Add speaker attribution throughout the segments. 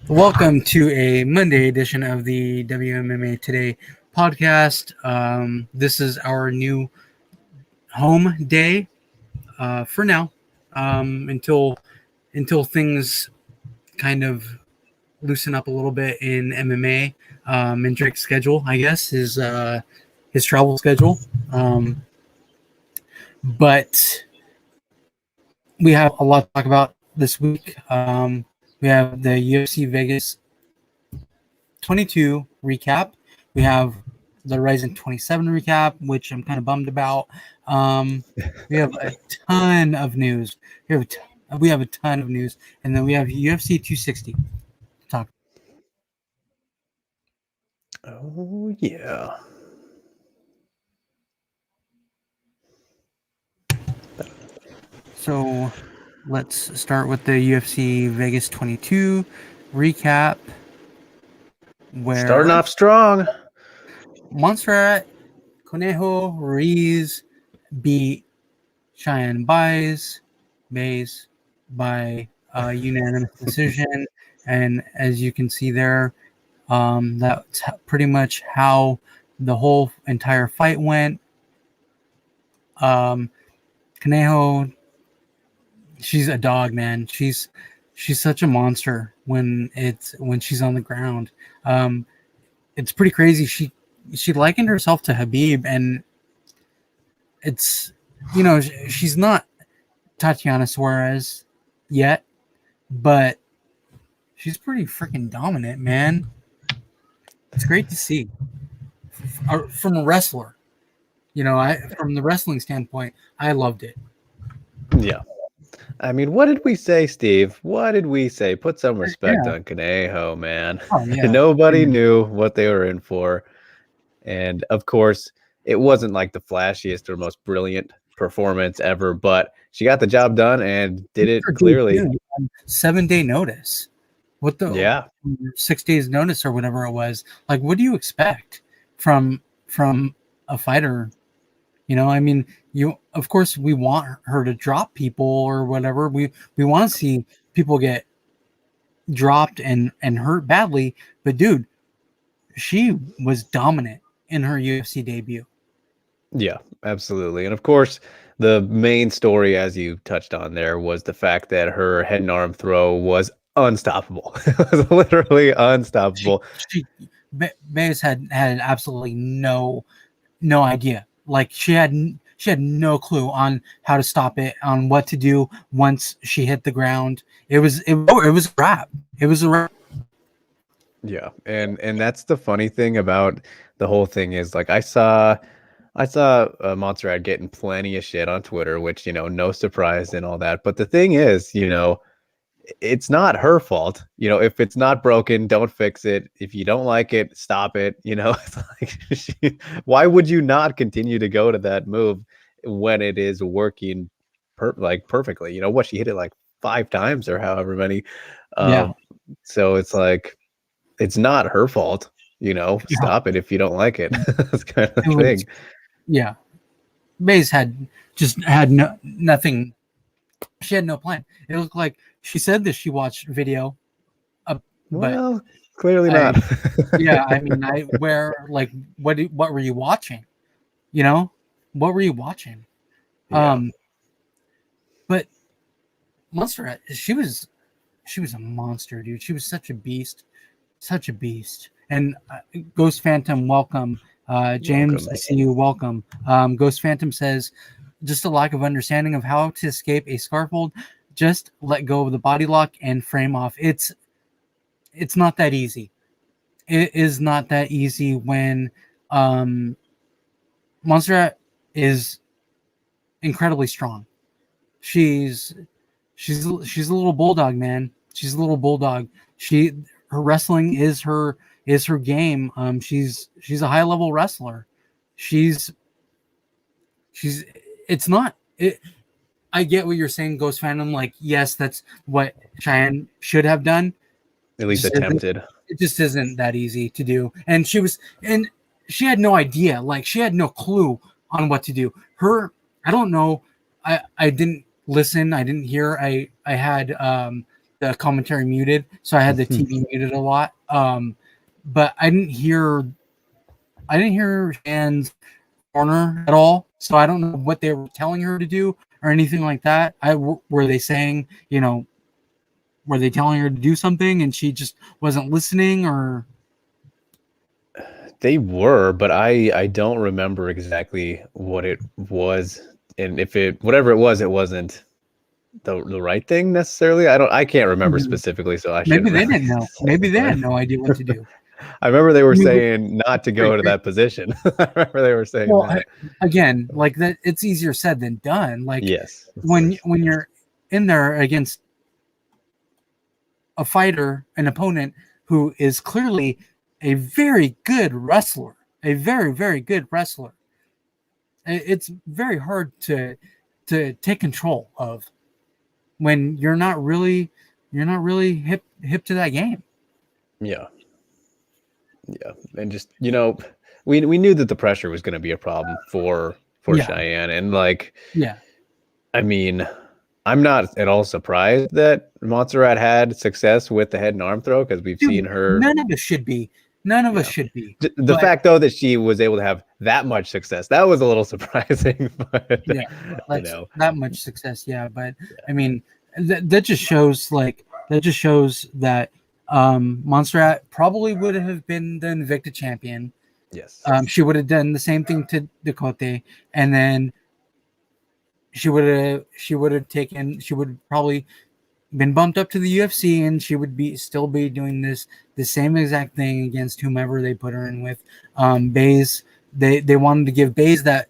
Speaker 1: Welcome to a Monday edition of the WMMA Today podcast. This is our new home day for now, until things kind of loosen up a little bit in MMA. And Drake's schedule, I guess, his travel schedule. But we have a lot to talk about this week. We have the UFC Vegas 22 recap. We have the RIZIN 27 recap, which I'm kind of bummed about. We have a ton of news. We have a ton of news, and then we have UFC 260 to talk.
Speaker 2: Oh yeah.
Speaker 1: So let's start with the UFC Vegas 22 recap. Where
Speaker 2: Starting off strong.
Speaker 1: Montserrat, Conejo, Ruiz beat Cheyenne Bays by unanimous decision. And as you can see there, that's pretty much how the whole entire fight went. Conejo, she's a dog, man. She's such a monster when she's on the ground. It's pretty crazy. She likened herself to Habib, and it's, she's not Tatiana Suarez yet, but she's pretty freaking dominant, man. It's great to see from a wrestler. From the wrestling standpoint, I loved it.
Speaker 2: Yeah. I mean, what did we say, Steve? What did we say? Put some respect on Conejo, man.
Speaker 1: Oh, yeah.
Speaker 2: Nobody knew what they were in for. And of course, it wasn't like the flashiest or most brilliant performance ever, but she got the job done and did it clearly.
Speaker 1: 7-day notice. What the 6 days notice or whatever it was. Like, what do you expect from a fighter? Of course we want her to drop people or whatever. We want to see people get dropped and hurt badly. But dude, she was dominant in her UFC debut.
Speaker 2: Yeah, absolutely. And of course, the main story, as you touched on there, was the fact that her head and arm throw was unstoppable. It was literally unstoppable.
Speaker 1: Baez had absolutely no idea. Like she had no clue on how to stop it, on what to do once she hit the ground. It was a wrap. It was a wrap.
Speaker 2: Yeah, and that's the funny thing about the whole thing is, like, I saw Montserrat getting plenty of shit on Twitter, which, no surprise and all that. But the thing is, it's not her fault. If it's not broken, don't fix it. If you don't like it, stop it. It's like, why would you not continue to go to that move when it is working perfectly? What, she hit it like 5 times or however many. So it's like, it's not her fault. Stop it if you don't like it. That's kind of the thing.
Speaker 1: Yeah. Baez had nothing. She had no plan. It looked like she said that she watched video.
Speaker 2: Well, clearly not.
Speaker 1: Yeah, I mean, what were you watching? What were you watching?
Speaker 2: Yeah.
Speaker 1: But Montserrat, she was a monster, dude. She was such a beast. And Ghost Phantom, welcome. James, welcome. I see you. Welcome. Ghost Phantom says, just a lack of understanding of how to escape a scarf hold. Just let go of the body lock and frame off. It's not that easy. It is not that easy when Montserrat is incredibly strong. She's a little bulldog, man. She's a little bulldog. Her wrestling is her game. She's a high level wrestler. I get what you're saying, Ghost Phantom. Like, yes, that's what Cheyenne should have done.
Speaker 2: At least attempted.
Speaker 1: It just isn't that easy to do. And she had no idea. Like, she had no clue on what to do. I don't know. I didn't listen. I didn't hear. I had the commentary muted, so I had the TV muted a lot. But I didn't hear Cheyenne's corner at all, so I don't know what they were telling her to do or anything like that. Were they saying, were they telling her to do something and she just wasn't listening, or?
Speaker 2: They were, but I don't remember exactly what it was, and if whatever it wasn't the right thing necessarily. I can't remember specifically, so
Speaker 1: maybe they didn't know. Maybe they had no idea what to do.
Speaker 2: I remember they were saying not to go to that position. I remember they were saying that.
Speaker 1: Again, like that, it's easier said than done. Like,
Speaker 2: yes,
Speaker 1: when you're in there against a fighter, an opponent who is clearly a very good wrestler, a very, very good wrestler, it's very hard to take control of when you're not really hip to that game.
Speaker 2: Yeah. And just, we knew that the pressure was going to be a problem for Cheyenne, and like, I mean, I'm not at all surprised that Montserrat had success with the head and arm throw, because we've seen her.
Speaker 1: None of us should be.
Speaker 2: The fact, though, that she was able to have that much success, that was a little surprising. But,
Speaker 1: that much success, but I mean, that just shows that Montserrat probably would have been the Invicta champion.
Speaker 2: Yes.
Speaker 1: She would have done the same thing to Decote, and then she would have probably been bumped up to the UFC, and she would still be doing the same exact thing against whomever they put her in with. Baze, they wanted to give Baze that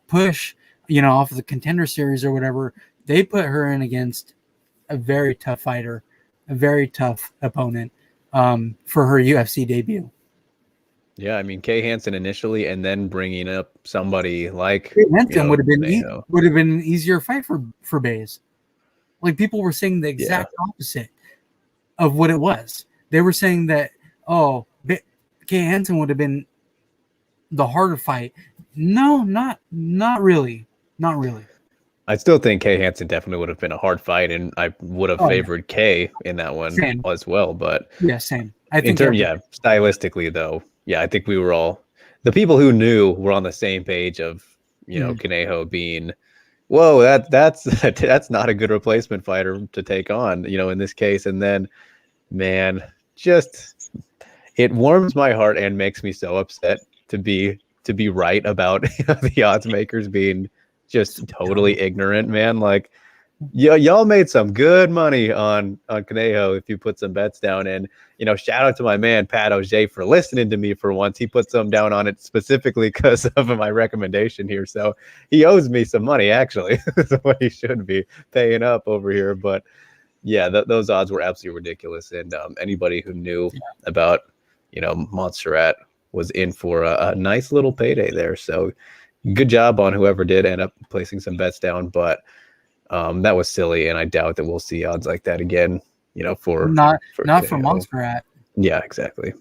Speaker 1: push, off of the Contender Series or whatever. They put her in against a very tough fighter, a very tough opponent, for her UFC debut.
Speaker 2: Yeah, I mean, Kay Hansen initially, and then bringing up somebody like
Speaker 1: Kay Hansen would have been an easier fight for Baze. Like, people were saying the exact opposite of what it was. They were saying that, Kay Hansen would have been the harder fight. No, not really. Not really.
Speaker 2: I still think Kay Hansen definitely would have been a hard fight, and I would have favored Kay in that one as well. But
Speaker 1: same. I think
Speaker 2: stylistically though, I think we were all, the people who knew were on the same page of, Conejo being, whoa, that's not a good replacement fighter to take on, in this case. And then, man, just, it warms my heart and makes me so upset to be right about the odds makers being just totally ignorant, man. Like, y'all made some good money on Conejo if you put some bets down. And, shout out to my man, Pat Auger, for listening to me for once. He put some down on it specifically because of my recommendation here. So he owes me some money, actually. That's what he should be paying up over here. But yeah, those odds were absolutely ridiculous. And anybody who knew about, Montserrat was in for a nice little payday there. So good job on whoever did end up placing some bets down. But that was silly, and I doubt that we'll see odds like that again. For
Speaker 1: Montserrat.
Speaker 2: Yeah, exactly.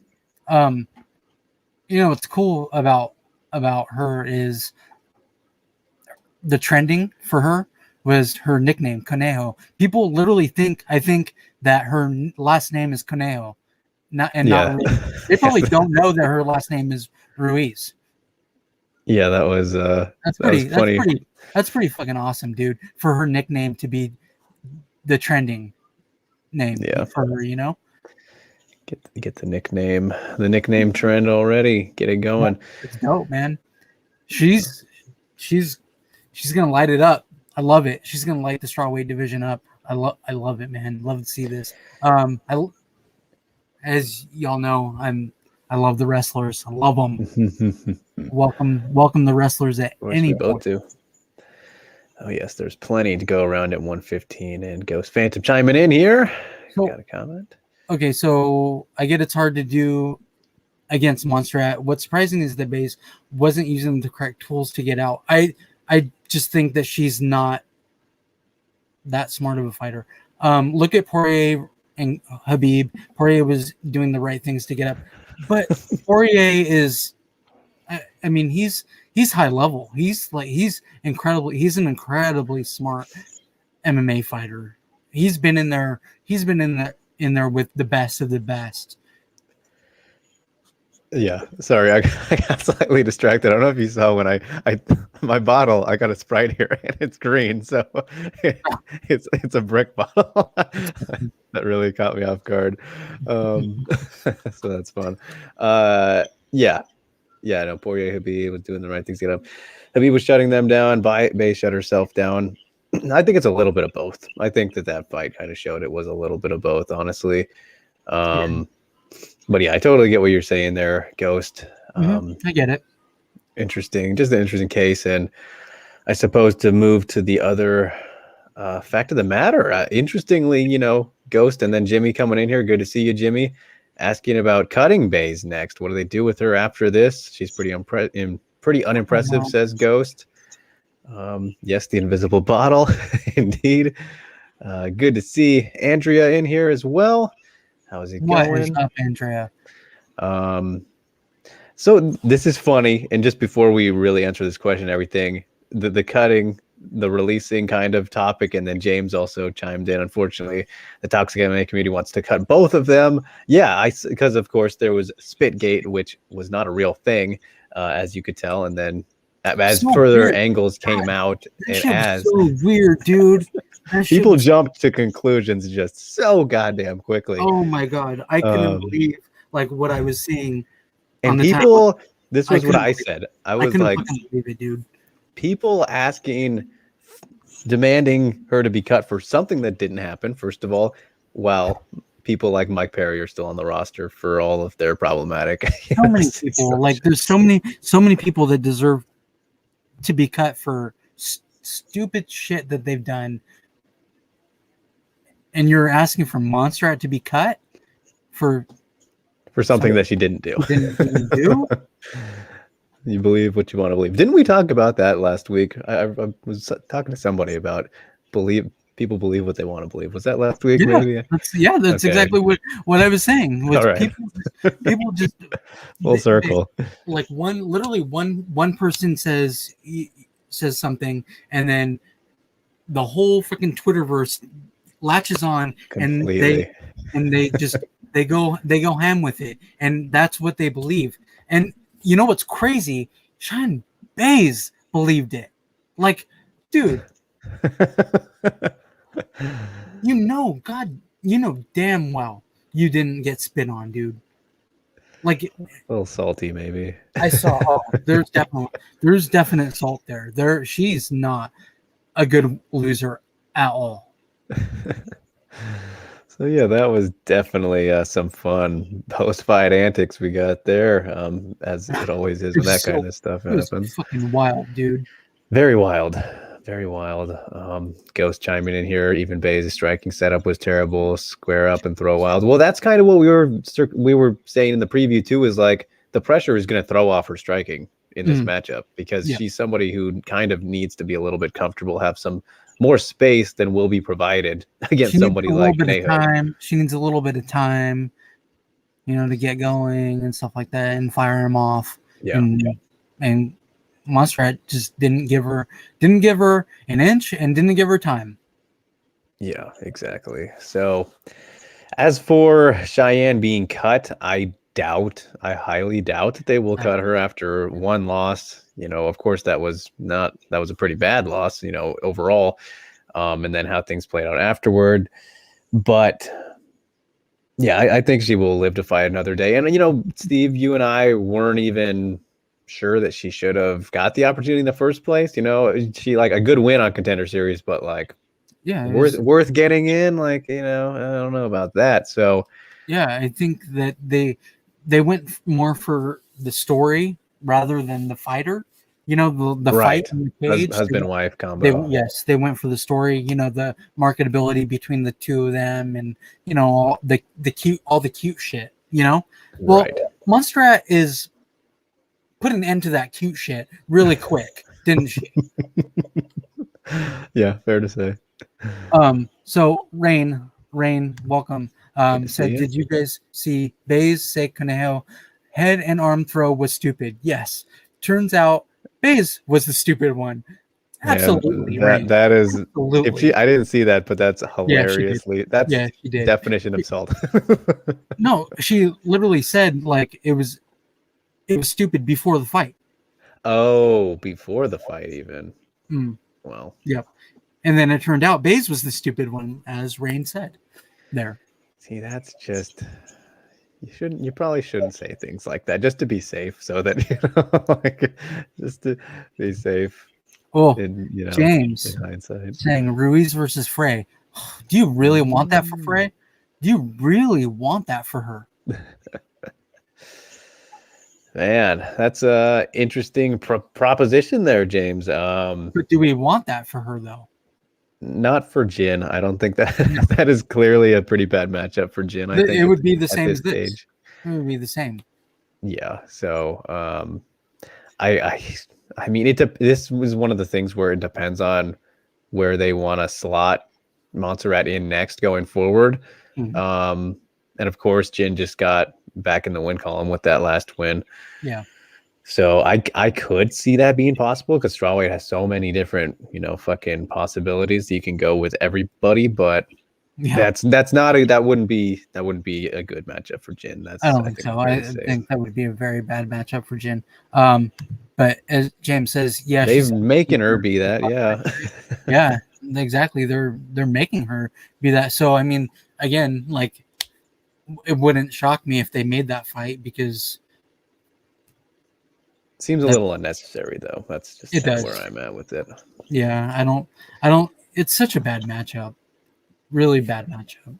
Speaker 1: What's cool about her is the trending for her was her nickname, Conejo. People literally think that her last name is Conejo. Not Ruiz. They probably don't know that her last name is Ruiz.
Speaker 2: Yeah, that was funny.
Speaker 1: That's pretty fucking awesome, dude. For her nickname to be the trending name for her,
Speaker 2: Get the nickname trend already. Get it going.
Speaker 1: It's dope, man. She's gonna light it up. I love it. She's gonna light the strawweight division up. I love it, man. Love to see this. As y'all know, I love the wrestlers. I love them. welcome the wrestlers at any point.
Speaker 2: To. Oh yes, there's plenty to go around at 115. And Ghost Phantom chiming in here. Got a comment?
Speaker 1: Okay, so I get it's hard to do against Montserrat. What's surprising is that Baze wasn't using the correct tools to get out. I just think that she's not that smart of a fighter. Look at Poirier and Habib. Poirier was doing the right things to get up, but Poirier is, I mean, he's high level. He's incredible. He's an incredibly smart MMA fighter. He's been in there he's been in there with the best of the best.
Speaker 2: Yeah, sorry, I got slightly distracted. I don't know if you saw when I my bottle, I got a Sprite here and it's green, so it's a brick bottle. That really caught me off guard. So that's fun. Yeah, no, Poirier Habib was doing the right things to get up. Habib was shutting them down. Bay shut herself down. I think it's a little bit of both. I think that fight kind of showed it was a little bit of both, honestly. But yeah, I totally get what you're saying there, Ghost.
Speaker 1: I get it.
Speaker 2: Interesting, just an interesting case. And I suppose to move to the other fact of the matter, interestingly, Ghost and then Jimmy coming in here. Good to see you, Jimmy. Asking about cutting Bays next. What do they do with her after this? She's pretty unimpressive, says Ghost. Yes, the invisible bottle, indeed. Good to see Andrea in here as well. How's it going?
Speaker 1: What is up, Andrea?
Speaker 2: So this is funny, and just before we really answer this question, everything, the cutting, the releasing kind of topic, and then James also chimed in. Unfortunately, the toxic MMA community wants to cut both of them. Yeah, because of course there was Spitgate, which was not a real thing, as you could tell, and then as
Speaker 1: So
Speaker 2: further
Speaker 1: weird.
Speaker 2: angles came out,
Speaker 1: That
Speaker 2: and
Speaker 1: shit
Speaker 2: as
Speaker 1: was so weird, dude.
Speaker 2: people jumped to conclusions just so goddamn quickly.
Speaker 1: Oh my god, I couldn't believe like what I was seeing.
Speaker 2: And
Speaker 1: on the
Speaker 2: people,
Speaker 1: timeline.
Speaker 2: this was what I said. I was like,
Speaker 1: believe it, dude.
Speaker 2: People demanding her to be cut for something that didn't happen, first of all, while people like Mike Perry are still on the roster for all of their problematic.
Speaker 1: So many people, like there's so many people that deserve to be cut for stupid shit that they've done, and you're asking for Montserrat to be cut for
Speaker 2: something that she didn't do.
Speaker 1: Didn't do?
Speaker 2: You believe what you want to believe. Didn't we talk about that last week? I was talking to somebody about people believe what they want to believe. Was that last week?
Speaker 1: Yeah,
Speaker 2: maybe?
Speaker 1: That's okay. Exactly what I was saying. Was
Speaker 2: right.
Speaker 1: people just
Speaker 2: full circle.
Speaker 1: Like one person says something, and then the whole freaking Twitterverse latches on completely. and they go ham with it, and that's what they believe. And you know what's crazy? Cheyenne Bays believed it. Like, dude, God, damn well you didn't get spit on, dude. Like
Speaker 2: a little salty, maybe.
Speaker 1: I saw. Oh, there's definite salt there. She's not a good loser at all.
Speaker 2: So yeah, that was definitely some fun post-fight antics we got there, as it always is when that kind of stuff happens.
Speaker 1: It was fucking wild, dude.
Speaker 2: Very wild, very wild. Ghost chiming in here. Even Bay's striking setup was terrible. Square up and throw wild. Well, that's kind of what we were saying in the preview too. Is like the pressure is going to throw off her striking in this matchup, because she's somebody who kind of needs to be a little bit comfortable, have some more space than will be provided against somebody like Conejo.
Speaker 1: She needs a little bit of time, to get going and stuff like that, and fire him off.
Speaker 2: Yeah.
Speaker 1: And Montserrat just didn't give her an inch and didn't give her time.
Speaker 2: Yeah, exactly. So as for Cheyenne being cut, I highly doubt that they will cut her after one loss. Of course, that was a pretty bad loss, overall. And then how things played out afterward. But yeah, I think she will live to fight another day. And, Steve, you and I weren't even sure that she should have got the opportunity in the first place. She like a good win on Contender Series, but like, yeah, worth getting in. Like, I don't know about that. So
Speaker 1: yeah, I think that they went more for the story rather than the fighter. The
Speaker 2: right.
Speaker 1: fight in the cage,
Speaker 2: husband-wife combo.
Speaker 1: They went for the story. The marketability between the two of them, and all the cute shit. Well,
Speaker 2: right.
Speaker 1: Montserrat is put an end to that cute shit really quick, didn't she?
Speaker 2: Yeah, fair to say.
Speaker 1: So Rain, welcome. Said, did you guys see Bays say Conejo head and arm throw was stupid? Yes. Turns out Bays was the stupid one. Absolutely,
Speaker 2: that
Speaker 1: right.
Speaker 2: that is if
Speaker 1: Absolutely.
Speaker 2: she I didn't see that, but that's
Speaker 1: Yeah, she did.
Speaker 2: hilariously that's
Speaker 1: Yeah, she did.
Speaker 2: definition of salt.
Speaker 1: No, she literally said like it was stupid before the fight.
Speaker 2: Oh, before the fight even.
Speaker 1: Mm,
Speaker 2: Well,
Speaker 1: yep. And then it turned out Baze was the stupid one, as Rain said. There.
Speaker 2: see, that's just you probably shouldn't say things like that just to be safe so that like just to be safe
Speaker 1: Oh,
Speaker 2: in in
Speaker 1: James
Speaker 2: hindsight.
Speaker 1: saying Ruiz versus Frey. Do you really want that for
Speaker 2: Mm.
Speaker 1: Frey? Do you really want that for her?
Speaker 2: Man, that's a interesting proposition there, James.
Speaker 1: But do we want that for her though?
Speaker 2: Not for Jin. I don't think that
Speaker 1: No.
Speaker 2: that is clearly a pretty bad matchup for Jin. I think
Speaker 1: It would be the
Speaker 2: at
Speaker 1: same
Speaker 2: this
Speaker 1: as this.
Speaker 2: stage.
Speaker 1: It would be the same.
Speaker 2: Yeah. So, I, I, I mean, this was one of the things where it depends on where they want to slot Montserrat in next going forward.
Speaker 1: Mhm.
Speaker 2: And of course, Jin just got back in the win column with that last win.
Speaker 1: Yeah.
Speaker 2: So I could see that being possible because strawweight has so many different, fucking possibilities. You can go with everybody, but
Speaker 1: Yeah.
Speaker 2: that wouldn't be a good matchup for Jin.
Speaker 1: I
Speaker 2: That's
Speaker 1: don't
Speaker 2: I
Speaker 1: think
Speaker 2: think
Speaker 1: so.
Speaker 2: fair
Speaker 1: I
Speaker 2: to say.
Speaker 1: think that would be a very bad matchup for Jin. But as James says, yeah,
Speaker 2: They've
Speaker 1: she's
Speaker 2: making her be that, yeah.
Speaker 1: yeah, exactly. They're making her be that. So I mean, again, like it wouldn't shock me if they made that fight because
Speaker 2: Seems a little unnecessary though. That's just
Speaker 1: it
Speaker 2: kind of
Speaker 1: does.
Speaker 2: where I'm at with it.
Speaker 1: Yeah, I don't. It's such a bad matchup. Really bad matchup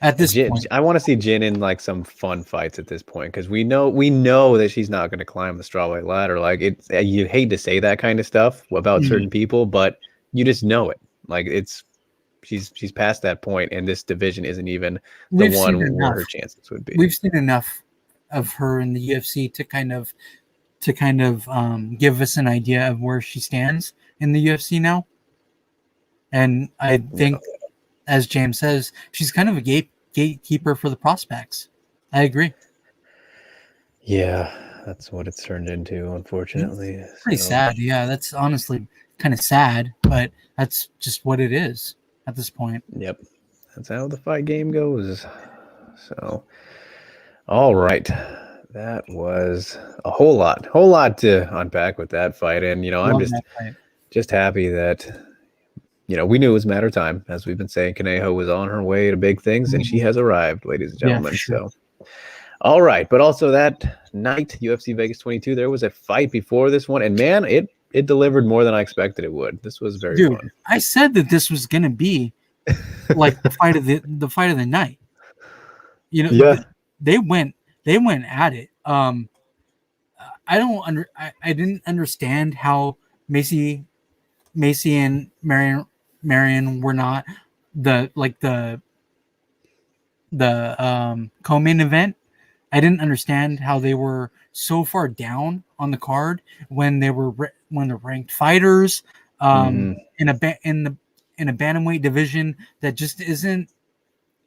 Speaker 1: at this point.
Speaker 2: I want to see Jin in like some fun fights at this point because we know that she's not going to climb the strawweight ladder. Like you hate to say that kind of stuff about certain people, but you just know it. Like she's past that point, and this division isn't even the
Speaker 1: We've seen
Speaker 2: one where
Speaker 1: enough.
Speaker 2: her chances would be.
Speaker 1: We've seen enough of her in the UFC to kind of give us an idea of where she stands in the UFC now. And I think, as James says, she's kind of a gatekeeper for the prospects. I agree.
Speaker 2: Yeah, that's what it's turned into, unfortunately.
Speaker 1: Pretty
Speaker 2: So,
Speaker 1: sad. Yeah, that's honestly kind of sad, but that's just what it is at this point.
Speaker 2: yep, that's how the fight game goes. So, all right. That was a whole lot to unpack with that fight. And, I'm
Speaker 1: Love
Speaker 2: just
Speaker 1: that fight.
Speaker 2: just happy that, we knew it was a matter of time. As we've been saying, Conejo was on her way to big things, and she has arrived, ladies and
Speaker 1: Yeah,
Speaker 2: gentlemen.
Speaker 1: for sure.
Speaker 2: So, all right. But also that night, UFC Vegas 22, there was a fight before this one. And, man, it delivered more than I expected it would. This was very fun.
Speaker 1: I said that this was going to be like the fight of the night.
Speaker 2: Yeah.
Speaker 1: They went at it. I didn't understand how Macey and Marion were not the co-main event. I didn't understand how they were so far down on the card when they're ranked fighters in a bantamweight division that just isn't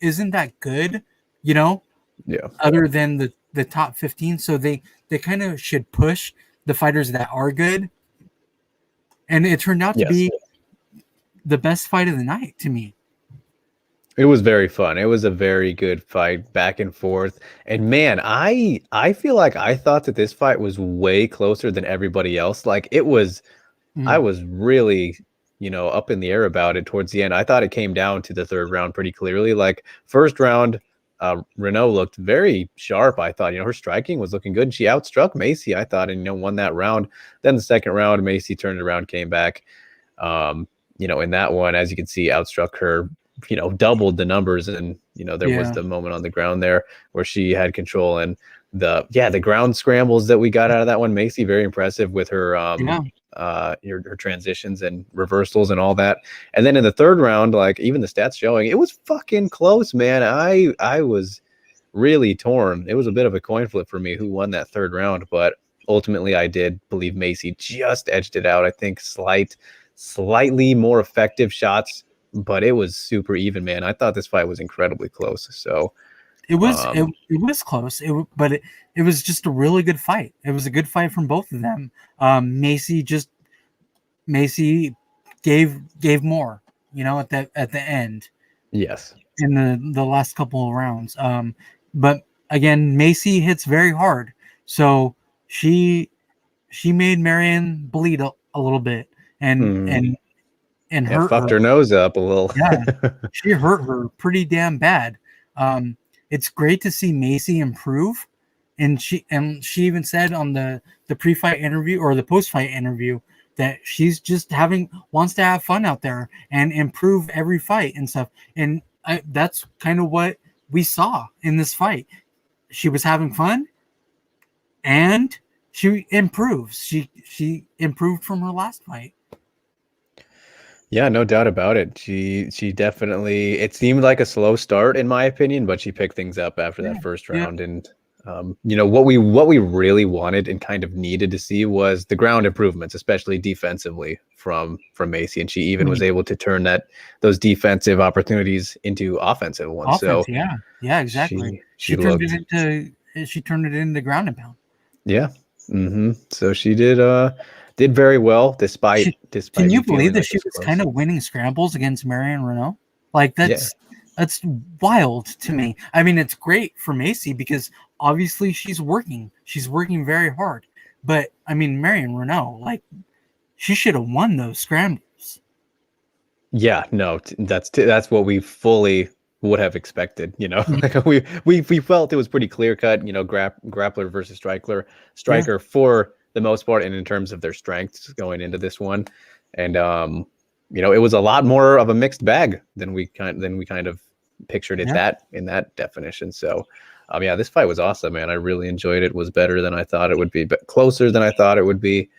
Speaker 1: that good,
Speaker 2: Yeah.
Speaker 1: other than the top 15. So they kind of should push the fighters that are good. And it turned out to be the best fight of the night to me.
Speaker 2: It was very fun. It was a very good fight, back and forth. And man, I feel like I thought that this fight was way closer than everybody else. Like it was, I was really, up in the air about it towards the end. I thought it came down to the third round pretty clearly. Like first round, Renault looked very sharp. I thought, her striking was looking good. And she outstruck Macey, I thought, and won that round. Then the second round, Macey turned around, came back. In that one, as you can see, outstruck her, doubled the numbers. And, there was the moment on the ground there where she had control. And the ground scrambles that we got out of that one, Macey, very impressive with her her transitions and reversals and all that. And then in the third round, like even the stats showing, it was fucking close, man. I was really torn. It was a bit of a coin flip for me who won that third round, but ultimately I did believe Macey just edged it out. I think slightly more effective shots, but it was super even, man. I thought this fight was incredibly close. So
Speaker 1: it was close. But it was just a really good fight. It was a good fight from both of them. Macey gave more, at the end
Speaker 2: Yes.
Speaker 1: in the last couple of rounds. But again, Macey hits very hard, so she made Marion bleed a little bit and hurt
Speaker 2: fucked
Speaker 1: her.
Speaker 2: her nose up a little.
Speaker 1: Yeah, she hurt her pretty damn bad. It's great to see Macey improve, and she even said on the pre-fight interview or the post-fight interview that she's just wants to have fun out there and improve every fight and stuff. And that's kind of what we saw in this fight. She was having fun, and she improves. She improved from her last fight.
Speaker 2: Yeah, no doubt about it. She definitely, it seemed like a slow start in my opinion, but she picked things up after that first round. And what we really wanted and kind of needed to see was the ground improvements, especially defensively from Macey. And she even was able to turn those defensive opportunities into offensive ones.
Speaker 1: So yeah, exactly. She turned it into ground and pound.
Speaker 2: Yeah. So she did very well despite.
Speaker 1: Can you believe that she was kind of winning scrambles against Marion Renault? Like that's wild to me. I mean, it's great for Macey because obviously she's working very hard. But I mean, Marion Renault, like, she should have won those scrambles.
Speaker 2: Yeah, no, that's what we fully would have expected. Like we felt it was pretty clear cut. Grappler versus striker for the most part, and in terms of their strengths going into this one, and it was a lot more of a mixed bag than we kind of pictured it in that definition. So, this fight was awesome, man. I really enjoyed it. It was better than I thought it would be, but closer than I thought it would be.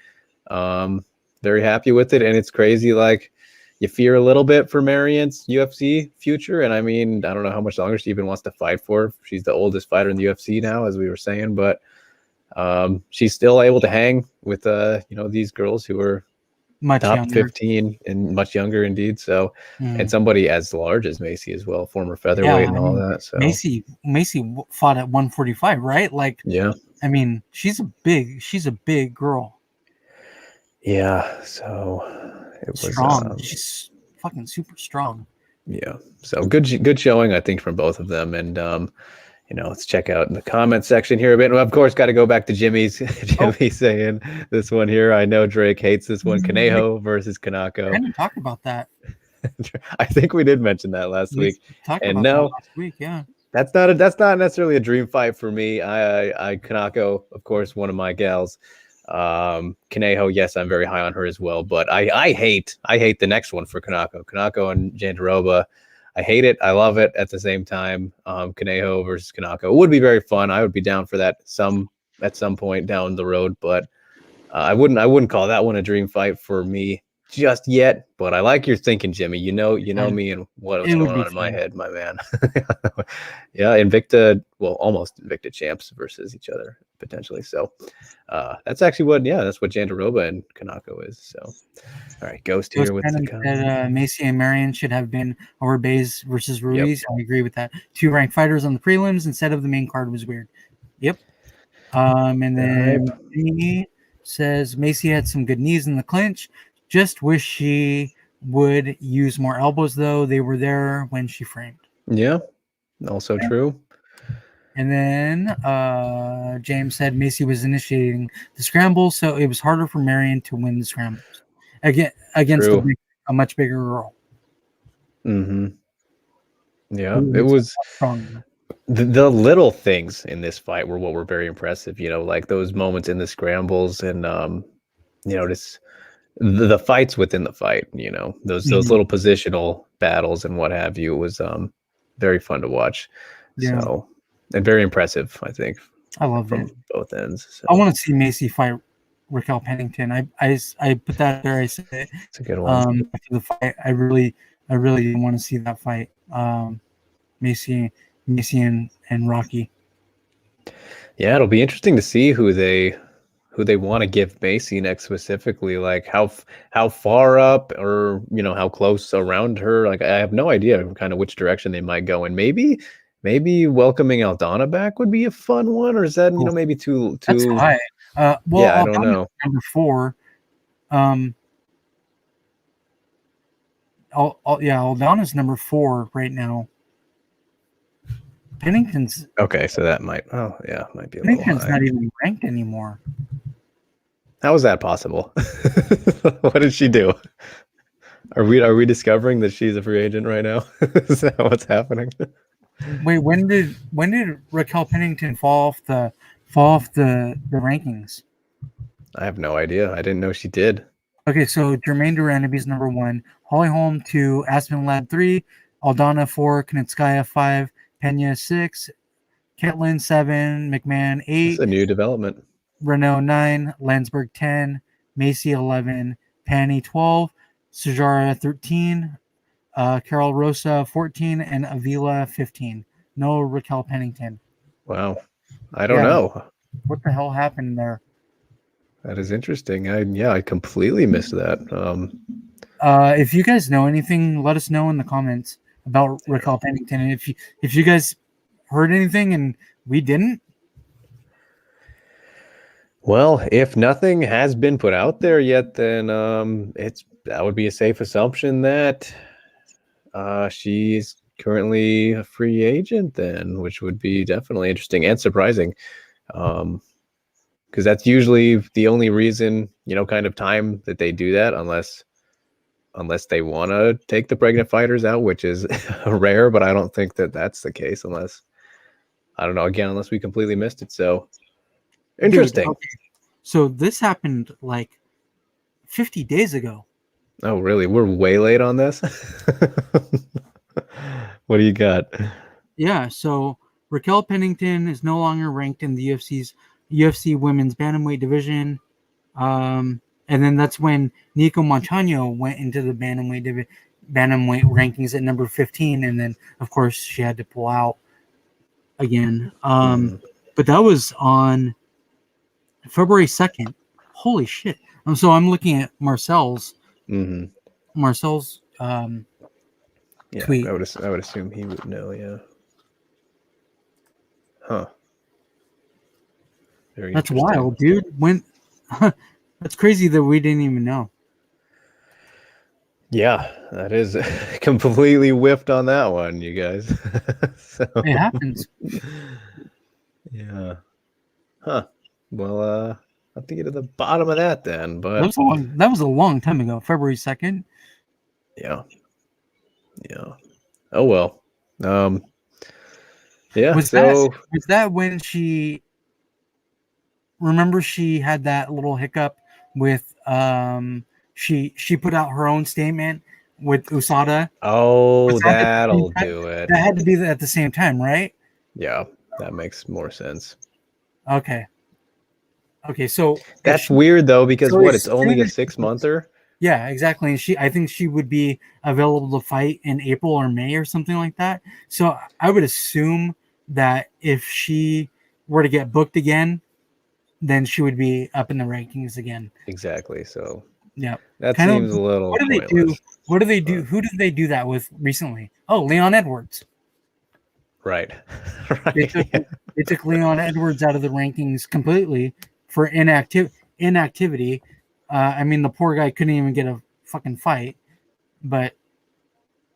Speaker 2: Very happy with it, and it's crazy. Like, you fear a little bit for Marion's UFC future, and I mean, I don't know how much longer she even wants to fight for. She's the oldest fighter in the UFC now, as we were saying, but. She's still able to hang with these girls who are
Speaker 1: much
Speaker 2: top
Speaker 1: younger.
Speaker 2: 15 and much younger indeed. So and somebody as large as Macey as well, former featherweight and all that. So
Speaker 1: Macey fought at 145, right? Like,
Speaker 2: yeah,
Speaker 1: I mean, she's a big girl.
Speaker 2: Yeah, so it was
Speaker 1: strong. She's fucking super strong.
Speaker 2: Yeah, so good showing, I think, from both of them. And let's check out in the comment section here a bit. And of course, got to go back to Jimmy's. Saying this one here. I know Drake hates this one. Conejo versus Conejo.
Speaker 1: I didn't talk about that.
Speaker 2: I think we did mention that last week. And no,
Speaker 1: last week, yeah.
Speaker 2: That's not necessarily a dream fight for me. I Conejo, of course, one of my gals. Conejo, yes, I'm very high on her as well. But I hate the next one for Conejo and Jandiroba. I hate it. I love it at the same time. Conejo versus Conejo. It would be very fun. I would be down for that at some point down the road, but I wouldn't call that one a dream fight for me just yet. But I like your thinking, Jimmy. You know me and what's going on in my head, my man. Yeah, almost Invicta champs versus each other potentially. So that's actually that's what Jandiroba and Conejo is. So all right, Ghost here with the
Speaker 1: comment. Macey and Marion should have been over Bays versus Ruiz. Yep. I agree with that. 2 ranked fighters on the prelims instead of the main card was weird. Yep. And then he says Macey had some good knees in the clinch. Just wish she would use more elbows, though. They were there when she framed.
Speaker 2: Yeah, also true.
Speaker 1: And then James said Macey was initiating the scramble, so it was harder for Marion to win the scrambles against a much bigger girl.
Speaker 2: Yeah, it was the little things in this fight were what were very impressive. Like those moments in the scrambles, and just the fights within the fight. Those little positional battles and what have you. It was very fun to watch. Yeah. So. And very impressive, I think.
Speaker 1: I love
Speaker 2: from
Speaker 1: it.
Speaker 2: both ends. So.
Speaker 1: I want to see Macey fight Raquel Pennington. I put that there. I said it.
Speaker 2: It's a good one.
Speaker 1: After the fight, I really want to see that fight. Macey and Rocky.
Speaker 2: Yeah, it'll be interesting to see who they want to give Macey next, specifically. Like how far up, or how close around her. Like I have no idea kind of which direction they might go, and maybe welcoming Aldana back would be a fun one, or is that maybe too?
Speaker 1: That's high.
Speaker 2: I don't know.
Speaker 1: Number 4. Aldana's number 4 right now. Pennington's
Speaker 2: Okay, so that might be a little high.
Speaker 1: not even ranked anymore.
Speaker 2: How is that possible? What did she do? Are we discovering that she's a free agent right now? Is that what's happening?
Speaker 1: Wait, when did Raquel Pennington fall off the rankings?
Speaker 2: I have no idea. I didn't know she did.
Speaker 1: Okay, so Jermaine Duranaby's number 1, Holly Holm 2, Aspen Ladd 3, Aldana 4, Knitskaya 5, Pena 6, Ketlin 7, McMahon 8.
Speaker 2: It's a new development.
Speaker 1: Renault 9, Landsberg 10, Macey 11, Pani 12, Cesar 13, Carol Rosa 14, and Avila 15. No Raquel Pennington.
Speaker 2: Wow. I don't know.
Speaker 1: What the hell happened there?
Speaker 2: That is interesting. I completely missed that.
Speaker 1: If you guys know anything, let us know in the comments about Raquel Pennington. And if you guys heard anything and we didn't,
Speaker 2: well, if nothing has been put out there yet, then that would be a safe assumption that she's currently a free agent then, which would be definitely interesting and surprising. Because that's usually the only reason, kind of time that they do that, unless they want to take the pregnant fighters out, which is rare, but I don't think that that's the case unless we completely missed it. So interesting.
Speaker 1: Dude, okay. So this happened like 50 days ago.
Speaker 2: Oh, really? We're way late on this? What do you got?
Speaker 1: Yeah, so Raquel Pennington is no longer ranked in the UFC women's bantamweight division. And then that's when Nico Montano went into the bantamweight rankings at number 15. And then, of course, she had to pull out again. But that was on February 2nd. Holy shit. So I'm looking at Marcel's tweet.
Speaker 2: I would assume he would know, yeah. Huh.
Speaker 1: That's wild, dude. That's crazy that we didn't even know.
Speaker 2: Yeah, that is completely whiffed on that one, you guys. So,
Speaker 1: it happens.
Speaker 2: Yeah. Huh. Well, I'll have to get to the bottom of that then. But
Speaker 1: that was a long time ago, February 2nd.
Speaker 2: Yeah. Oh well. Yeah.
Speaker 1: Was that when she? Remember, she had that little hiccup with she put out her own statement with USADA.
Speaker 2: Oh, that'll do it.
Speaker 1: That had to be at the same time, right?
Speaker 2: Yeah, that makes more sense.
Speaker 1: Okay, so
Speaker 2: that's weird though, because it's only a 6-monther.
Speaker 1: Yeah, exactly. And I think she would be available to fight in April or May or something like that. So I would assume that if she were to get booked again, then she would be up in the rankings again.
Speaker 2: Exactly. So
Speaker 1: yeah,
Speaker 2: that seems a little.
Speaker 1: What do they do? What do they do? Who did they do that with recently? Oh, Leon Edwards.
Speaker 2: Right.
Speaker 1: They took Leon Edwards out of the rankings completely for inactivity. I mean, the poor guy couldn't even get a fucking fight, but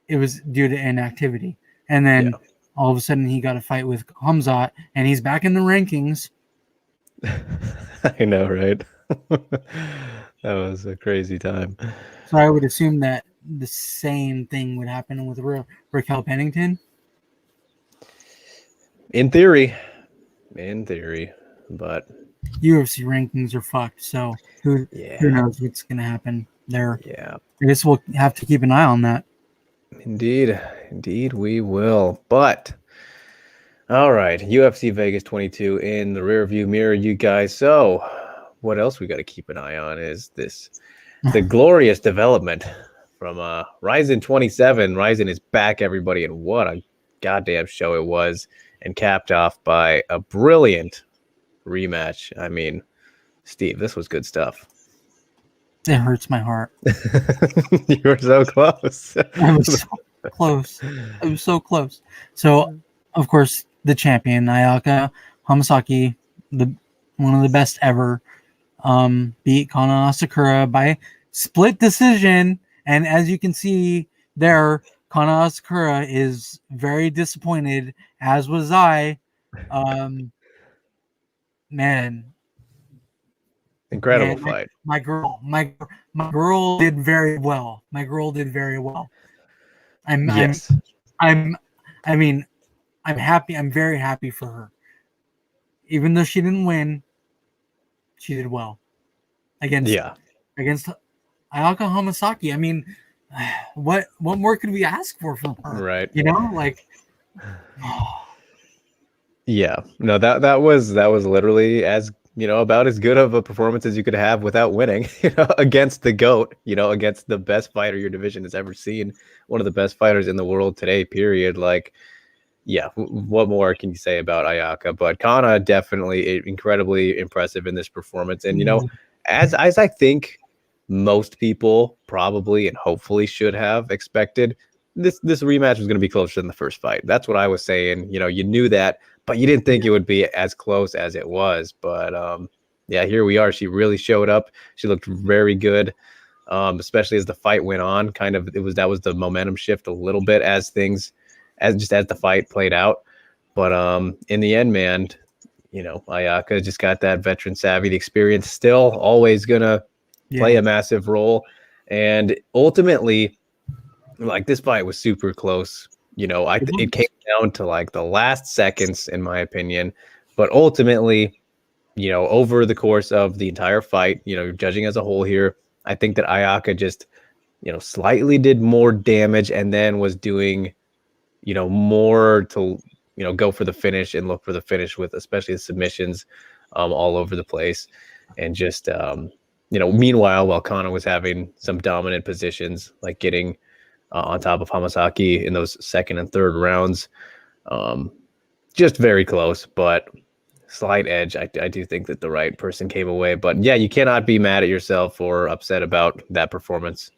Speaker 1: it was due to inactivity. And then all of a sudden he got a fight with Hamzat, and he's back in the rankings.
Speaker 2: I know, right? That was a crazy time.
Speaker 1: So I would assume that the same thing would happen with Raquel Pennington.
Speaker 2: In theory, but
Speaker 1: UFC rankings are fucked. So who knows what's going to happen there?
Speaker 2: Yeah,
Speaker 1: I guess we'll have to keep an eye on that.
Speaker 2: Indeed we will. But all right, UFC Vegas 22 in the rearview mirror, you guys. So what else we got to keep an eye on is the glorious development from RIZIN 27. RIZIN is back, everybody, and what a goddamn show it was, and capped off by a brilliant rematch. I mean, Steve, this was good stuff.
Speaker 1: It hurts my heart.
Speaker 2: You were so close.
Speaker 1: I was so close. So, of course, the champion, Ayaka Hamasaki, one of the best ever, beat Kanna Asakura by split decision. And as you can see, there, Kana Asakura is very disappointed, as was I. Man,
Speaker 2: Incredible fight.
Speaker 1: my girl did very well. My girl did very well.
Speaker 2: Yes.
Speaker 1: I'm I mean, I'm happy. I'm very happy for her. Even though she didn't win, she did well against Ayaka Hamasaki. I mean, what more could we ask for from her?
Speaker 2: Right.
Speaker 1: You know, like
Speaker 2: yeah. No, that was literally as about as good of a performance as you could have without winning, against the GOAT, against the best fighter your division has ever seen, one of the best fighters in the world today, period. Like, yeah, what more can you say about Ayaka? But Kanna definitely incredibly impressive in this performance. And, as I think most people probably and hopefully should have expected, this rematch was going to be closer than the first fight. That's what I was saying. You knew that, but you didn't think it would be as close as it was. But yeah, here we are. She really showed up. She looked very good, especially as the fight went on. That was the momentum shift a little bit as the fight played out. But in the end, man, Ayaka just got that veteran savvy, the experience, still always gonna play a massive role. And ultimately, like, this fight was super close. It came down to like the last seconds, in my opinion. But ultimately, over the course of the entire fight, judging as a whole here, I think that Ayaka just, slightly did more damage and then was doing, more to, go for the finish and look for the finish with especially the submissions all over the place. And just, meanwhile, while Kanna was having some dominant positions, like getting on top of Hamasaki in those second and third rounds, just very close, but slight edge. I do think that the right person came away. But yeah, you cannot be mad at yourself or upset about that performance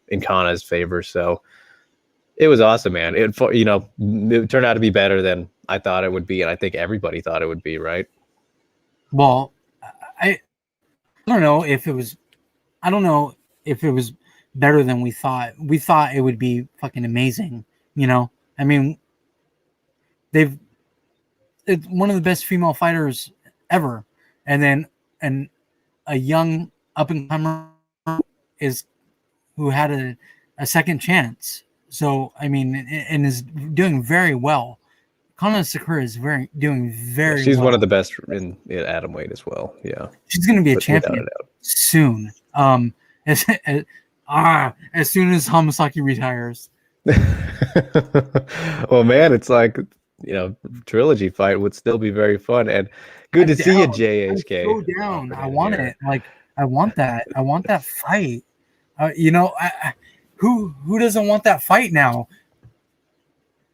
Speaker 2: in Kanna's favor. So it was awesome, man. It turned out to be better than I thought it would be, and I think everybody thought it would be, right?
Speaker 1: Well, I don't know if it was. I don't know if it was better than we thought. We thought it would be fucking amazing. I mean, it's one of the best female fighters ever, and then a young up and comer who had a second chance. So, I mean, and is doing very well. Kana Sakura is doing very well.
Speaker 2: She's one of the best in atomweight as well. Yeah.
Speaker 1: She's going to be a champion soon. As soon as Hamasaki retires.
Speaker 2: Well, man, it's like, trilogy fight would still be very fun and good to see you, JHK.
Speaker 1: I'm so down. I want it. Like, I want that. I want that fight. Who doesn't want that fight now?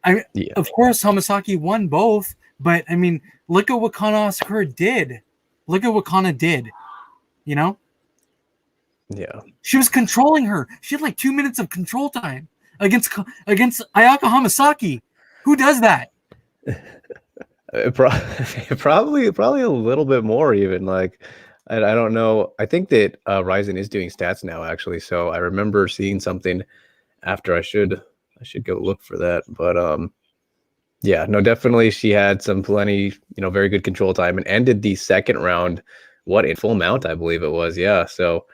Speaker 1: Of course, Hamasaki won both, but I mean, look at what Kana Asakura did. Look at what Kana did.
Speaker 2: Yeah.
Speaker 1: She was controlling her. She had like 2 minutes of control time against Ayaka Hamasaki. Who does that?
Speaker 2: Probably a little bit more even. Like, I don't know. I think that RIZIN is doing stats now, actually. So I remember seeing something after. I should go look for that. But yeah, no, definitely she had plenty, very good control time and ended the second round, in full mount, I believe it was. Yeah. So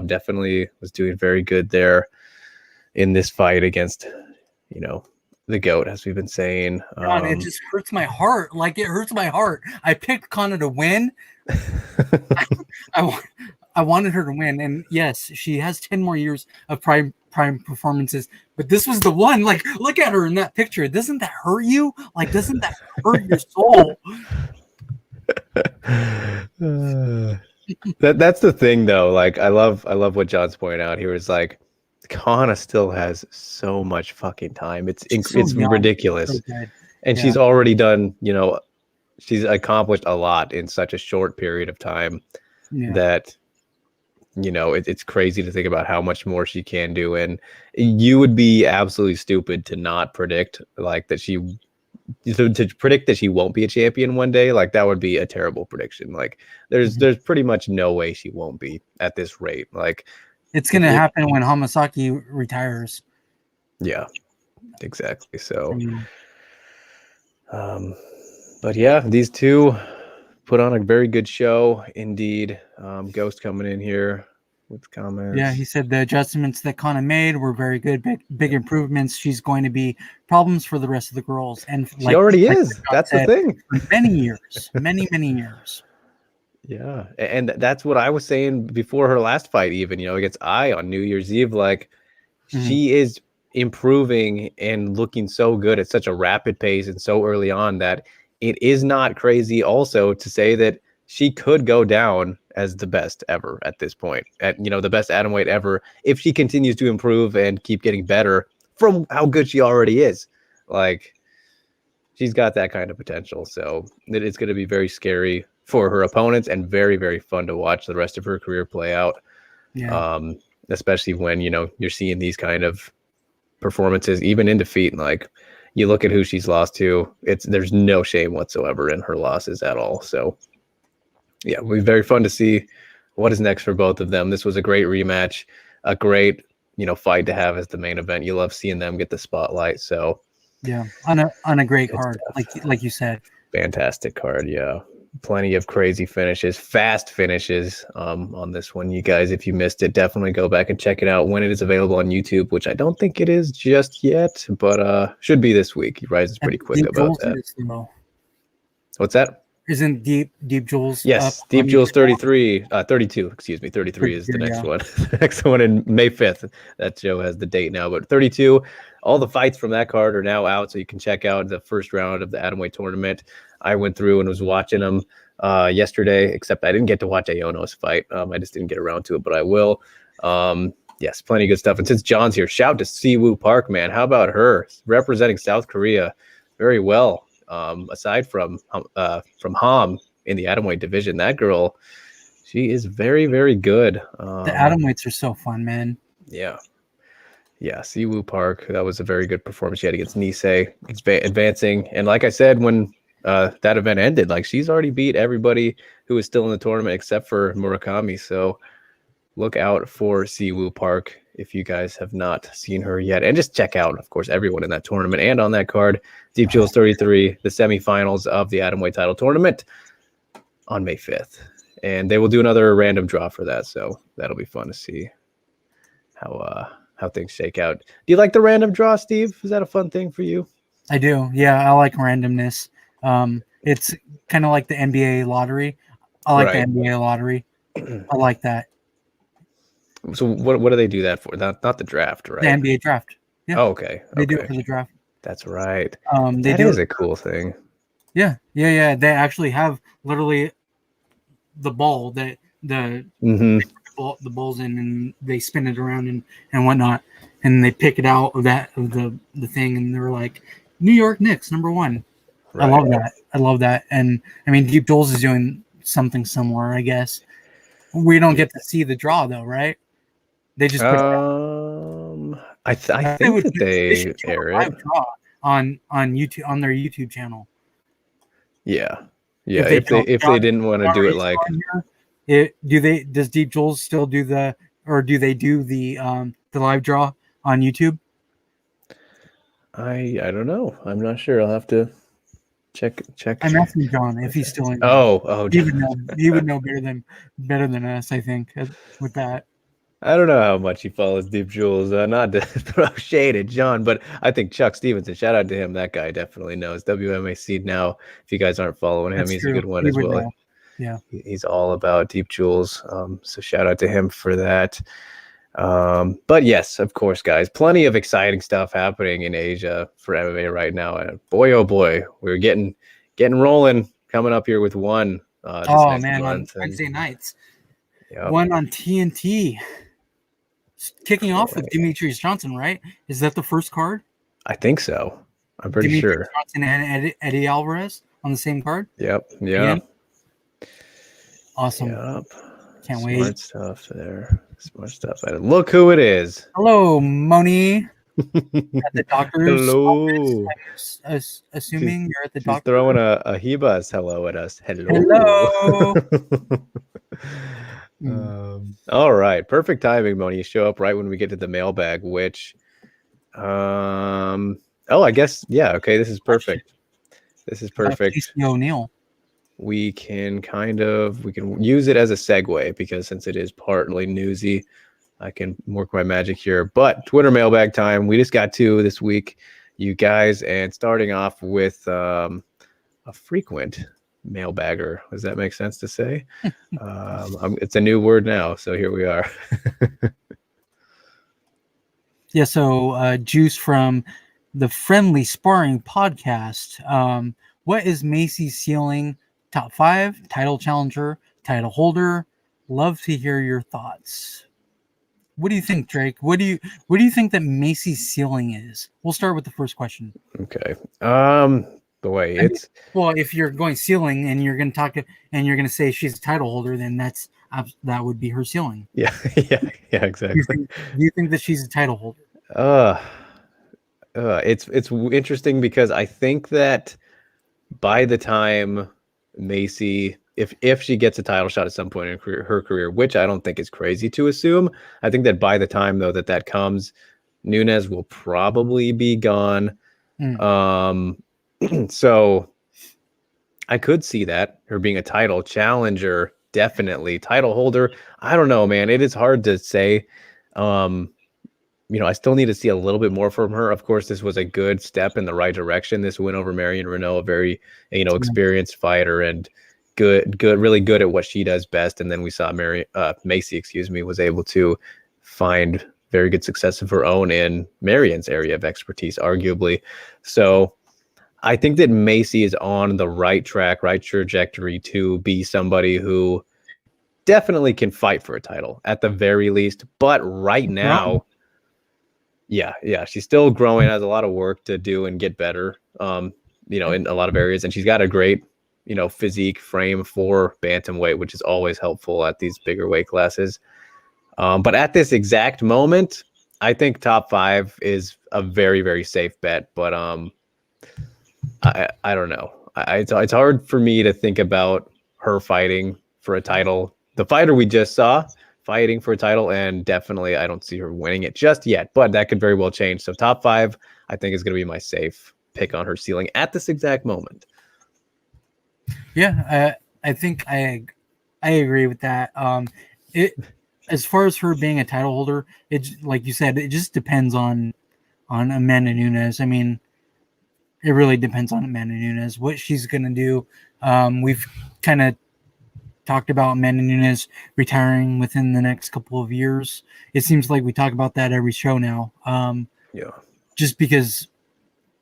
Speaker 2: definitely was doing very good there in this fight against, the GOAT, as we've been saying.
Speaker 1: God, it just hurts my heart. Like, it hurts my heart. I picked Kana to win. I wanted her to win, and yes, she has 10 more years of prime performances. But this was the one. Like, look at her in that picture. Doesn't that hurt you? Like, doesn't that hurt your soul?
Speaker 2: That's the thing, though. Like, I love what John's pointing out here. Is like, Kanna still has so much fucking time. It's ridiculous. So and she's already done, she's accomplished a lot in such a short period of time that, it's crazy to think about how much more she can do. And you would be absolutely stupid to not predict like that to predict that she won't be a champion one day. Like, that would be a terrible prediction. Like, there's pretty much no way she won't be at this rate. Like,
Speaker 1: it's going to happen when Hamasaki retires.
Speaker 2: Yeah, exactly. So,
Speaker 1: Mm.
Speaker 2: but yeah, these two put on a very good show indeed. Ghost coming in here with comments.
Speaker 1: Yeah, he said the adjustments that Kanna made were very good, big improvements. She's going to be problems for the rest of the girls, and
Speaker 2: She already is. That's the thing.
Speaker 1: For many years, many years.
Speaker 2: Yeah, and that's what I was saying before her last fight, even, you know, against I on New Year's Eve. Like, she is improving and looking so good at such a rapid pace and so early on that it is not crazy also to say that she could go down as the best ever at this point, at, you know, the best atomweight ever, if she continues to improve and keep getting better from how good she already is. Like, she's got that kind of potential. So it's going to be very scary for her opponents and very, very fun to watch the rest of her career play out.
Speaker 1: Yeah.
Speaker 2: Especially when, you know, you're seeing these kind of performances, even in defeat. And like, you look at who she's lost to, there's no shame whatsoever in her losses at all. So yeah, it'll be very fun to see what is next for both of them. This was a great rematch, a great, you know, fight to have as the main event. You love seeing them get the spotlight. So
Speaker 1: yeah, on a great card, like you said.
Speaker 2: Fantastic card, yeah. Plenty of crazy finishes, fast finishes on this one. You guys, if you missed it, definitely go back and check it out when it is available on YouTube, which I don't think it is just yet, but should be this week. RIZIN's pretty quick about that. What's that?
Speaker 1: Isn't Deep Jules?
Speaker 2: Yes, Deep Jules 32, excuse me. 33 is the next one. The next one in May 5th. That show has the date now, but 32, all the fights from that card are now out, so you can check out the first round of the atomweight tournament. I went through and was watching them yesterday, except I didn't get to watch Aono's fight. I just didn't get around to it, but I will. Yes, plenty of good stuff. And since John's here, shout to Siwoo Park, man. How about her representing South Korea very well? Aside from Ham in the atomweight division, that girl, she is very, very good.
Speaker 1: The atomweights are so fun, man.
Speaker 2: Yeah. Siwoo Park, that was a very good performance she had against Nisei, advancing. And like I said, when that event ended, like, she's already beat everybody who is still in the tournament except for Murakami. So look out for Siwoo Park if you guys have not seen her yet. And just check out, of course, everyone in that tournament and on that card. Deep Jules 33, the semifinals of the atomweight title tournament on May 5th. And they will do another random draw for that. So that'll be fun to see how things shake out. Do you like the random draw, Steve? Is that a fun thing for you?
Speaker 1: I do. Yeah, I like randomness. It's kind of like the NBA lottery. I like the NBA lottery. I like that.
Speaker 2: So what do they do that for? Not the draft, right?
Speaker 1: The NBA draft. Yeah.
Speaker 2: Oh, okay.
Speaker 1: They do it for the draft.
Speaker 2: That's right.
Speaker 1: That
Speaker 2: is a cool thing.
Speaker 1: Yeah. They actually have literally the ball that the ball's in, and they spin it around and whatnot, and they pick it out of the thing, and they're like, New York Knicks #1. Right. I love that. And I mean, Deep Jules is doing something similar, I guess. We don't get to see the draw though, right? They just put it out.
Speaker 2: I think that they air it
Speaker 1: on YouTube, on their YouTube channel.
Speaker 2: Yeah. If they didn't want to do it like
Speaker 1: does Deep Jules still do the live draw on YouTube?
Speaker 2: I don't know. I'm not sure. I'll have to check.
Speaker 1: I'm asking John if he's still in.
Speaker 2: Oh,
Speaker 1: he would know better than us, I think, with that.
Speaker 2: I don't know how much he follows Deep Jules. Not to throw shade at John, but I think Chuck Stevenson, shout out to him. That guy definitely knows WMMA Seed now. If you guys aren't following him, he's a good one as well.
Speaker 1: Know. Yeah,
Speaker 2: he's all about Deep Jules. So shout out to him for that. But yes, of course, guys, plenty of exciting stuff happening in Asia for MMA right now. And boy, oh boy, we're getting rolling coming up here with one.
Speaker 1: On Wednesday nights.
Speaker 2: Yep.
Speaker 1: One on TNT. Kicking off with Demetrius Johnson, right? Is that the first card?
Speaker 2: I think so. I'm pretty sure.
Speaker 1: Johnson and Eddie Alvarez on the same card?
Speaker 2: Yep. Yeah.
Speaker 1: Awesome.
Speaker 2: Yep.
Speaker 1: Can't wait.
Speaker 2: Smart stuff there. Smart stuff. And look who it is.
Speaker 1: Hello, Moni. At the doctor's
Speaker 2: hello.
Speaker 1: Office, assuming you're at the doctor.
Speaker 2: Throwing a Hiba's hello at us.
Speaker 1: Hello.
Speaker 2: All right. Perfect timing, Moni. You show up right when we get to the mailbag, which Oh, I guess, yeah. Okay, this is perfect. This is perfect.
Speaker 1: Casey ONeill.
Speaker 2: We can use it as a segue because since it is partly newsy, I can work my magic here. But Twitter mailbag time. We just got 2 this week, you guys, and starting off with a frequent mailbagger. Does that make sense to say? It's a new word now, so here we are.
Speaker 1: Yeah, so Juice from the Friendly Sparring podcast. What is Macey's ceiling? Top 5, title challenger, title holder. Love to hear your thoughts. What do you think, Drake? What do you think that Macey's ceiling is? We'll start with the first question.
Speaker 2: Okay. Boy, it's
Speaker 1: well, if you're going ceiling and you're going to talk and you're going to say she's a title holder, then that would be her ceiling.
Speaker 2: Yeah, yeah, exactly.
Speaker 1: Do you think that she's a title holder?
Speaker 2: It's interesting because I think that by the time Macey, if she gets a title shot at some point in her career, which I don't think is crazy to assume, I think that by the time though that comes, Nunes will probably be gone. So I could see that, her being a title challenger, definitely. Title holder, I don't know, man. It is hard to say. I still need to see a little bit more from her. Of course, this was a good step in the right direction. This win over Marion Renault, a very, experienced fighter and really good at what she does best. And then we saw Macey, was able to find very good success of her own in Marion's area of expertise, arguably. So I think that Macey is on the right track, right trajectory to be somebody who definitely can fight for a title at the very least. But right now, yeah, she's still growing, has a lot of work to do and get better, in a lot of areas. And she's got a great, physique frame for bantamweight, which is always helpful at these bigger weight classes. But at this exact moment, I think top 5 is a very, very safe bet. But I don't know. It's hard for me to think about her fighting for a title. The fighter we just saw fighting for a title, and definitely I don't see her winning it just yet, but that could very well change. So top 5, I think, is going to be my safe pick on her ceiling at this exact moment.
Speaker 1: Yeah, I think I agree with that. As far as her being a title holder, it's like you said, it just depends on Amanda Nunes. I mean, it really depends on Amanda Nunes, what she's going to do. We've kind of talked about Amanda Nunes retiring within the next couple of years. It seems like we talk about that every show now. Just because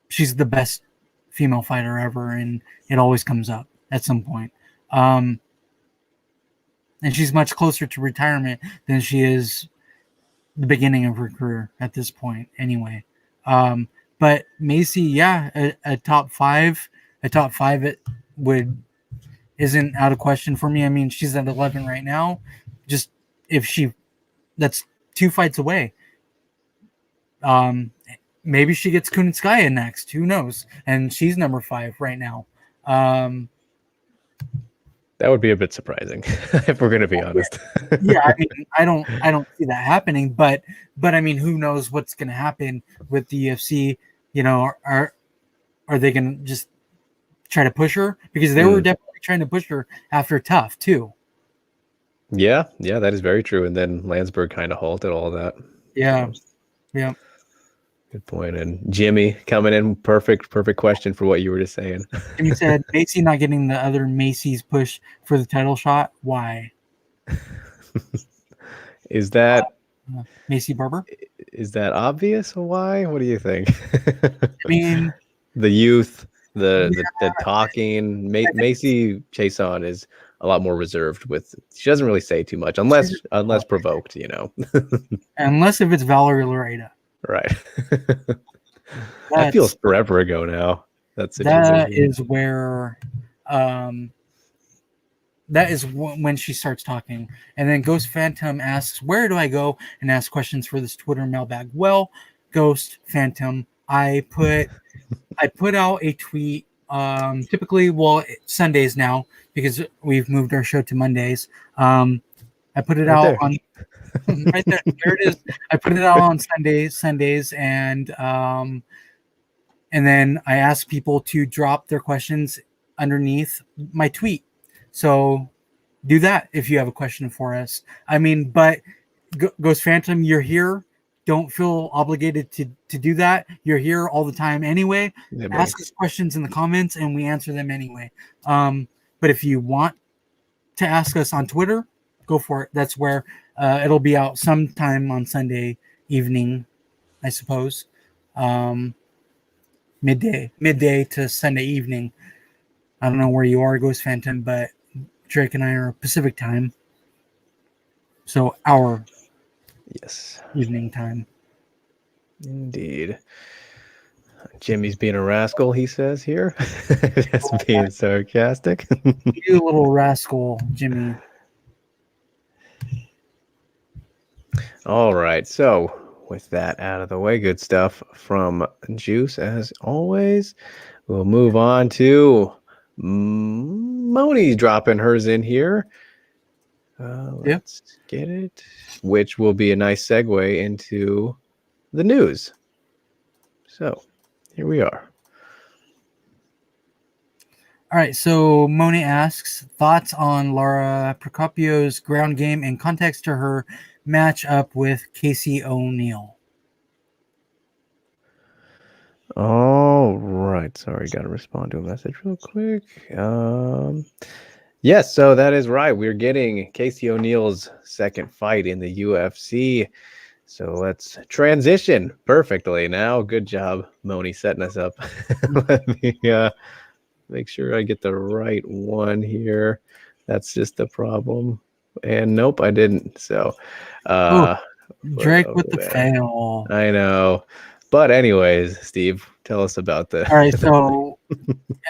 Speaker 1: she's the best female fighter ever, and it always comes up at some point. And she's much closer to retirement than she is the beginning of her career at this point anyway. But Macey, a top 5 it isn't out of question for me. I mean, she's at 11 right now. Just that's 2 fights away. Maybe she gets Kunitskaya next. Who knows? And she's number 5 right now.
Speaker 2: That would be a bit surprising if we're going to be honest.
Speaker 1: Yeah, I mean, I don't see that happening. But I mean, who knows what's going to happen with the UFC? Are they going to just try to push her? Because they were definitely trying to push her after Tough too.
Speaker 2: Yeah, that is very true. And then Landsberg kind of halted all of that.
Speaker 1: Yeah.
Speaker 2: Good point. And Jimmy coming in, perfect question for what you were just saying.
Speaker 1: And you said Macey not getting the other Macey's push for the title shot. Why?
Speaker 2: Is that
Speaker 1: Macey Barber?
Speaker 2: Is that obvious? Why? What do you think?
Speaker 1: I mean,
Speaker 2: the youth, the talking. Macey Chason is a lot more reserved she doesn't really say too much unless provoked,
Speaker 1: Unless if it's Valerie Loretta.
Speaker 2: Right. That feels forever ago now. That
Speaker 1: is where that is when she starts talking. And then Ghost Phantom asks, where do I go and ask questions for this Twitter mailbag? Well, Ghost Phantom, I put out a tweet typically, Sundays now because we've moved our show to Mondays. I put it out on Right there. There it is. I put it out on Sundays, and then I ask people to drop their questions underneath my tweet. So do that if you have a question for us. I mean, but Ghost Phantom, you're here. Don't feel obligated to do that. You're here all the time anyway.
Speaker 2: Yeah, buddy.
Speaker 1: Ask us questions in the comments and we answer them anyway. But if you want to ask us on Twitter, go for it. That's where it'll be out sometime on Sunday evening, I suppose. Midday to Sunday evening. I don't know where you are, Ghost Phantom, but Drake and I are Pacific time. So our evening time.
Speaker 2: Indeed. Jimmy's being a rascal, he says here. Just being sarcastic.
Speaker 1: You little rascal, Jimmy.
Speaker 2: All right. So with that out of the way, good stuff from Juice as always. We'll move on to Moni dropping hers in here. Let's get it, which will be a nice segue into the news. So here we are.
Speaker 1: All right, so Moni asks, thoughts on Lara Procopio's ground game in context to her match up with Casey ONeill.
Speaker 2: All right. Sorry, got to respond to a message real quick. Yes, so that is right. We're getting Casey ONeill's second fight in the UFC. So let's transition perfectly now. Good job, Moni, setting us up. Let me make sure I get the right one here. That's just the problem. And nope, I didn't. So
Speaker 1: Drake with the fail.
Speaker 2: I know. But anyways, Steve, tell us about the...
Speaker 1: All right, so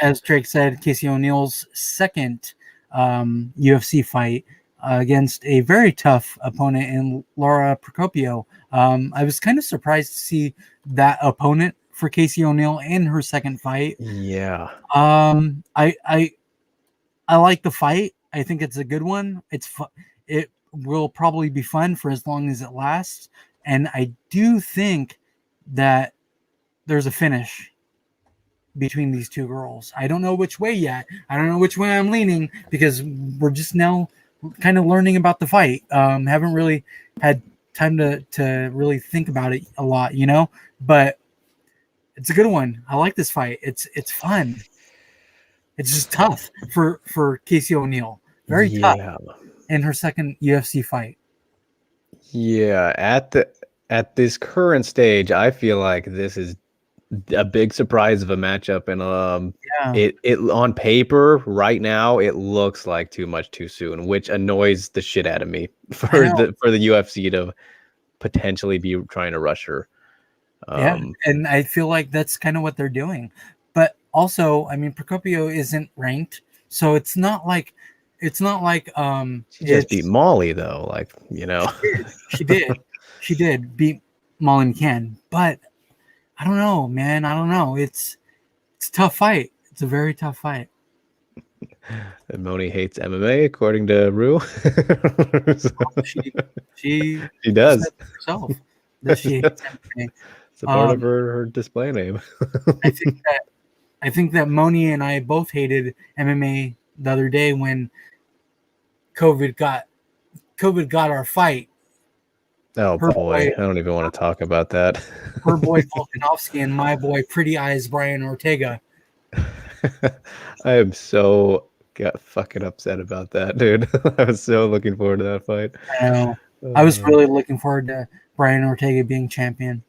Speaker 1: as Drake said, Casey ONeill's second UFC fight against a very tough opponent in Lara Procopio. I was kind of surprised to see that opponent for Casey ONeill in her second fight.
Speaker 2: Yeah.
Speaker 1: I like the fight. I think it's a good one. It will probably be fun for as long as it lasts. And I do think that there's a finish between these two girls. I don't know which way yet. I don't know which way I'm leaning because we're just now kind of learning about the fight. Haven't really had time to really think about it a lot, you know, but it's a good one. I like this fight. It's fun. It's just tough for Casey ONeill. Very tough in her second UFC fight.
Speaker 2: Yeah, at this current stage, I feel like this is a big surprise of a matchup, and it on paper right now it looks like too much too soon, which annoys the shit out of me for the UFC to potentially be trying to rush her.
Speaker 1: And I feel like that's kind of what they're doing. But also, I mean, Procopio isn't ranked, so it's not like she just
Speaker 2: beat Molly though, like, you know.
Speaker 1: She did beat Molly McCann, but I don't know, man. I don't know. It's a tough fight. It's a very tough fight.
Speaker 2: And Moni hates MMA, according to Rue.
Speaker 1: she
Speaker 2: does
Speaker 1: herself that she hates MMA.
Speaker 2: It's a part of her display name.
Speaker 1: I think that Moni and I both hated MMA the other day when COVID got our fight.
Speaker 2: Oh boy, I don't even want to talk about that.
Speaker 1: Her boy Volkanovski and my boy Pretty Eyes Brian Ortega.
Speaker 2: I am so fucking upset about that, dude. I was so looking forward to that fight.
Speaker 1: I know. I was really looking forward to Brian Ortega being champion.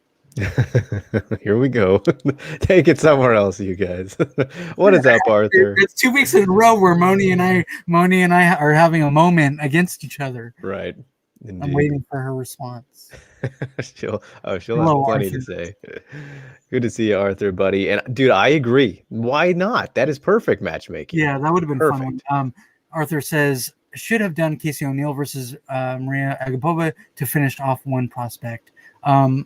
Speaker 2: Here we go. Take it somewhere else, you guys. What is up, Arthur?
Speaker 1: It's 2 weeks in a row where Moni and I are having a moment against each other.
Speaker 2: Right. Indeed.
Speaker 1: I'm waiting for her response.
Speaker 2: she'll have plenty Arthur to say. Good to see you, Arthur, buddy. And dude, I agree. Why not? That is perfect matchmaking.
Speaker 1: Yeah, that would have been fun. Arthur says should have done Casey ONeill versus Maria Agapova to finish off one prospect. I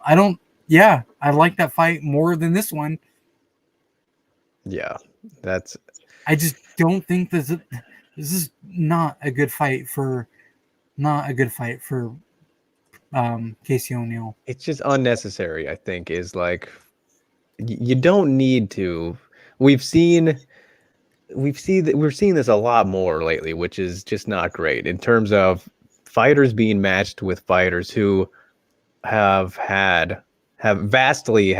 Speaker 1: like that fight more than this one.
Speaker 2: Yeah,
Speaker 1: I just don't think this is not a good fight for Casey O'Neill.
Speaker 2: It's just unnecessary, I think, is like you don't need to. We're seeing this a lot more lately, which is just not great in terms of fighters being matched with fighters who have vastly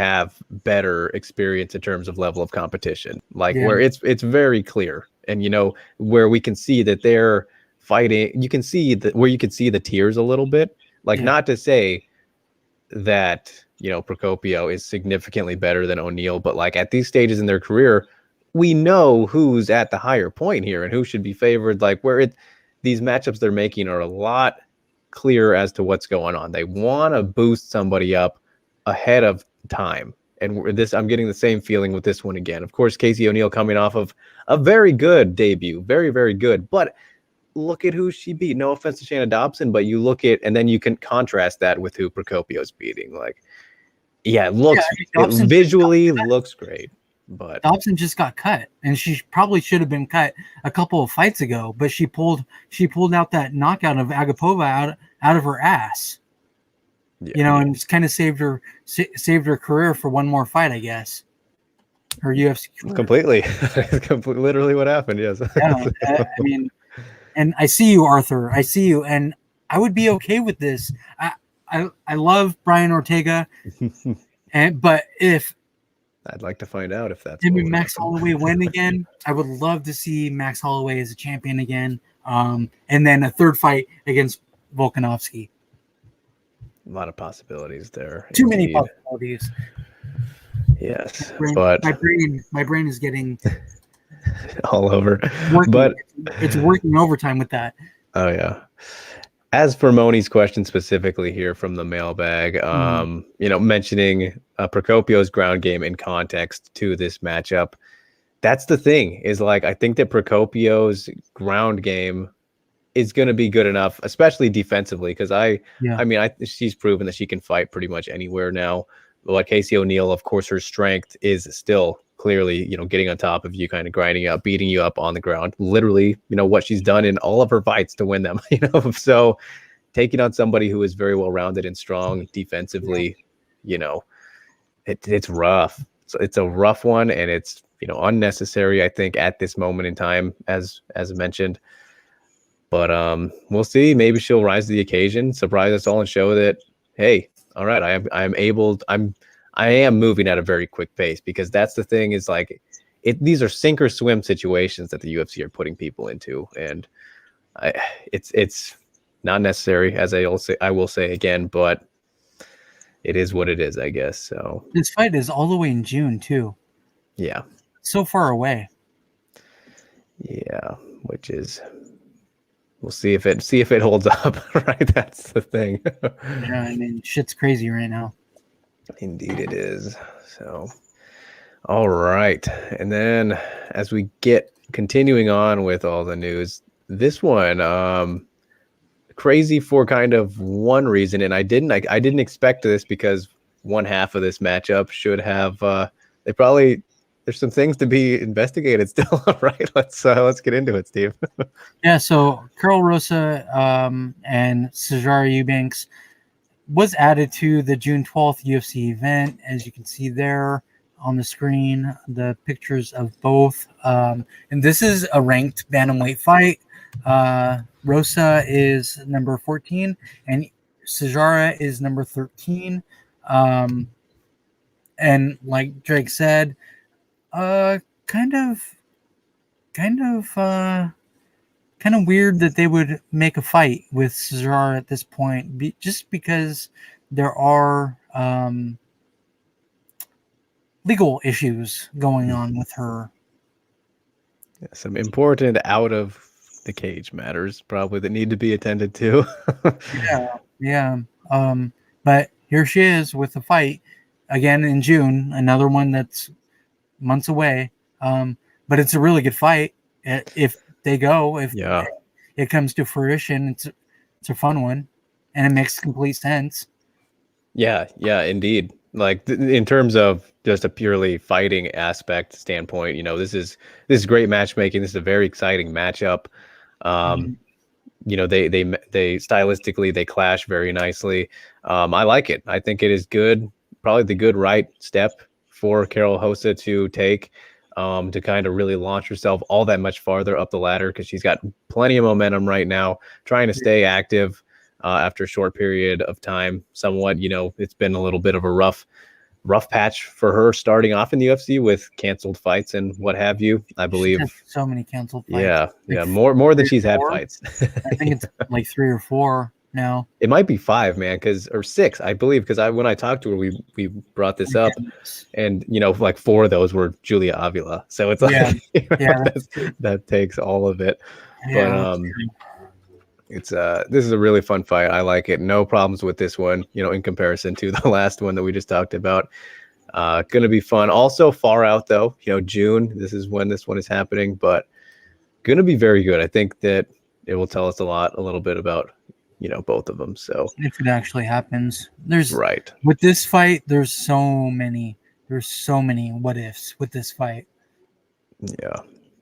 Speaker 2: better experience in terms of level of competition, like where it's very clear, and where we can see that they're fighting. You can see that where you can see the tiers a little bit, like not to say that Procopio is significantly better than O'Neill, but like at these stages in their career, we know who's at the higher point here and who should be favored. Like these matchups they're making are a lot clearer as to what's going on. They want to boost somebody up ahead of time. And I'm getting the same feeling with this one again. Of course, Casey O'Neill coming off of a very good debut, very, very good. But look at who she beat. No offense to Shanna Dobson, but you look at, and then you can contrast that with who Procopio's beating. Like, it visually looks great. But
Speaker 1: Dobson just got cut, and she probably should have been cut a couple of fights ago. But she pulled out that knockout of Agapova out of her ass, and just kind of saved her career for one more fight, I guess. Her UFC career.
Speaker 2: Completely, literally what happened. Yes.
Speaker 1: I mean, and I see you, Arthur. I see you, and I would be okay with this. I love Brian Ortega, but if
Speaker 2: I'd like to find out if that's
Speaker 1: maybe Max Holloway win again. I would love to see Max Holloway as a champion again. And then a third fight against Volkanovski.
Speaker 2: A lot of possibilities there.
Speaker 1: Too many possibilities.
Speaker 2: Yes,
Speaker 1: but my brain is getting
Speaker 2: all over.
Speaker 1: But it's working overtime with that.
Speaker 2: Oh yeah. As for Moni's question specifically here from the mailbag, mentioning Procopio's ground game in context to this matchup, that's the thing is like, I think that Procopio's ground game is going to be good enough, especially defensively. Cause she's proven that she can fight pretty much anywhere now. Like Casey O'Neill, of course, her strength is still clearly, getting on top of you, kind of grinding up, beating you up on the ground, literally, what she's done in all of her fights to win them, so taking on somebody who is very well-rounded and strong defensively, it's rough. So it's a rough one, and it's, unnecessary, I think, at this moment in time, as mentioned, but we'll see. Maybe she'll rise to the occasion, surprise us all, and show that, hey, all right, I am moving at a very quick pace, because that's the thing is like these are sink or swim situations that the UFC are putting people into. And it's not necessary, as I will say again, but it is what it is, I guess. So
Speaker 1: this fight is all the way in June too.
Speaker 2: Yeah.
Speaker 1: So far away.
Speaker 2: Yeah. Which is, we'll see if it holds up. Right. That's the thing.
Speaker 1: Yeah. I mean, shit's crazy right now.
Speaker 2: Indeed it is. So, all right. And then as we get continuing on with all the news, this one, crazy for kind of one reason. And I didn't expect this, because one half of this matchup should have, there's some things to be investigated still. Right. Let's get into it, Steve.
Speaker 1: Yeah. So Carl Rosa, and Cesar Eubanks was added to the June 12th UFC event. As you can see there on the screen, the pictures of both. And this is a ranked bantamweight fight. Rosa is number 14 and Cesar is number 13. And like Drake said, kind of weird that they would make a fight with Cesar at this point, just because there are legal issues going on with her.
Speaker 2: Some important out of the cage matters probably that need to be attended to.
Speaker 1: Yeah. But here she is with the fight again in June, another one that's months away. But it's a really good fight. If it comes to fruition, it's a fun one, and it makes complete sense. Yeah,
Speaker 2: indeed. Like in terms of just a purely fighting aspect standpoint, this is great matchmaking. This is a very exciting matchup. you know, they stylistically they clash very nicely. I like it. I think it is good, probably the good right step for Carol Hossa to take, to kind of really launch herself all that much farther up the ladder, because she's got plenty of momentum right now, trying to stay active after a short period of time. Somewhat, you know, it's been a little bit of a rough patch for her starting off in the UFC with canceled fights and what have you. I believe
Speaker 1: so many canceled fights.
Speaker 2: Yeah,
Speaker 1: like
Speaker 2: yeah, more than she's had
Speaker 1: 4?
Speaker 2: fights.
Speaker 1: I think it's like 3 or 4 now.
Speaker 2: It might be 5, man, or 6, I believe, because when I talked to her, we brought this up, and you know, like 4 of those were Julia Avila. So it's like, that takes all of it. But it's this is a really fun fight. I like it. No problems with this one, you know, in comparison to the last one that we just talked about. Gonna be fun. Also far out though, you know, June. This is when this one is happening, but gonna be very good. I think that it will tell us a little bit about, you know, both of them. So
Speaker 1: if it actually happens, there's
Speaker 2: right
Speaker 1: with this fight, there's so many what ifs with this fight.
Speaker 2: Yeah,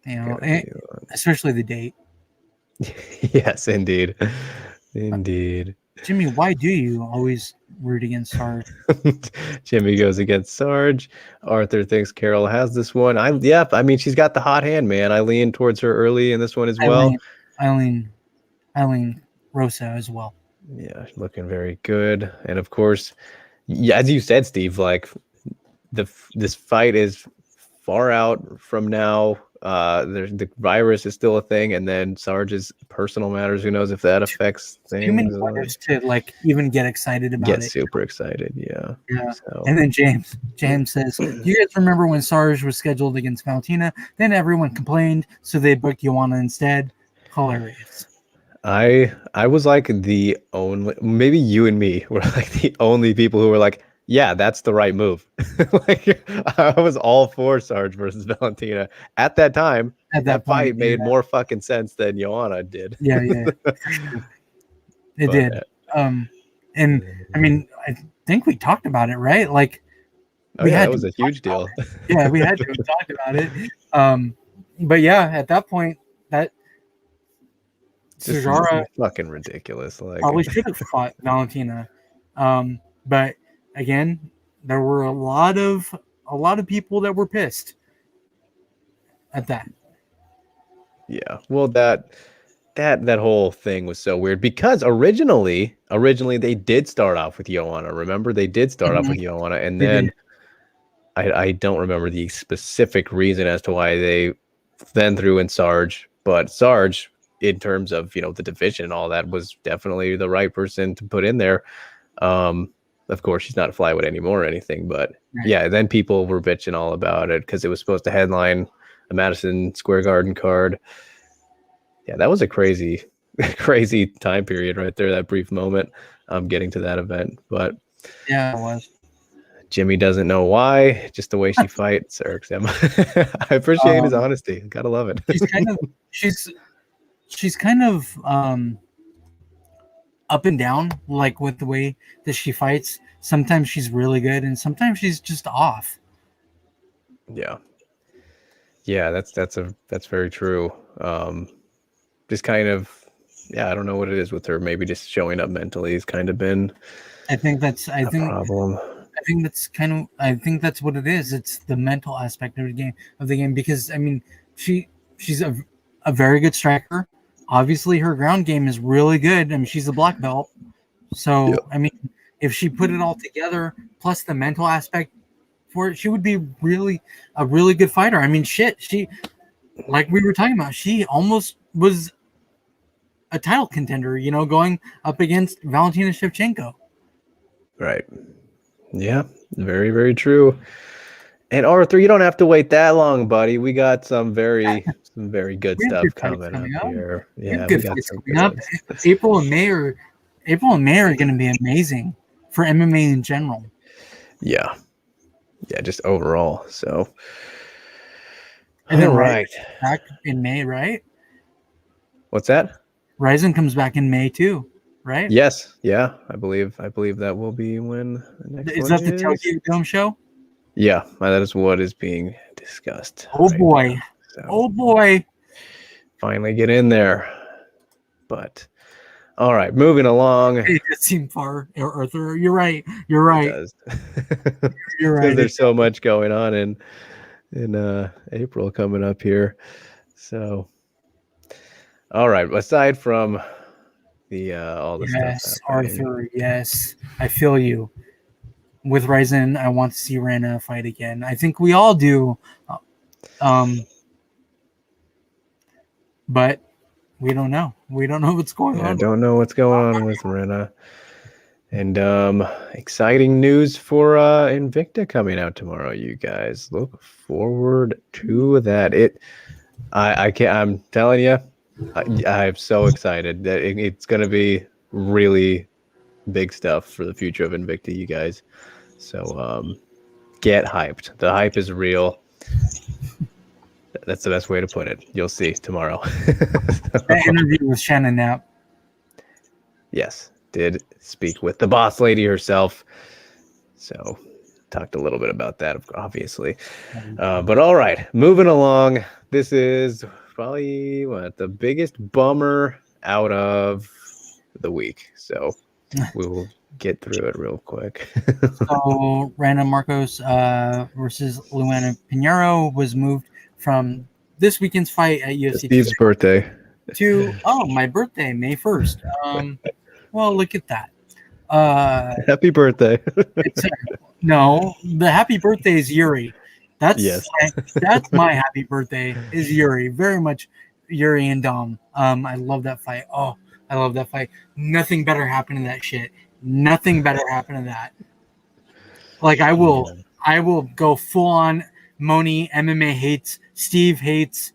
Speaker 1: you know, especially the date.
Speaker 2: Yes, indeed.
Speaker 1: Jimmy, why do you always root against Sarge?
Speaker 2: Jimmy goes against Sarge. Arthur thinks Carol has this one. I mean, she's got the hot hand, man. I lean towards her early in this one as well.
Speaker 1: I lean Rosa as well.
Speaker 2: Yeah, looking very good. And of course, yeah, as you said, Steve, like this fight is far out from now. The virus is still a thing, and then Sarge's personal matters. Who knows if that affects things?
Speaker 1: Too many players to like even get excited about it.
Speaker 2: Get super excited, yeah. So.
Speaker 1: And then James says, "Do you guys remember when Sarge was scheduled against Valentina? Then everyone complained, so they booked Joanna instead. Hilarious."
Speaker 2: I was like the only, maybe you and me were like the only people who were like, yeah, that's the right move. Like, I was all for Sarge versus Valentina at that time. That fight made more fucking sense than Joanna did.
Speaker 1: Yeah. It did. And I mean, I think we talked about it, right? Like,
Speaker 2: that was a huge deal.
Speaker 1: Yeah, we had to have talked about it. But yeah, at that point, that Cesar
Speaker 2: fucking ridiculous. Like,
Speaker 1: probably should have fought Valentina. But again, there were a lot of people that were pissed at that.
Speaker 2: Yeah, well, that whole thing was so weird, because originally they did start off with Joanna. Remember, they did start off with Joanna, and then I don't remember the specific reason as to why they then threw in Sarge. But Sarge, in terms of, you know, the division and all that, was definitely the right person to put in there. Of course, she's not a flyweight anymore or anything, but yeah, then people were bitching all about it because it was supposed to headline a Madison Square Garden card. Yeah, that was a crazy time period right there, that brief moment getting to that event. But
Speaker 1: yeah, it was.
Speaker 2: Jimmy doesn't know why, just the way she fights. I appreciate his honesty. Gotta love it.
Speaker 1: She's kind of up and down, like with the way that she fights. Sometimes she's really good, and sometimes she's just off.
Speaker 2: Yeah, that's very true. Just kind of, I don't know what it is with her. Maybe just showing up mentally has kind of been.
Speaker 1: I think that's
Speaker 2: problem.
Speaker 1: I think that's what it is. It's the mental aspect of the game. Because I mean, she's a very good striker. Obviously, her ground game is really good. I mean, she's a black belt. So, I mean, if she put it all together, plus the mental aspect for it, she would be a really good fighter. I mean, she, like we were talking about, she almost was a title contender, you know, going up against Valentina Shevchenko.
Speaker 2: Right. Yeah, very, very true. And Arthur, you don't have to wait that long, buddy. We got some very good stuff coming up here. Yeah, we got some coming up.
Speaker 1: April and May are going to be amazing for MMA in general.
Speaker 2: Yeah, just overall. So,
Speaker 1: and then right back in May, right?
Speaker 2: What's that?
Speaker 1: RIZIN comes back in May too, right?
Speaker 2: Yes, yeah. I believe that will be when the next
Speaker 1: is. That the Tokyo Dome show?
Speaker 2: Yeah, that is what is being discussed.
Speaker 1: Oh boy. So,
Speaker 2: finally get in there. But All right, moving along.
Speaker 1: It does seem far, Arthur. You're right. You're right.
Speaker 2: It does.
Speaker 1: You're
Speaker 2: Because
Speaker 1: right.
Speaker 2: there's so much going on in April coming up here. So, all right. Aside from the all the
Speaker 1: Yes,
Speaker 2: stuff happening,
Speaker 1: Arthur. Yes, I feel you. With RIZIN, I want to see Rana fight again. I think we all do. But we don't know. We don't know what's going
Speaker 2: I
Speaker 1: on.
Speaker 2: don't know what's going on with Rena. And exciting news for Invicta coming out tomorrow, you guys. Look forward to that. I can't. I'm telling you, I'm so excited that it's going to be really big stuff for the future of Invicta, you guys. So get hyped. The hype is real. That's the best way to put it. You'll see tomorrow.
Speaker 1: That interview with Shannon Knapp.
Speaker 2: Yes, did speak with the boss lady herself. So talked a little bit about that, obviously. But all right, moving along. This is probably the biggest bummer out of the week. So we will get through it real quick.
Speaker 1: So Rana Marcos versus Luana Pinheiro was moved from this weekend's fight at UFC
Speaker 2: Steve's birthday
Speaker 1: to my birthday, May 1st. Well, look at that.
Speaker 2: Happy birthday.
Speaker 1: No, the happy birthday is Yuri. That's
Speaker 2: yes.
Speaker 1: That's my happy birthday is Yuri. Very much Yuri and Dom. I love that fight. Oh, I love that fight. Nothing better happened in that shit. Nothing better happened in that. Like I will go full on Moni MMA hates, Steve hates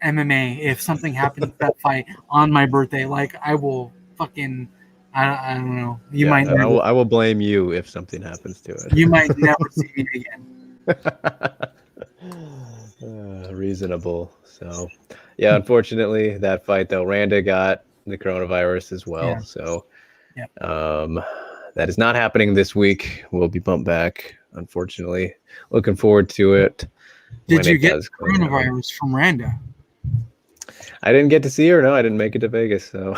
Speaker 1: MMA if something happens to that fight on my birthday. Like I will fucking I don't know. You might never,
Speaker 2: I will blame you if something happens to it.
Speaker 1: You might never see me again.
Speaker 2: Reasonable. So yeah, unfortunately that fight though, Randa got the coronavirus as well. Yeah. So that is not happening this week. We'll be bumped back, unfortunately. Looking forward to it.
Speaker 1: Did you get coronavirus from Randa?
Speaker 2: I didn't get to see her. No, I didn't make it to Vegas, so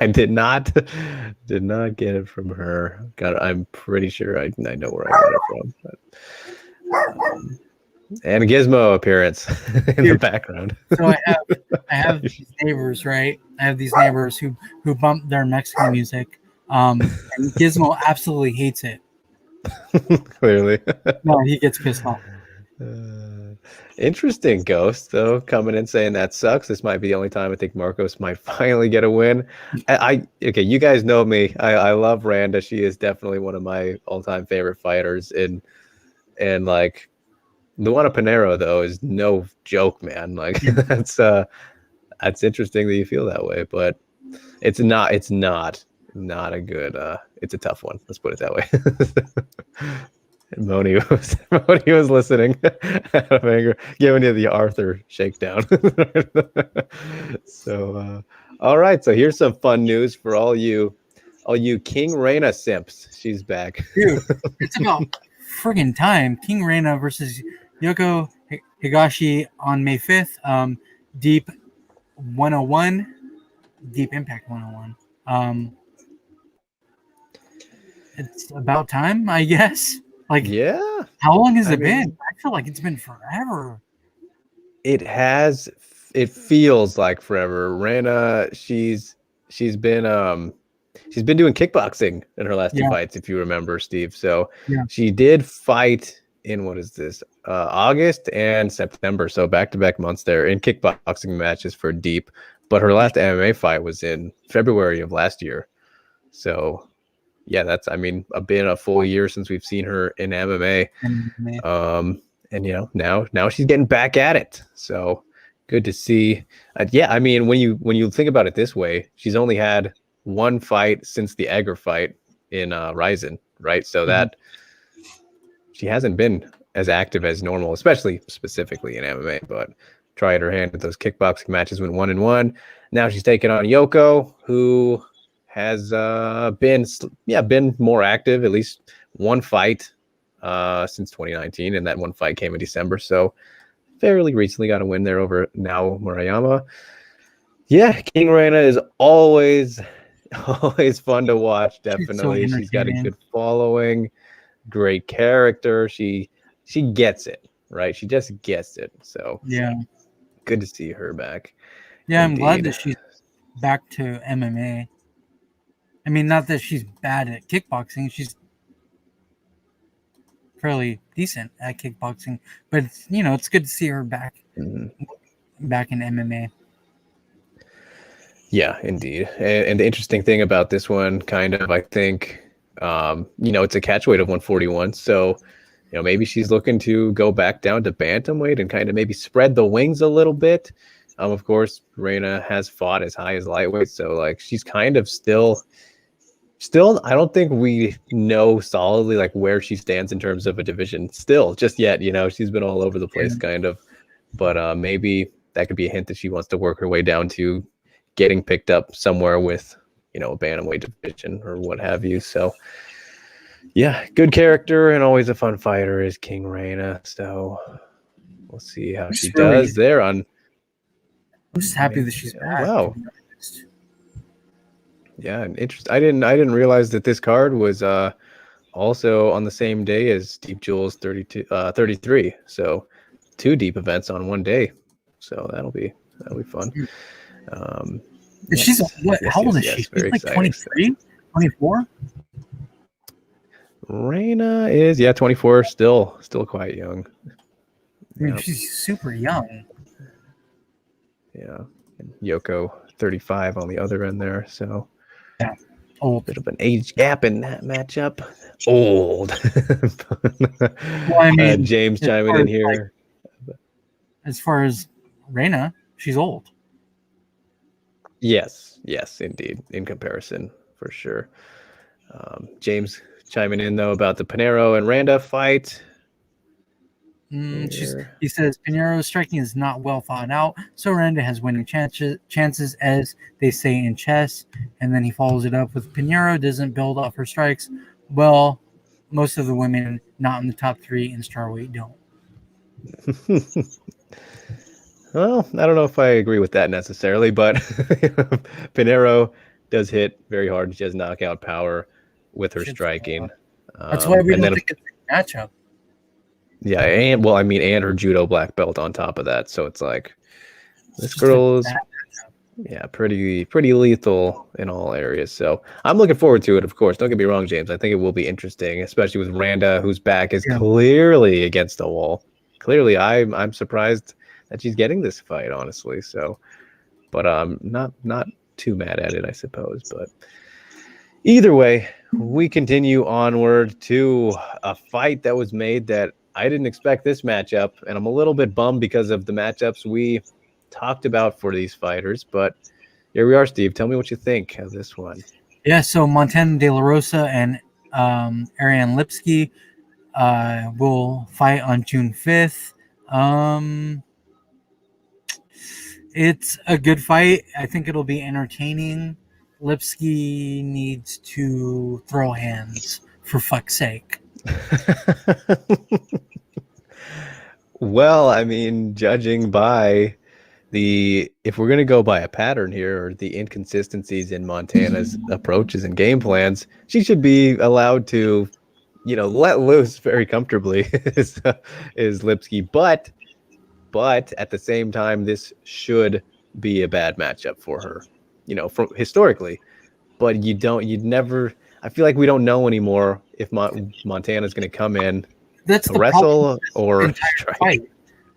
Speaker 2: I did not get it from her. I'm pretty sure I know where I got it from. But, and a Gizmo appearance in the background.
Speaker 1: So I have these neighbors, right? I have these neighbors who bump their Mexican music, and Gizmo absolutely hates it.
Speaker 2: Clearly,
Speaker 1: no, he gets pissed off.
Speaker 2: Interesting, Ghost, though, coming in saying that sucks. This might be the only time I think Marcos might finally get a win. Okay, you guys know me. I love Randa. She is definitely one of my all-time favorite fighters. And like Luana Pinheiro, though, is no joke, man. Like that's interesting that you feel that way, but it's not a good. It's a tough one. Let's put it that way. And Moni was listening out of anger, giving you the Arthur shakedown. So, all right. So here's some fun news for all you King Reina simps. She's back.
Speaker 1: Dude, it's about friggin' time. King Reina versus Yoko Higashi on May 5th. Deep 101. Deep Impact 101. It's about time, I guess. Like, yeah. How long has it been? I feel like it's been forever.
Speaker 2: It has. It feels like forever. Rana, she's been doing kickboxing in her last two fights, if you remember, Steve. So she did fight in August and September. So back-to-back months there in kickboxing matches for Deep. But her last MMA fight was in February of last year. So yeah, that's been a full year since we've seen her in MMA. And now she's getting back at it. So good to see. When you think about it this way, she's only had one fight since the Egger fight in RIZIN, right? So that she hasn't been as active as normal, specifically in MMA, but tried her hand at those kickboxing matches, went 1-1. Now she's taking on Yoko, who has been more active, at least one fight since 2019, and that one fight came in December. So fairly recently got a win there over Nao Murayama. Yeah, King Reina is always Always fun to watch.
Speaker 1: She's so
Speaker 2: Definitely, she's got a
Speaker 1: entertaining.
Speaker 2: good following, great character. She gets it, right? She just gets it. So
Speaker 1: Yeah.
Speaker 2: good to see her back.
Speaker 1: Yeah, I'm glad
Speaker 2: Indeed.
Speaker 1: that she's back to MMA. I mean, not that she's bad at kickboxing. She's fairly decent at kickboxing, but it's, it's good to see her back
Speaker 2: Mhm.
Speaker 1: back in MMA.
Speaker 2: Yeah, indeed. And the interesting thing about this one, kind of, I think, it's a catch weight of 141. So, maybe she's looking to go back down to bantamweight and kind of maybe spread the wings a little bit. Of course, Reina has fought as high as lightweight, so like she's kind of still. I don't think we know solidly like where she stands in terms of a division still just yet. She's been all over the place, kind of. But maybe that could be a hint that she wants to work her way down to getting picked up somewhere with, a bantamweight division or what have you. So, yeah, good character and always a fun fighter is King Reina. So we'll see how she does there on.
Speaker 1: I'm just happy that she's back.
Speaker 2: Wow. Yeah, interesting. I didn't realize that this card was also on the same day as Deep Jewel's 33. So 2 deep events on one day. So that'll be fun.
Speaker 1: She's what? How old is she? She's like 23, 24.
Speaker 2: Reina is 24, still quite young.
Speaker 1: I mean, she's super young.
Speaker 2: Yeah, and Yoko 35 on the other end there. So
Speaker 1: yeah, old.
Speaker 2: Bit of an age gap in that matchup. Old.
Speaker 1: Well, I mean,
Speaker 2: James chiming in here.
Speaker 1: As far as Reina, she's old.
Speaker 2: Yes, indeed. In comparison, for sure. James chiming in, though, about the Pinheiro and Randa fight.
Speaker 1: He says Pinheiro's striking is not well thought out, so Randa has winning chances, as they say in chess. And then he follows it up with Pinheiro doesn't build off her strikes. Well, most of the women not in the top 3 in strawweight don't.
Speaker 2: Well, I don't know if I agree with that necessarily, but Pinheiro does hit very hard. She has knockout power with her striking.
Speaker 1: That's why we don't think it's a matchup.
Speaker 2: Yeah, and her judo black belt on top of that. So it's like this girl is pretty lethal in all areas. So I'm looking forward to it, of course. Don't get me wrong, James. I think it will be interesting, especially with Randa, whose back is clearly against the wall. Clearly, I'm surprised that she's getting this fight, honestly. So, but I'm not too mad at it, I suppose. But either way, we continue onward to a fight that was made that I didn't expect this matchup, and I'm a little bit bummed because of the matchups we talked about for these fighters. But here we are, Steve. Tell me what you think of this one.
Speaker 1: Yeah, so Montana De La Rosa and Ariane Lipski will fight on June 5th. It's a good fight. I think it'll be entertaining. Lipski needs to throw hands, for fuck's sake.
Speaker 2: Well, I mean, judging by if we're going to go by a pattern here, or the inconsistencies in Montana's approaches and game plans, she should be allowed to, let loose very comfortably is Lipski. But at the same time, this should be a bad matchup for her, from historically. But I feel like we don't know anymore if Montana's going to come in to wrestle or
Speaker 1: fight.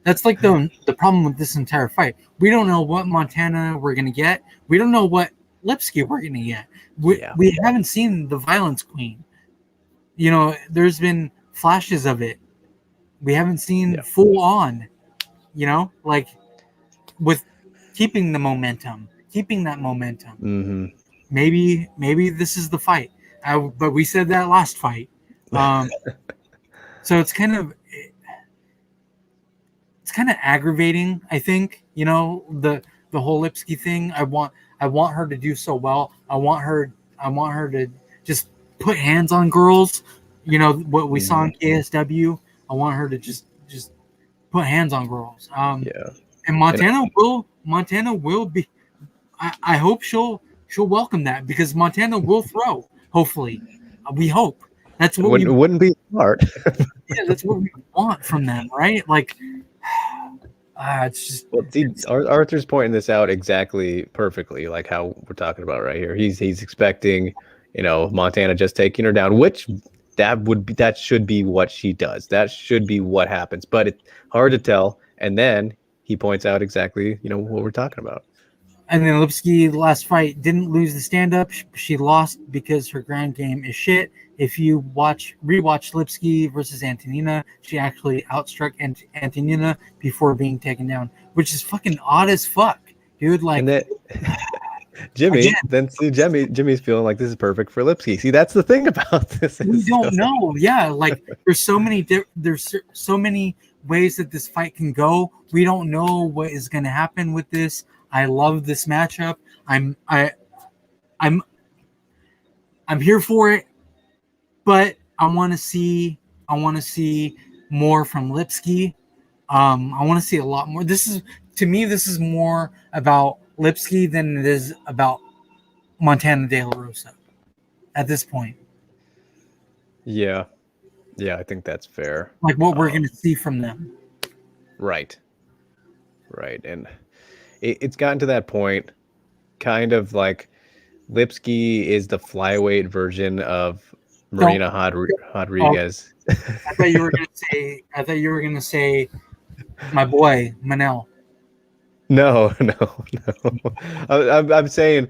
Speaker 1: That's like the problem with this entire fight. We don't know what Montana we're going to get. We don't know what Lipski we're going to get. We haven't seen the Violence Queen. There's been flashes of it. We haven't seen full on, like with keeping that momentum.
Speaker 2: Mm-hmm.
Speaker 1: Maybe this is the fight. But we said that last fight. So it's kind of aggravating, I think, the whole Lipski thing. I want her to do so well. I want her to just put hands on girls. What we saw in KSW. I want her to just put hands on girls. And Montana will be. I hope she'll she'll welcome that because Montana will throw. Hopefully, we hope. That's what
Speaker 2: It wouldn't be smart.
Speaker 1: Yeah, that's what we want from them, right? Like, it's just.
Speaker 2: Well, see, Arthur's pointing this out exactly perfectly, like how we're talking about right here. He's expecting, Montana just taking her down, which that should be what she does. That should be what happens, but it's hard to tell. And then he points out exactly, what we're talking about.
Speaker 1: And then Lipski last fight didn't lose the stand-up. She lost because her ground game is shit. If you rewatch Lipski versus Antonina, she actually outstruck Antonina before being taken down, which is fucking odd as fuck, dude. Like,
Speaker 2: and then, Jimmy's feeling like this is perfect for Lipski. See, that's the thing about this.
Speaker 1: We don't know. Yeah, like there's so many ways that this fight can go. We don't know what is going to happen with this. I love this matchup. I'm here for it, but I want to see more from Lipski. I want to see a lot more. This is more about Lipski than it is about Montana De La Rosa at this point.
Speaker 2: Yeah, I think that's fair.
Speaker 1: Like what we're going to see from them.
Speaker 2: Right, and it's gotten to that point, kind of like Lipski is the flyweight version of Marina Rodriguez.
Speaker 1: I thought you were gonna say my boy Manel.
Speaker 2: No. I'm saying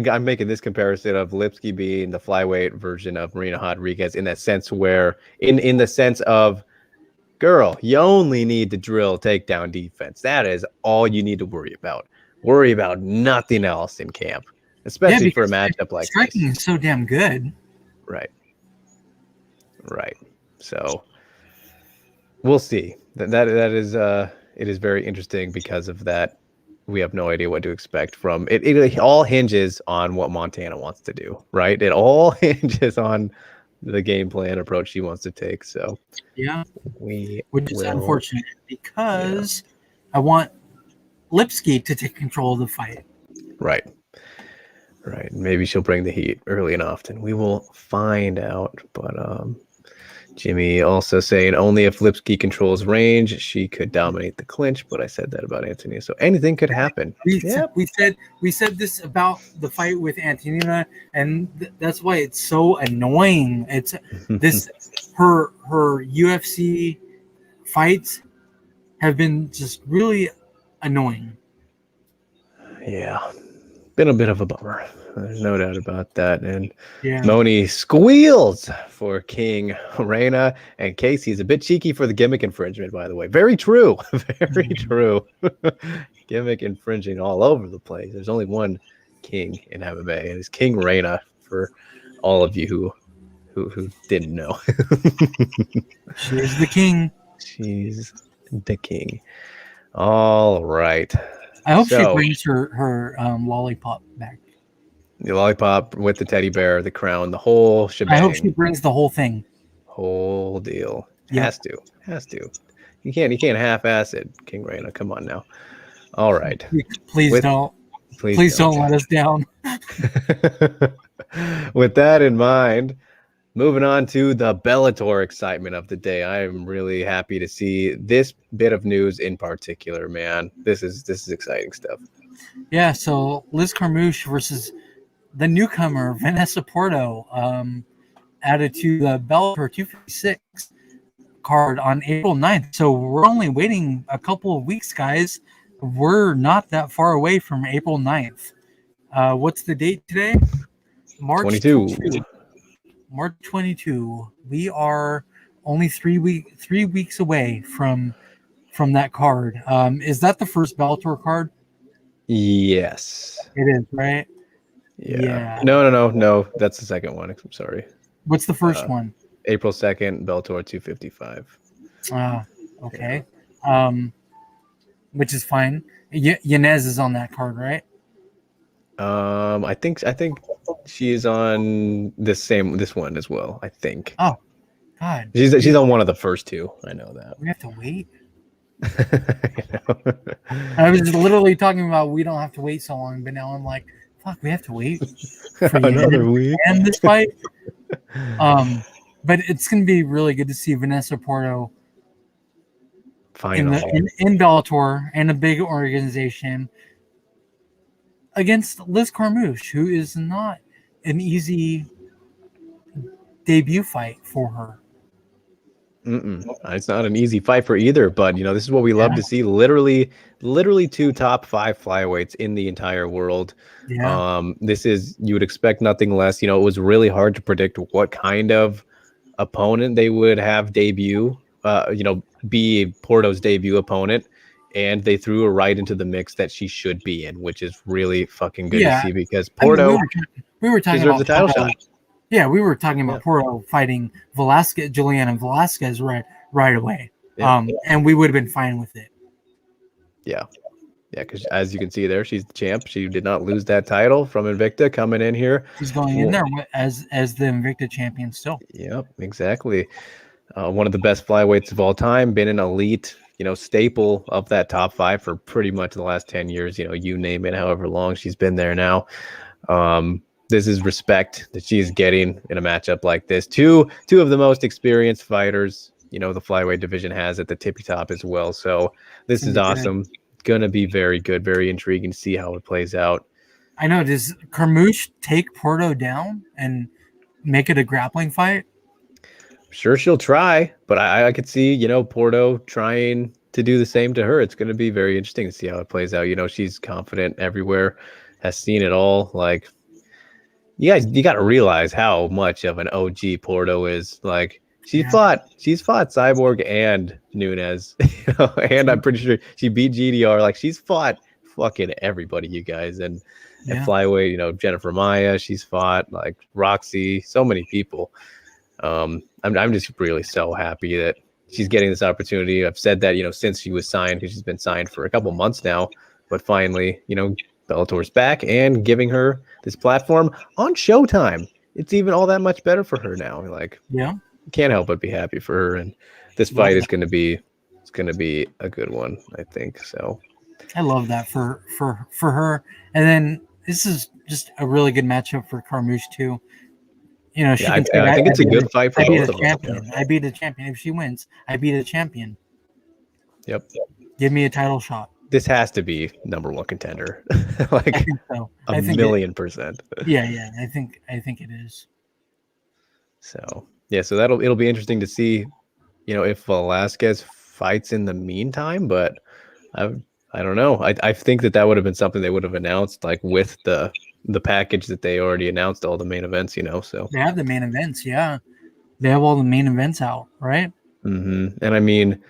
Speaker 2: I'm making this comparison of Lipski being the flyweight version of Marina Rodriguez in that sense where in the sense of, girl, you only need to drill takedown defense. That is all you need to worry about. Worry about nothing else in camp, especially for a matchup like this.
Speaker 1: Striking is so damn good.
Speaker 2: Right. So we'll see. That is it is very interesting because of that. We have no idea what to expect from it. It all hinges on what Montana wants to do, right? It all hinges on the game plan approach she wants to take. So
Speaker 1: yeah, which is unfortunate because I want Lipski to take control of the fight.
Speaker 2: Right. Maybe she'll bring the heat early and often. We will find out. But Jimmy also saying only if Lipski controls range, she could dominate the clinch. But I said that about Antonina, so anything could happen.
Speaker 1: We said this about the fight with Antonina, and that's why it's so annoying. It's this her UFC fights have been just really annoying.
Speaker 2: Yeah, been a bit of a bummer. There's no doubt about that. And Moni squeals for King Reina, and Casey's a bit cheeky for the gimmick infringement, by the way. Very true. Very true. Gimmick infringing all over the place. There's only one king in MMA, and it's King Reina for all of you who didn't know.
Speaker 1: She's the king.
Speaker 2: She's the king. All right.
Speaker 1: I hope she brings her lollipop back.
Speaker 2: The lollipop with the teddy bear, the crown, the whole shebang.
Speaker 1: I hope she brings the whole thing.
Speaker 2: Whole deal. Has to. You can't half-ass it, King Reina. Come on now. All right.
Speaker 1: Please don't let us down.
Speaker 2: With that in mind, moving on to the Bellator excitement of the day. I am really happy to see this bit of news in particular, man. This is exciting stuff.
Speaker 1: Yeah, so Liz Carmouche versus the newcomer Vanessa Porto added to the Bellator 256 card on April 9th. So we're only waiting a couple of weeks, guys. We're not that far away from April 9th. What's the date today? March 22. March 22. We are only 3 weeks away from that card. Is that the first Bellator card?
Speaker 2: Yes.
Speaker 1: It is, right?
Speaker 2: Yeah. No. That's the second one. I'm sorry.
Speaker 1: What's the first one?
Speaker 2: April 2nd, Bellator 255.
Speaker 1: Okay. Which is fine. Nunes is on that card, right?
Speaker 2: I think she is on this one as well. I think.
Speaker 1: Oh, God.
Speaker 2: She's on one of the first two. I know that.
Speaker 1: We have to wait. I was literally talking about we don't have to wait so long, but now I'm like, fuck, we have to wait for
Speaker 2: Another week.
Speaker 1: and this fight. But it's going to be really good to see Vanessa Porto in Bellator and a big organization against Liz Carmouche, who is not an easy debut fight for her.
Speaker 2: It's not an easy fight for either, but this is what we love to see. Literally 2 top 5 flyweights in the entire world. This is, you would expect nothing less. It was really hard to predict what kind of opponent they would have debut, be Porto's debut opponent, and they threw her right into the mix that she should be in, which is really fucking good to see, because Porto
Speaker 1: we were talking
Speaker 2: deserves
Speaker 1: about
Speaker 2: a title shot.
Speaker 1: Yeah, we were talking about Porto fighting Juliana Velasquez right away. And we would have been fine with it.
Speaker 2: Yeah, because as you can see there, she's the champ. She did not lose that title from Invicta coming in here.
Speaker 1: She's going in there as the Invicta champion still.
Speaker 2: Yep, exactly. One of the best flyweights of all time, been an elite, staple of that top 5 for pretty much the last 10 years. You name it, however long she's been there now. This is respect that she's getting in a matchup like this. Two of the most experienced fighters, the flyweight division has at the tippy top as well. So this is awesome. Going to be very good, very intriguing to see how it plays out.
Speaker 1: I know. Does Carmouche take Porto down and make it a grappling fight?
Speaker 2: Sure, she'll try, but I could see, Porto trying to do the same to her. It's going to be very interesting to see how it plays out. She's confident everywhere, has seen it all. Like, you got to realize how much of an OG Porto is. Like, she's fought Cyborg and Nunes, and I'm pretty sure she beat GDR. Like, she's fought fucking everybody, you guys. And at flyweight, Jennifer Maya, she's fought, like, Roxy, so many people. I'm just really so happy that she's getting this opportunity. I've said that, since she was signed, because she's been signed for a couple months now, but finally, Bellator's back and giving her this platform on Showtime. It's even all that much better for her now. Like, can't help but be happy for her. And this fight is going to be a good one, I think. So
Speaker 1: I love that for her. And then this is just a really good matchup for Carmouche too. I
Speaker 2: think it's a good fight for both of them.
Speaker 1: I beat a champion. If she wins, I beat a champion.
Speaker 2: Yep.
Speaker 1: Give me a title shot.
Speaker 2: This has to be number 1 contender. Like,
Speaker 1: I think so.
Speaker 2: a million percent.
Speaker 1: Yeah. I think it is.
Speaker 2: So so it'll be interesting to see, if Velasquez fights in the meantime. But I don't know. I think that would have been something they would have announced, like, with the package that they already announced, all the main events. So
Speaker 1: they have the main events. Yeah, they have all the main events out, right?
Speaker 2: And I mean,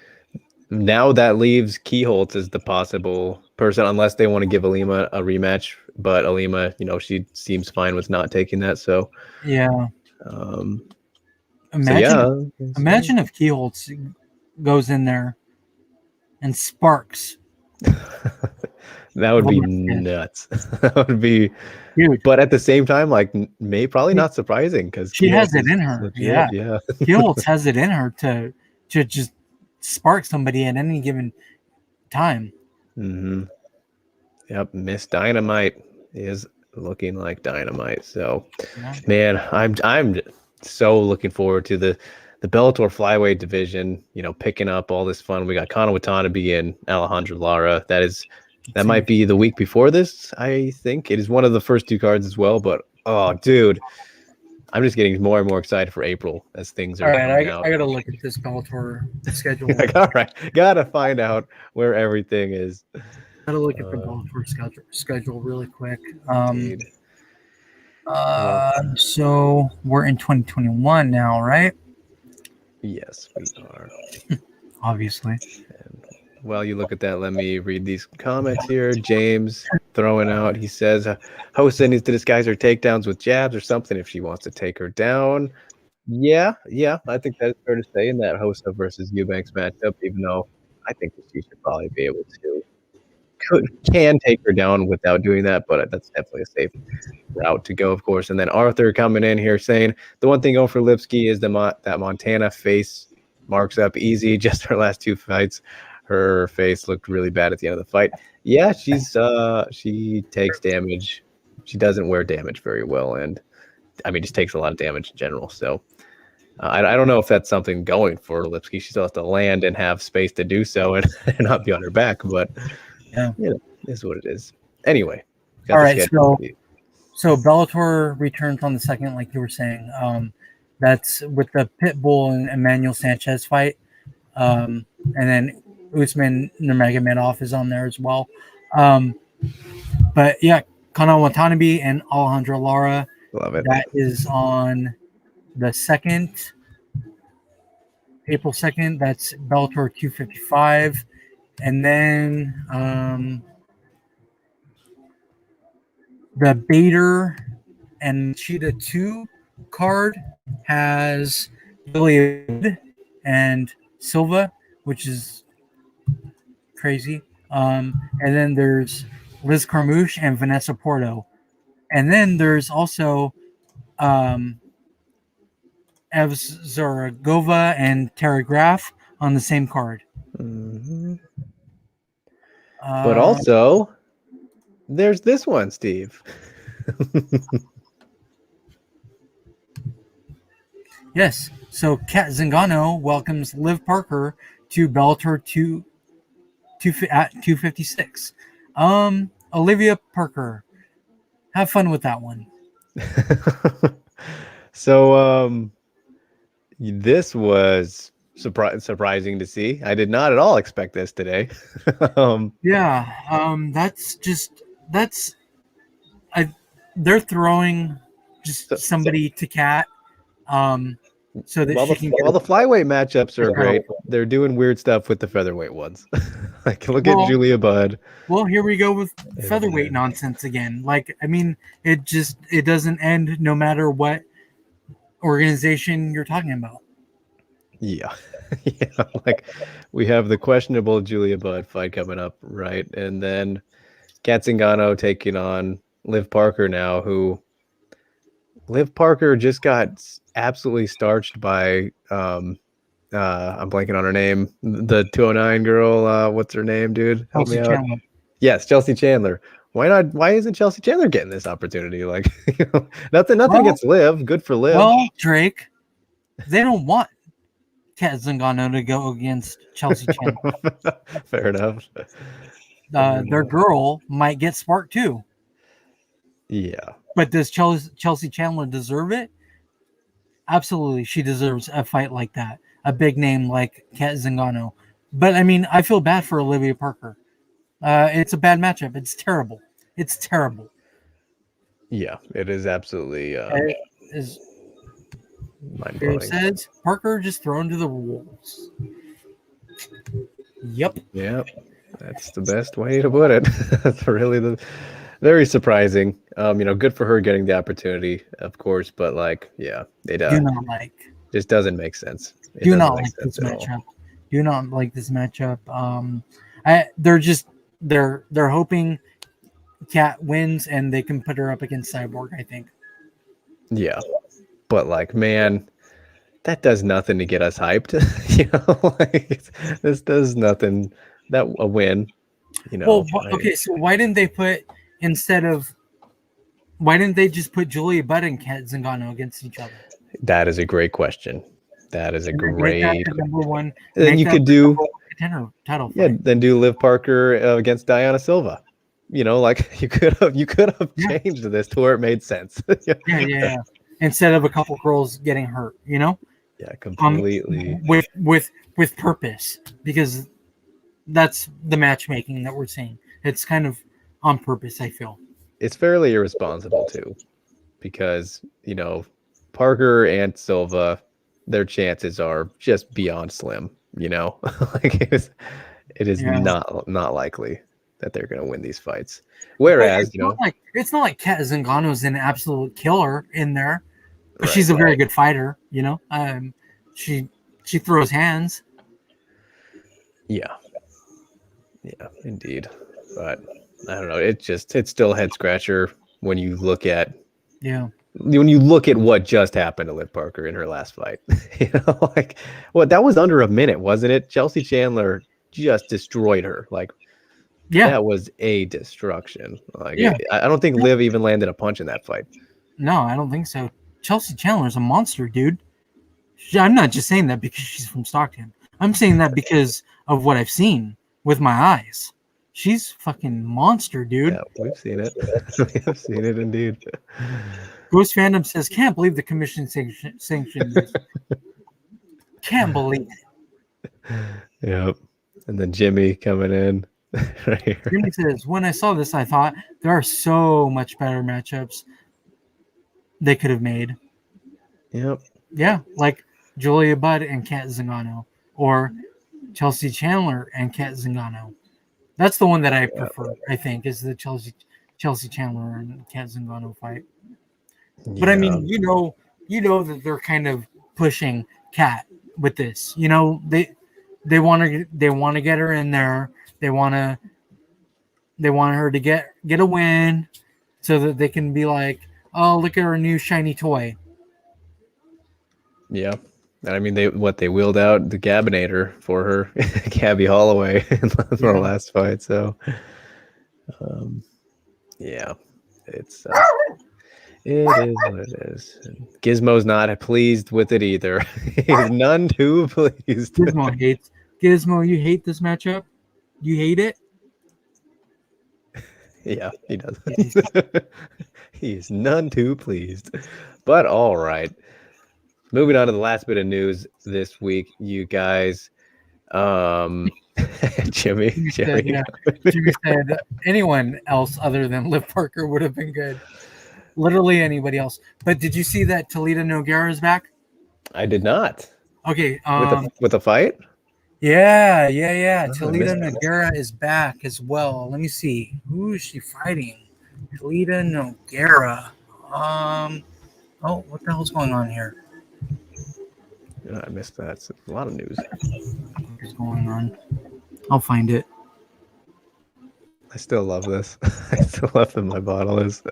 Speaker 2: now that leaves Keyholtz as the possible person, unless they want to give Alima a rematch. But Alima, she seems fine with not taking that. So
Speaker 1: imagine if Keyholtz goes in there and sparks.
Speaker 2: That would be nuts. That would be huge. But at the same time, like, probably not surprising, because
Speaker 1: she has it in her. Yeah. Keyholtz has it in her to just spark somebody at any given time.
Speaker 2: Yep, Miss Dynamite is looking like dynamite. So, man, I'm so looking forward to the Bellator flyweight division. Picking up all this fun. We got Conor Watanabe and Alejandro Lara. That might be the week before this. I think it is one of the first 2 cards as well. But dude, I'm just getting more and more excited for April as things are coming out.
Speaker 1: I gotta look at this Bellator schedule.
Speaker 2: All right, gotta find out where everything is.
Speaker 1: Gotta look at the Bellator schedule really quick. So we're in 2021 now, right?
Speaker 2: Yes, we are.
Speaker 1: Obviously.
Speaker 2: And while you look at that, let me read these comments here. James throwing out, he says, Hossa needs to disguise her takedowns with jabs or something if she wants to take her down. Yeah, I think that's fair to say in that Hossa versus Eubanks matchup, even though I think that she should probably be able to can take her down without doing that, but that's definitely a safe route to go, of course. And then Arthur coming in here saying the one thing going for Lipsky is that Montana face marks up easy. Just her last 2 fights, her face looked really bad at the end of the fight. Yeah, she takes damage She doesn't wear damage very well, and I mean, just takes a lot of damage in general. So I don't know if that's something going for Lipski. She still has to land and have space to do so, and not be on her back. But
Speaker 1: Yeah,
Speaker 2: is what it is. Anyway,
Speaker 1: all right. So Bellator returns on the 2nd, like you were saying. That's with the Pitbull and Emmanuel Sanchez fight, and then Usman Nurmagomedov is on there as well. But yeah, Kana Watanabe and Alejandro Lara.
Speaker 2: Love it.
Speaker 1: That is on the 2nd, April 2nd. That's Bellator 255. And then the Bader and Cheetah 2 card has Gilead and Silva, which is crazy. And then there's Liz Carmouche and Vanessa Porto. And then there's also Ev Zaragova and Tara Graf on the same card.
Speaker 2: Mm-hmm. But also, there's this one, Steve.
Speaker 1: Yes. So Kat Zingano welcomes Liv Parker to Bellator 256. Olivia Parker, have fun with that one.
Speaker 2: So this was surprising to see. I did not at all expect this today.
Speaker 1: They're throwing just somebody to Kat. So that
Speaker 2: while the flyweight matchups are great, they're doing weird stuff with the featherweight ones. Like look at Julia Budd.
Speaker 1: Well, here we go with featherweight nonsense again. Like, I mean, it doesn't end no matter what organization you're talking about.
Speaker 2: Yeah. Yeah. Like we have the questionable Julia Budd fight coming up, right? And then Kat Zingano taking on Liv Parker now, who Liv Parker just got absolutely starched by I'm blanking on her name, the 209 girl. What's her name, dude? Help me out.
Speaker 1: Chandler.
Speaker 2: Yes, Chelsea Chandler. Why isn't Chelsea Chandler getting this opportunity? Like, nothing against Liv. Good for Liv.
Speaker 1: Well, Drake, they don't want Kat Zingano to go against Chelsea Chandler.
Speaker 2: Fair enough.
Speaker 1: Their girl might get sparked too.
Speaker 2: Yeah.
Speaker 1: But does Chelsea Chandler deserve it? Absolutely. She deserves a fight like that. A big name like Kat Zingano. But, I mean, I feel bad for Olivia Parker. It's a bad matchup. It's terrible. It's terrible.
Speaker 2: Yeah, it is absolutely
Speaker 1: mind-blowing. It says Parker just thrown to the wolves. Yep. That's the best way to put it. That's really very surprising. Good for her getting the opportunity, of course, but it just doesn't make sense. Do not like this matchup. Do not like this matchup. They're hoping Kat wins and they can put her up against Cyborg, I think.
Speaker 2: Yeah. But man, that does nothing to get us hyped. This does nothing. That a win.
Speaker 1: Well, okay, so why didn't they just put Julia Budd and Kat Zingano against each other?
Speaker 2: That is a great question. That is a great
Speaker 1: number one.
Speaker 2: Then you could do
Speaker 1: title fight.
Speaker 2: Yeah, then do Liv Parker against Diana Silva. You could have changed this to where it made sense.
Speaker 1: Yeah. Instead of a couple girls getting hurt,
Speaker 2: Yeah, completely.
Speaker 1: With purpose, because that's the matchmaking that we're seeing. It's kind of on purpose, I feel.
Speaker 2: It's fairly irresponsible too, because Parker and Silva, their chances are just beyond slim. It is not likely that they're going to win these fights. Whereas
Speaker 1: it's not like Kat Zingano is an absolute killer in there, but she's a very good fighter. She throws hands. Yeah,
Speaker 2: indeed. But I don't know. It's still a head scratcher when you look at what just happened to Liv Parker in her last fight. That was under a minute, wasn't it? Chelsea Chandler just destroyed her.
Speaker 1: Yeah.
Speaker 2: That was a destruction. Like,
Speaker 1: Yeah.
Speaker 2: I don't think Liv even landed a punch in that fight.
Speaker 1: No, I don't think so. Chelsea Chandler's a monster, dude. I'm not just saying that because she's from Stockton. I'm saying that because of what I've seen with my eyes. She's fucking monster, dude.
Speaker 2: Yeah, we've seen it. We have seen it indeed.
Speaker 1: Ghost Fandom says, can't believe the commission sanctioned this. Can't believe it.
Speaker 2: Yep. And then Jimmy coming in. Right here.
Speaker 1: Jimmy says, when I saw this, I thought there are so much better matchups they could have made.
Speaker 2: Yep.
Speaker 1: Yeah, like Julia Budd and Kat Zingano, or Chelsea Chandler and Kat Zingano. That's the one that I prefer, I think, is the Chelsea Chandler and Kat Zingano fight. But I mean, you know that they're kind of pushing Kat with this. You know, they want to get her in there. They want her to get a win so that they can be like, oh, look at our new shiny toy.
Speaker 2: Yeah. And I mean, they wheeled out the Gabinator for her, Gabby Holloway, in the last fight. So, yeah, it is what it is. Gizmo's not pleased with it either. He's none too pleased.
Speaker 1: Gizmo hates. Gizmo, you hate this matchup? You hate it?
Speaker 2: Yeah, he does. He's none too pleased. But all right. Moving on to the last bit of news this week, you guys. Jimmy
Speaker 1: said anyone else other than Liv Parker would have been good. Literally anybody else. But did you see that Toledo Nogueira is back?
Speaker 2: I did not.
Speaker 1: Okay.
Speaker 2: With a fight?
Speaker 1: Yeah. Toledo Nogueira is back as well. Let me see. Who is she fighting? Toledo Nogueira. Oh, what the hell's going on here?
Speaker 2: I missed that. It's a lot of news.
Speaker 1: What's going on? I'll find it.
Speaker 2: I still love this. I still love that my bottle is.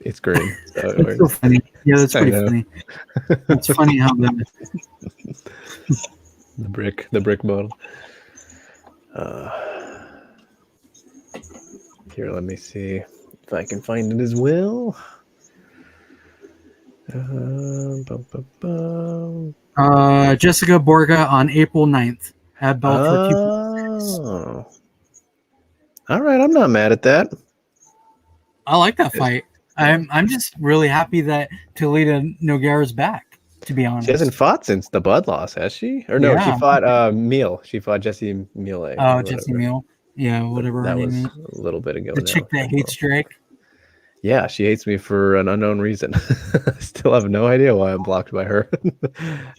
Speaker 2: It's green. So
Speaker 1: that's so funny. Yeah, that's pretty funny. It's funny how
Speaker 2: the brick bottle. Here, let me see if I can find it as well.
Speaker 1: Jessica Borga on April 9th at Bellator 246.
Speaker 2: All right, I'm not mad at that.
Speaker 1: I like that fight. I'm just really happy that Toledo Nogueira's back, to be honest.
Speaker 2: She hasn't fought since the Bud loss, has she? Or no, she fought Meal. She fought Jessie Meal.
Speaker 1: Oh, Jessie Meal. Yeah, whatever
Speaker 2: that
Speaker 1: her
Speaker 2: was
Speaker 1: name
Speaker 2: is. A little bit ago.
Speaker 1: The chick that hates Drake.
Speaker 2: Yeah, she hates me for an unknown reason. Still have no idea why I'm blocked by her.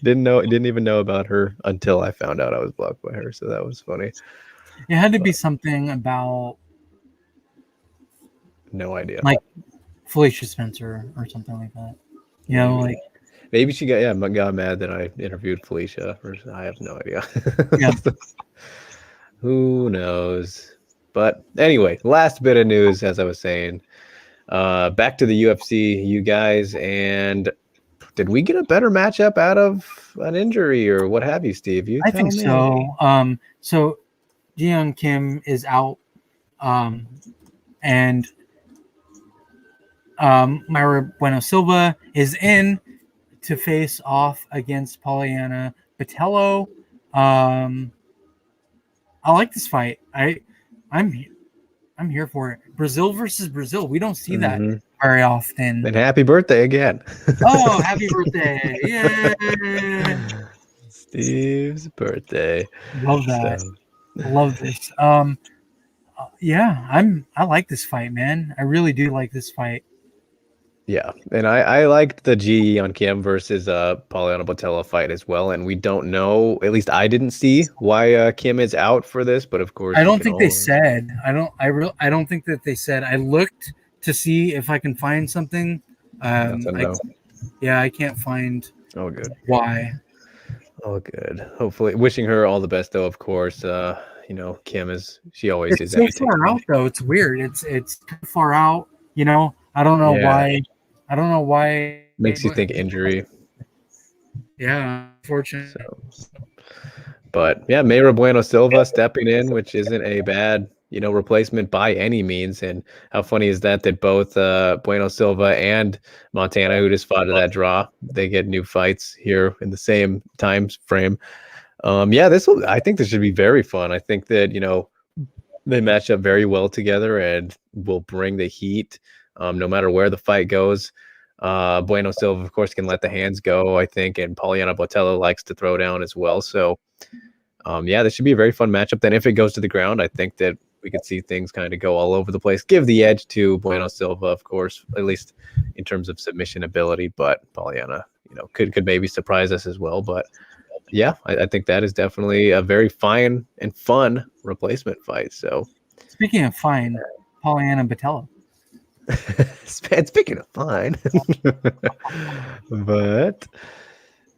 Speaker 2: Didn't even know about her until I found out I was blocked by her. So that was funny.
Speaker 1: It had to be something about
Speaker 2: no idea.
Speaker 1: Like Felicia Spencer or something like that. You know, like
Speaker 2: maybe she got mad that I interviewed Felicia. Or I have no idea.
Speaker 1: Yeah.
Speaker 2: Who knows? But anyway, last bit of news, as I was saying. Back to the UFC, you guys, and did we get a better matchup out of an injury or what have you, Steve?
Speaker 1: I think so. So Jeon Kim is out, and Mayra Bueno Silva is in to face off against Polyana Botello. I like this fight. I'm here for it. Brazil versus Brazil. We don't see that very often.
Speaker 2: And happy birthday again.
Speaker 1: Oh, happy birthday. Yay.
Speaker 2: Steve's birthday.
Speaker 1: Love that. So. Love this. Yeah, I like this fight, man. I really do like this fight.
Speaker 2: Yeah, and I liked the G on Kim versus Polyana Botello fight as well, and we don't know, at least I didn't see why Kim is out for this, but of course
Speaker 1: I don't think they said. I don't think that they said. I looked to see if I can find something. I can't find.
Speaker 2: Oh, good.
Speaker 1: Why?
Speaker 2: Oh, good. Hopefully, wishing her all the best, though. Of course, Kim she always is.
Speaker 1: It's so far out, though. It's weird. It's far out. You know, I don't know why. I don't know why.
Speaker 2: Makes you think injury.
Speaker 1: Yeah, unfortunately.
Speaker 2: But yeah, Mayra Bueno Silva stepping in, which isn't a bad, replacement by any means. And how funny is that both Bueno Silva and Montana, who just fought to that draw, they get new fights here in the same time frame. Yeah, I think this should be very fun. I think that, they match up very well together and will bring the heat no matter where the fight goes. Bueno Silva, of course, can let the hands go, I think, and Poliana Botello likes to throw down as well. So, yeah, this should be a very fun matchup. Then if it goes to the ground, I think that we could see things kind of go all over the place. Give the edge to Bueno Silva, of course, at least in terms of submission ability, but Poliana, could maybe surprise us as well. But yeah, I think that is definitely a very fine and fun replacement fight. So,
Speaker 1: speaking of fine, Poliana Botello.
Speaker 2: Speaking of fine, but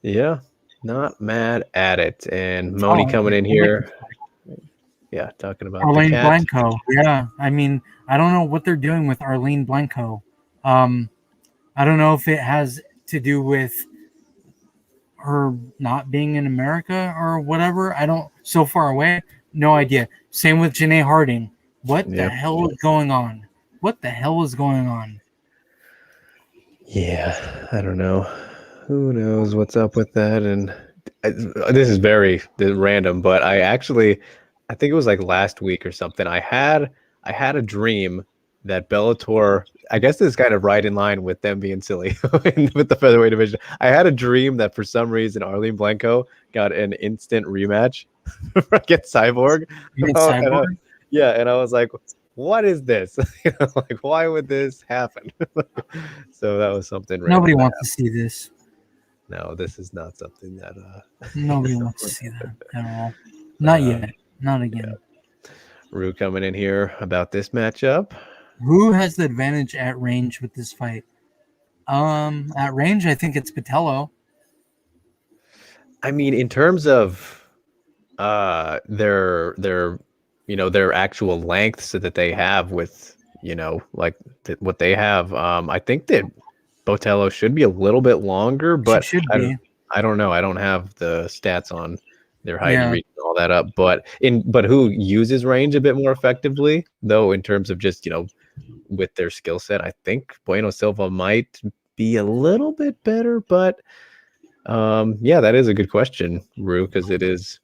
Speaker 2: yeah, not mad at it. And Moni coming in here. Yeah, talking about
Speaker 1: Arlene Blanco. Yeah, I mean, I don't know what they're doing with Arlene Blanco. I don't know if it has to do with her not being in America or whatever. I don't. So far away, no idea. Same with Janae Harding. What the hell is going on? What the hell is going on?
Speaker 2: Yeah, I don't know. Who knows what's up with that? And this is very random, but I think it was like last week or something. I had a dream that Bellator, I guess this is kind of right in line with them being silly with the featherweight division. I had a dream that for some reason Arlene Blanco got an instant rematch against Cyborg.
Speaker 1: Cyborg?
Speaker 2: And I was like, what is this? Like, why would this happen? So that was something.
Speaker 1: Nobody wants to see this.
Speaker 2: No, this is not something that.
Speaker 1: Nobody wants to see that at all. Not yet. Not again.
Speaker 2: Yeah. Rue coming in here about this matchup.
Speaker 1: Who has the advantage at range with this fight? At range, I think it's Botello.
Speaker 2: I mean, in terms of their actual lengths that they have with, what they have, I think that Botello should be a little bit longer, but I don't know. I don't have the stats on their height and reach and all that up, but who uses range a bit more effectively, though, in terms of just, with their skill set, I think Bueno Silva might be a little bit better, but yeah, that is a good question, Rue, because it is,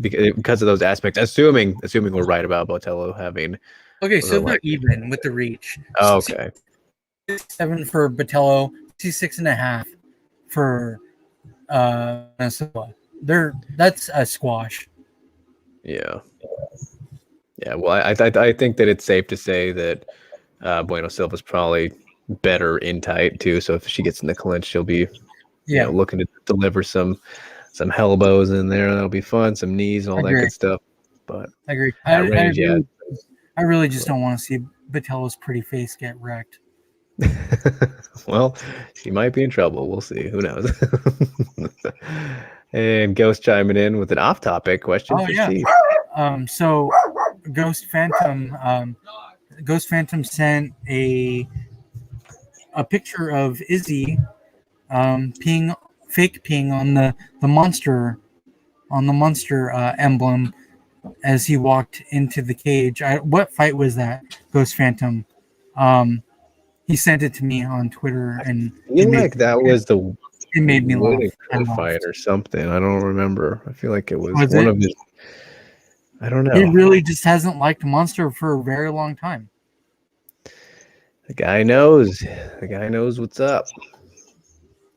Speaker 2: because of those aspects, assuming we're right about Botello having.
Speaker 1: Okay, so they're even with the reach.
Speaker 2: Oh, okay.
Speaker 1: 7 for Botello, 6.5 for Silva. That's a squash.
Speaker 2: Yeah. Yeah, well, I think that it's safe to say that Bueno Silva's probably better in tight too. So if she gets in the clinch, she'll be looking to deliver some elbows in there. That'll be fun. Some knees and all that good stuff. But
Speaker 1: I agree. I really just don't want to see Botello's pretty face get wrecked.
Speaker 2: Well, she might be in trouble. We'll see. Who knows? And Ghost chiming in with an off-topic question for Steve.
Speaker 1: So Ghost Phantom sent a picture of Izzy fake peeing on the monster emblem as he walked into the cage. What fight was that, Ghost Phantom? He sent it to me on Twitter, and it made me laugh.
Speaker 2: Fight or something. I don't remember. I feel like it was one of his. I don't know.
Speaker 1: He really just hasn't liked Monster for a very long time.
Speaker 2: The guy knows. The guy knows what's up.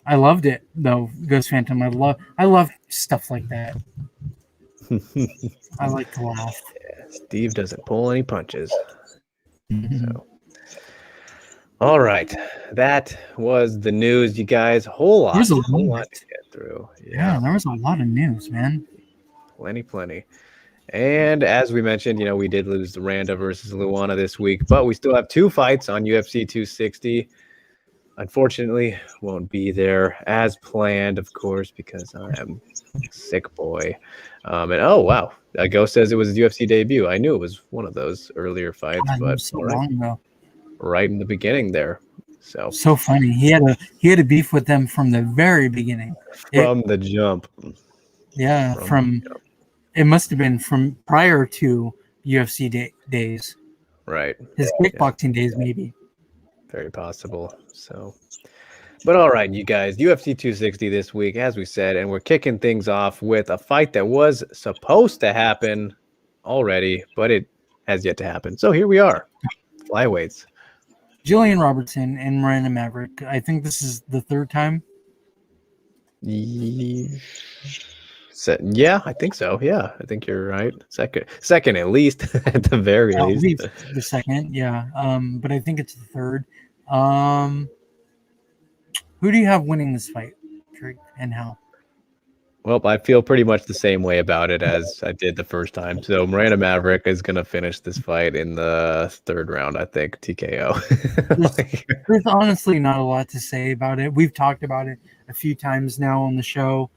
Speaker 1: I loved it though, Ghost Phantom. I love stuff like that. I like to laugh.
Speaker 2: Yeah, Steve doesn't pull any punches. So. All right, that was the news, you guys. A whole lot to get through.
Speaker 1: Yeah, there was a lot of news, man.
Speaker 2: Plenty. And as we mentioned, we did lose the Randa versus Luana this week, but we still have 2 fights on UFC 260. Unfortunately, won't be there as planned, of course, because I am sick boy. And oh wow, Ghost says it was his UFC debut. I knew it was one of those earlier fights, but
Speaker 1: so long ago.
Speaker 2: Right in the beginning there.
Speaker 1: So funny. He had a beef with them from the very beginning.
Speaker 2: From the jump.
Speaker 1: Yeah, it must have been from prior to UFC days.
Speaker 2: Right.
Speaker 1: His kickboxing days, maybe.
Speaker 2: Very possible. So, but all right, you guys, UFC 260 this week, as we said, and we're kicking things off with a fight that was supposed to happen already, but it has yet to happen. So here we are, flyweights.
Speaker 1: Jillian Robertson and Miranda Maverick. I think this is the third time.
Speaker 2: Yeah, I think so. Yeah, I think you're right. Second at least, at the very least.
Speaker 1: The second, yeah. But I think it's the third. Who do you have winning this fight, Trig, and how?
Speaker 2: Well, I feel pretty much the same way about it as I did the first time. So Miranda Maverick is going to finish this fight in the third round, I think, TKO.
Speaker 1: There's honestly not a lot to say about it. We've talked about it a few times now on the show.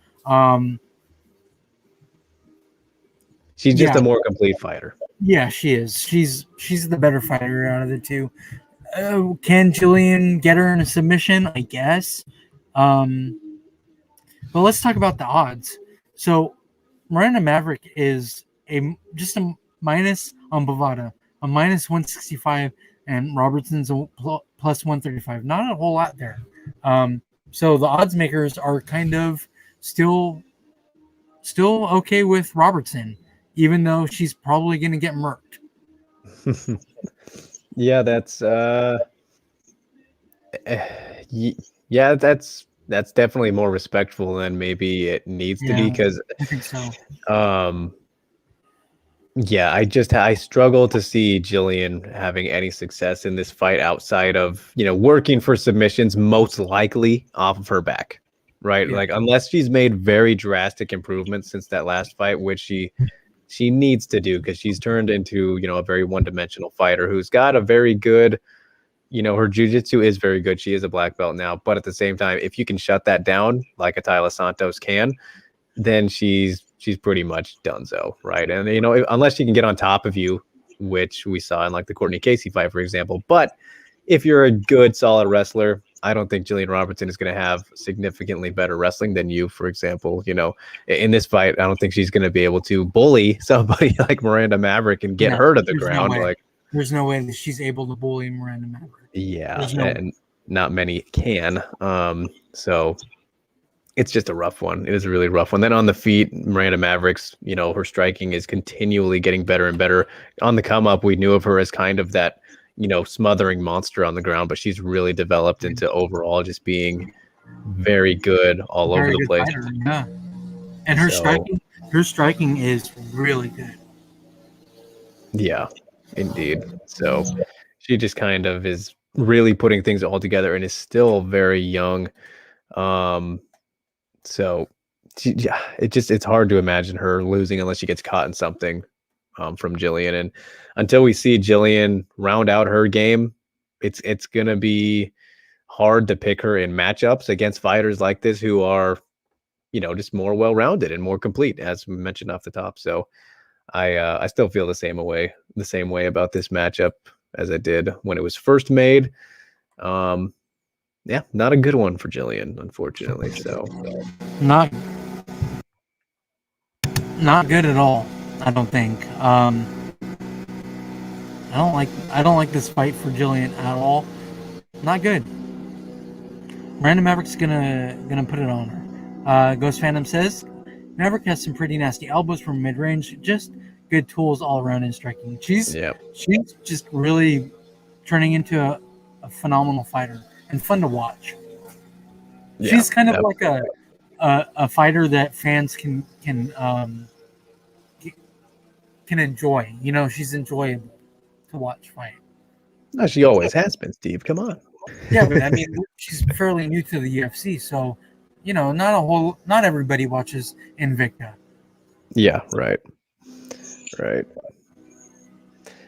Speaker 2: She's just a more complete fighter.
Speaker 1: Yeah, she is. She's the better fighter out of the two. Can Jillian get her in a submission? I guess. But let's talk about the odds. So Miranda Maverick is just a minus on Bovada, a minus 165, and Robertson's a plus 135. Not a whole lot there. So the odds makers are kind of still okay with Robertson, even though she's probably going to get murked.
Speaker 2: Yeah, that's that's definitely more respectful than maybe it needs to be, because
Speaker 1: I think so.
Speaker 2: Yeah, I struggle to see Jillian having any success in this fight outside of, working for submissions, most likely off of her back, right?
Speaker 1: Yeah.
Speaker 2: Like, unless she's made very drastic improvements since that last fight, which she needs to do, because she's turned into, a very one-dimensional fighter who's got a very good, her jiu-jitsu is very good. She is a black belt now, but at the same time, if you can shut that down like Atila Santos can, then she's pretty much donezo, right? And unless she can get on top of you, which we saw in like the Courtney Casey fight, for example. But if you're a good, solid wrestler, I don't think Jillian Robertson is going to have significantly better wrestling than you, for example. In this fight, I don't think she's going to be able to bully somebody like Miranda Maverick and get her to the ground.
Speaker 1: There's no way that she's able to bully Miranda Maverick.
Speaker 2: Yeah, and not many can. So it's just a rough one. It is a really rough one. Then on the feet, Miranda Maverick's, her striking is continually getting better and better. On the come up, we knew of her as kind of that, smothering monster on the ground, but she's really developed into overall just being very good over the place.
Speaker 1: Fighter, yeah. And her striking is really good.
Speaker 2: Yeah, indeed. So she just kind of is really putting things all together and is still very young. So it's hard to imagine her losing unless she gets caught in something from Jillian. And until we see Jillian round out her game, it's going to be hard to pick her in matchups against fighters like this who are, just more well-rounded and more complete, as we mentioned off the top. So I still feel the same way about this matchup as I did when it was first made. Yeah, not a good one for Jillian, unfortunately. So
Speaker 1: not good at all, I don't think. I don't like this fight for Jillian at all. Not good. Miranda Maverick's gonna put it on her. Ghost Phantom says Maverick has some pretty nasty elbows from mid-range, just good tools all around in striking. She's just really turning into a phenomenal fighter and fun to watch. Yeah, she's kind of like a fighter that fans can enjoy. She's enjoyable to watch fight.
Speaker 2: No, she always has been, Steve. Come on.
Speaker 1: Yeah, but I mean, she's fairly new to the UFC, so not everybody watches Invicta.
Speaker 2: Yeah, right.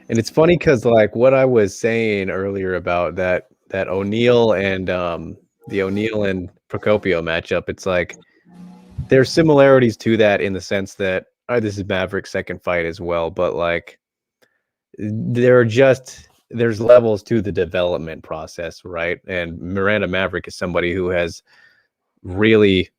Speaker 2: And it's funny because, like, what I was saying earlier about that ONeill and the ONeill and Procopio matchup, it's like there's similarities to that in the sense that this is Maverick's second fight as well, but like there's levels to the development process, right? And Miranda Maverick is somebody who has really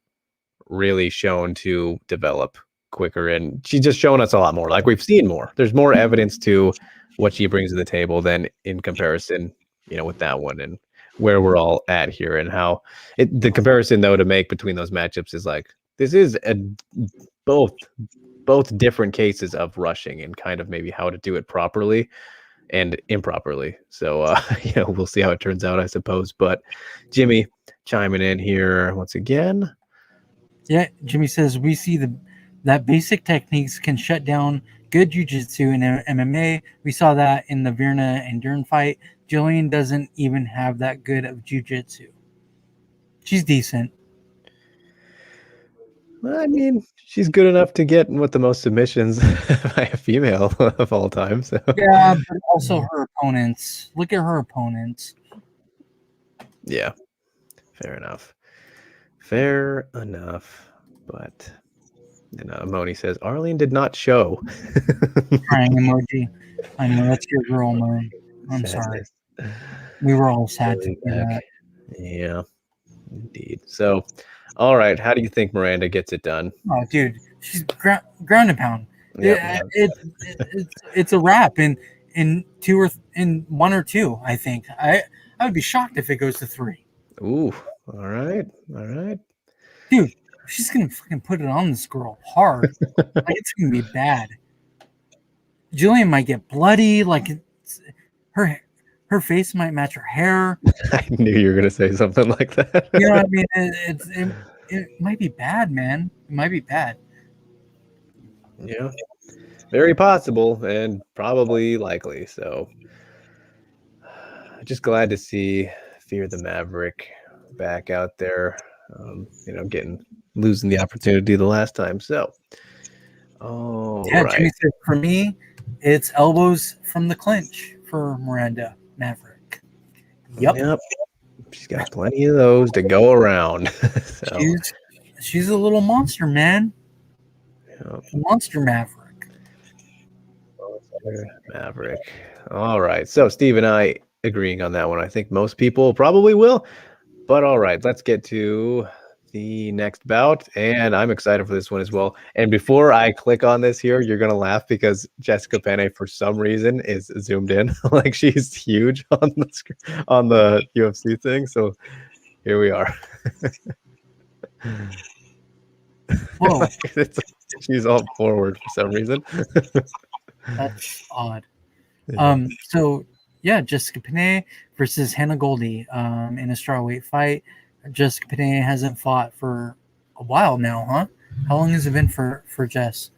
Speaker 2: really shown to develop quicker, and she's just shown us a lot more. Like, we've seen more. There's more evidence to what she brings to the table than in comparison, with that one, and where we're all at here, and how the comparison though to make between those matchups is like, this is both different cases of rushing and kind of maybe how to do it properly and improperly. So we'll see how it turns out, I suppose. But Jimmy chiming in here once again.
Speaker 1: Yeah, Jimmy says we see that basic techniques can shut down good jiu-jitsu in MMA. We saw that in the Virna and Dern fight. Jillian doesn't even have that good of jiu-jitsu. She's decent.
Speaker 2: Well, I mean, she's good enough to get with the most submissions by a female of all time. So
Speaker 1: yeah, but also her opponents. Look at her opponents.
Speaker 2: Yeah, fair enough. Fair enough. But Moni says Arlene did not show.
Speaker 1: Crying emoji. I know that's your girl, man. I'm sorry. We were all sad to hear that.
Speaker 2: Yeah, indeed. So, all right, how do you think Miranda gets it done?
Speaker 1: Oh, dude, she's ground and pound. Yep. It's a wrap in one or two. I think I would be shocked if it goes to 3.
Speaker 2: Ooh, all right,
Speaker 1: dude. She's gonna fucking put it on this girl hard. Like, it's gonna be bad. Jillian might get bloody. Like, her face might match her hair.
Speaker 2: I knew you were gonna say something like that.
Speaker 1: You know what I mean? It might be bad, man. It might be bad.
Speaker 2: Yeah, very possible and probably likely. So, just glad to see Fear the Maverick back out there. Losing the opportunity the last time. So,
Speaker 1: Jimmy said, for me, it's elbows from the clinch for Miranda Maverick. Yep.
Speaker 2: She's got plenty of those to go around. So.
Speaker 1: She's a little monster, man. Yep. Monster Maverick.
Speaker 2: Maverick. All right. So Steve and I agreeing on that one. I think most people probably will. But all right, let's get to the next bout, and I'm excited for this one as well. And before I click on this here, you're gonna laugh because Jessica Penne, for some reason, is zoomed in like she's huge on the UFC thing. So here we are.
Speaker 1: Whoa.
Speaker 2: She's all forward for some reason.
Speaker 1: That's odd. Yeah. So yeah, Jessica Penne versus Hannah Goldie in a strawweight fight. Jessica Penne hasn't fought for a while now, huh? How long has it been for Jess?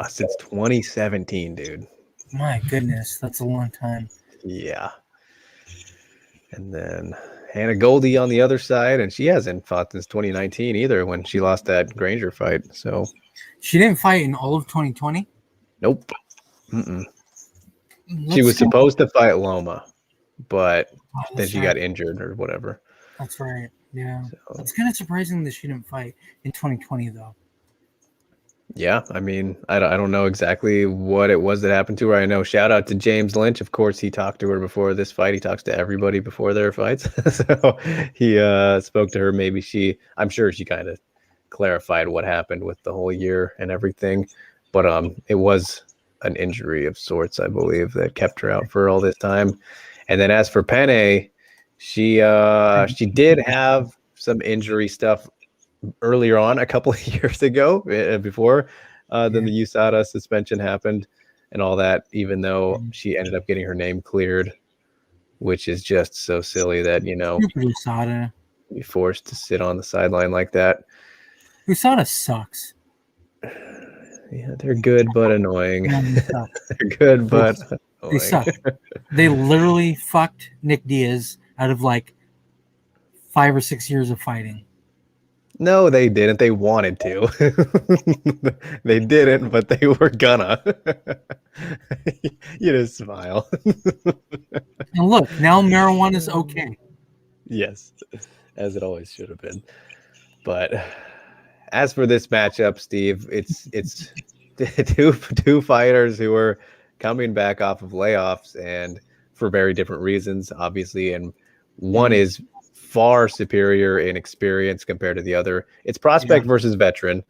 Speaker 2: Since 2017, dude.
Speaker 1: My goodness, that's a long time.
Speaker 2: Yeah. And then Hannah Goldie on the other side, and she hasn't fought since 2019 either, when she lost that Granger fight. So
Speaker 1: she didn't fight in all of 2020?
Speaker 2: Nope. She was supposed to fight Loma, but then she got injured or whatever.
Speaker 1: That's right. Yeah. So, it's kind of surprising that she didn't fight in 2020, though.
Speaker 2: Yeah. I mean, I don't know exactly what it was that happened to her. I know, shout out to James Lynch. Of course, he talked to her before this fight. He talks to everybody before their fights. So he spoke to her. Maybe I'm sure she kind of clarified what happened with the whole year and everything. But it was an injury of sorts, I believe, that kept her out for all this time. And then as for Penne, she did have some injury stuff earlier on, a couple of years ago, before then the USADA suspension happened and all that, even though she ended up getting her name cleared, which is just so silly that,
Speaker 1: USADA
Speaker 2: be forced to sit on the sideline like that.
Speaker 1: USADA sucks.
Speaker 2: Yeah, they're good but annoying. They're good but annoying.
Speaker 1: They suck. They literally fucked Nick Diaz out of like 5 or 6 years of fighting.
Speaker 2: No, they didn't. They wanted to. They didn't, but they were gonna. You just smile.
Speaker 1: And look, now marijuana is okay.
Speaker 2: Yes, as it always should have been. But as for this matchup, Steve, it's two fighters who are coming back off of layoffs and for very different reasons, obviously. And one is far superior in experience compared to the other. It's prospect versus veteran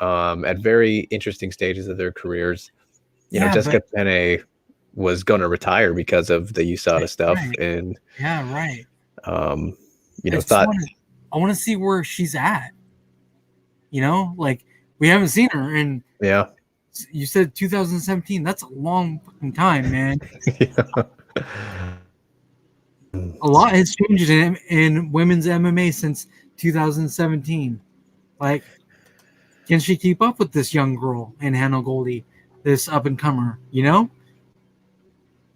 Speaker 2: at very interesting stages of their careers. You know, Jessica Penne was going to retire because of the USADA stuff.
Speaker 1: Right.
Speaker 2: And,
Speaker 1: right.
Speaker 2: You know,
Speaker 1: I want to see where she's at. You know, like we haven't seen her. And you said 2017. That's a long fucking time, man. A lot has changed in women's MMA since 2017. Like, can she keep up with this young girl in Hannah Goldie, this up and comer? You know?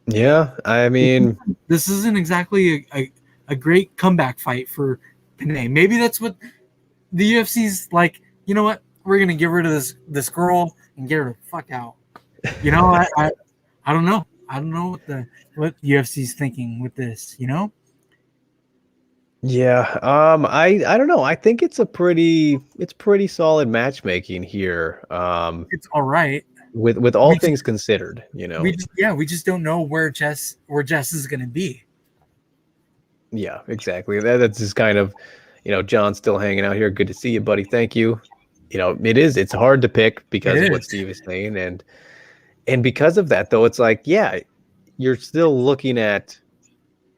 Speaker 2: Yeah, I mean,
Speaker 1: this isn't exactly a great comeback fight for Penne. Maybe that's what the UFC's like. You know what? We're gonna get rid of this girl and get her the fuck out. You know, I don't know. I don't know what UFC's thinking with this, you know?
Speaker 2: Yeah. I don't know. I think it's pretty solid matchmaking here.
Speaker 1: It's all right.
Speaker 2: With all things considered, you know.
Speaker 1: We just don't know where Jess is gonna be.
Speaker 2: Yeah, exactly. That's just kind of, you know, John's still hanging out here. Good to see you, buddy. Thank you. You know, it's hard to pick because of what Steve is saying. And because of that, though, it's like, yeah, you're still looking at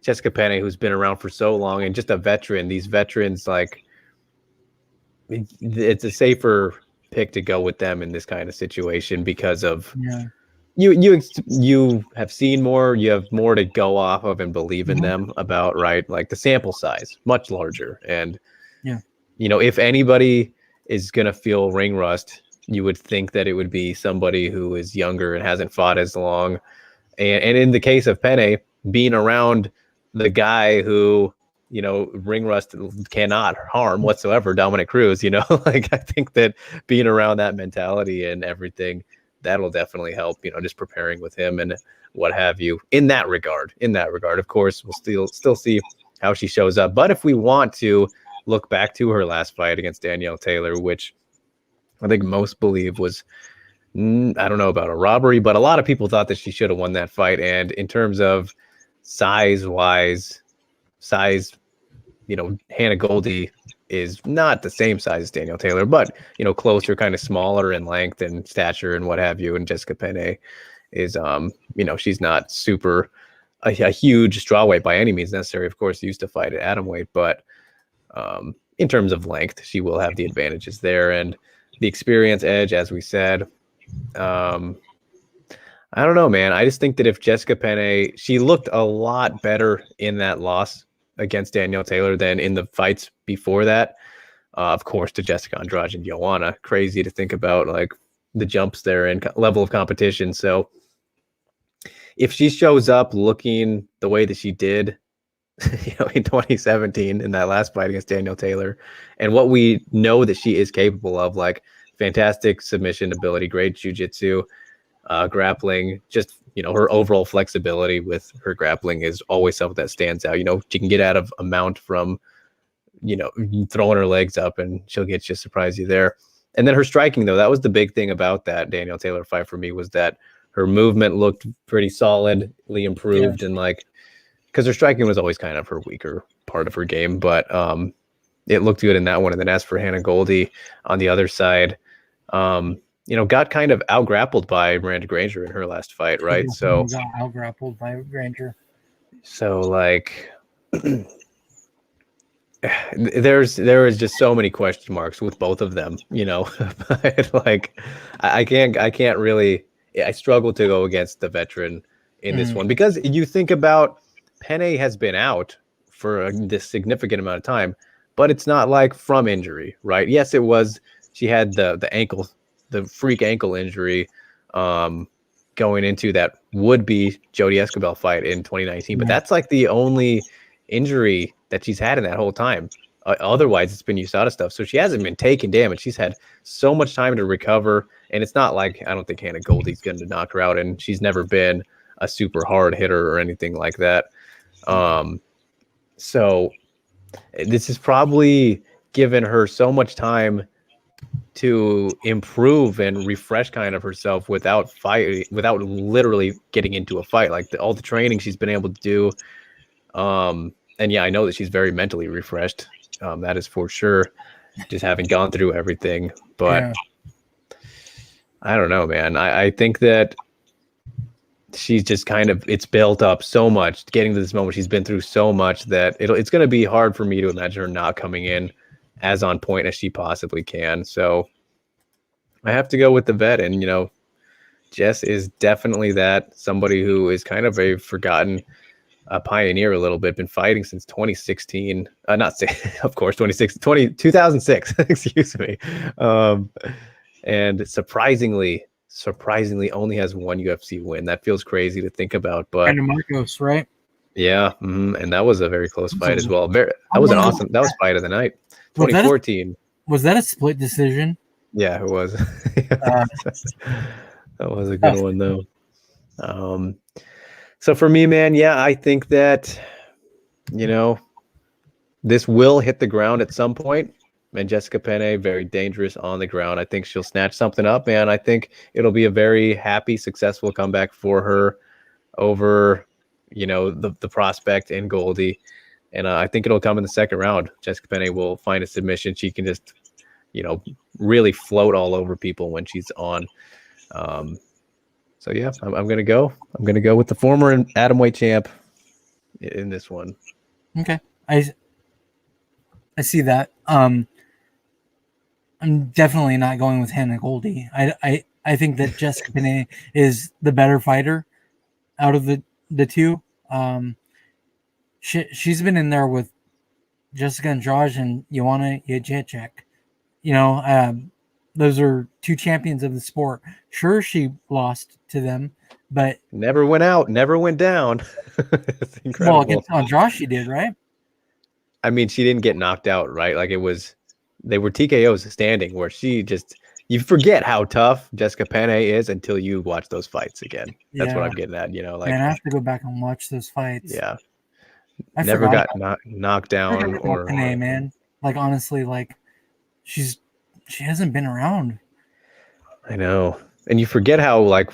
Speaker 2: Jessica Penne, who's been around for so long and just a veteran. These veterans, like, it's a safer pick to go with them in this kind of situation because of you have seen more, you have more to go off of and believe in them about, right? Like the sample size, much larger. And, you know, if anybody is going to feel ring rust, you would think that it would be somebody who is younger and hasn't fought as long. And in the case of Penne, being around the guy who, you know, ring rust cannot harm whatsoever, Dominic Cruz, you know, like I think that being around that mentality and everything, that'll definitely help, you know, just preparing with him and what have you in that regard. Of course, we'll still see how she shows up. But if we want to look back to her last fight against Danielle Taylor, which I think most believe was, I don't know about a robbery, but a lot of people thought that she should have won that fight. And in terms of size, you know, Hannah Goldie is not the same size as Danielle Taylor, but, you know, closer, kind of smaller in length and stature and what have you. And Jessica Penne is, you know, she's not super a huge strawweight by any means necessary. Of course, used to fight at atomweight, but in terms of length, she will have the advantages there. And the experience edge, as we said, I don't know, man. I just think that if Jessica Penne, she looked a lot better in that loss against Danielle Taylor than in the fights before that. Of course, to Jessica Andrade and Joanna. Crazy to think about, like, the jumps there and level of competition. So if she shows up looking the way that she did, you know, in 2017 in that last fight against Danielle Taylor, and what we know that she is capable of, like fantastic submission ability, great jiu-jitsu, grappling, just, you know, her overall flexibility with her grappling is always something that stands out. You know, she can get out of a mount from, you know, throwing her legs up and she'll get you, surprise you there. And then her striking, though, that was the big thing about that Danielle Taylor fight for me, was that her movement looked pretty solidly improved. And like, because her striking was always kind of her weaker part of her game, but it looked good in that one. And then as for Hannah Goldie on the other side, you know, got kind of out-grappled by Miranda Granger in her last fight, right? So
Speaker 1: got out-grappled by Granger.
Speaker 2: So like there is just so many question marks with both of them, you know. But like I can't really, I struggle to go against the veteran in this one, because you think about Penne has been out for this significant amount of time, but it's not like from injury, right? Yes, it was, she had the ankle, the freak ankle injury going into that would be Jody Escobar fight in 2019, but that's like the only injury that she's had in that whole time. Otherwise, it's been USADA stuff. So she hasn't been taking damage. She's had so much time to recover, and it's not like, I don't think Hannah Goldie's going to knock her out, and she's never been a super hard hitter or anything like that. So this is probably given her so much time to improve and refresh kind of herself without literally getting into a fight. Like all the training she's been able to do, yeah, I know that she's very mentally refreshed. That is for sure. Just having gone through everything, but I don't know, man. I think that she's just kind of, it's built up so much getting to this moment. She's been through so much that it's going to be hard for me to imagine her not coming in as on point as she possibly can. So I have to go with the vet. And, you know, Jess is definitely that, somebody who is kind of a forgotten pioneer a little bit, been fighting since 2016. Not of course, 2006, excuse me. And surprisingly only has one UFC win. That feels crazy to think about, but
Speaker 1: Marcos, right?
Speaker 2: Yeah, and that was a very close fight as well. That was an awesome. That was fight of the night. 2014.
Speaker 1: Was that a split decision?
Speaker 2: Yeah, it was. That was a good one though. So for me, man, yeah, I think that, you know, this will hit the ground at some point. And Jessica Penne, very dangerous on the ground. I think she'll snatch something up, and I think it'll be a very happy, successful comeback for her over, you know, the prospect and Goldie. And I think it'll come in the second round. Jessica Penne will find a submission. She can just, you know, really float all over people when she's on. So yeah, I'm gonna go. I'm gonna go with the former atomweight champ in this one.
Speaker 1: Okay, I see that. I'm definitely not going with Hannah Goldie. I think that Jessica Penne is the better fighter out of the two. She's been in there with Jessica Andrade and Joanna Jędrzejczyk. You know, those are two champions of the sport. Sure, she lost to them, but
Speaker 2: never went out, never went down. It's incredible.
Speaker 1: Well, against Andrade, she did, right?
Speaker 2: I mean, she didn't get knocked out, right? Like they were TKOs standing, where you forget how tough Jessica Penne is until you watch those fights again. That's what I'm getting at, you know. Like,
Speaker 1: man, I have to go back and watch those fights.
Speaker 2: Yeah, never got knocked down or
Speaker 1: Penne, man. Like, honestly, like she hasn't been around.
Speaker 2: I know, and you forget how like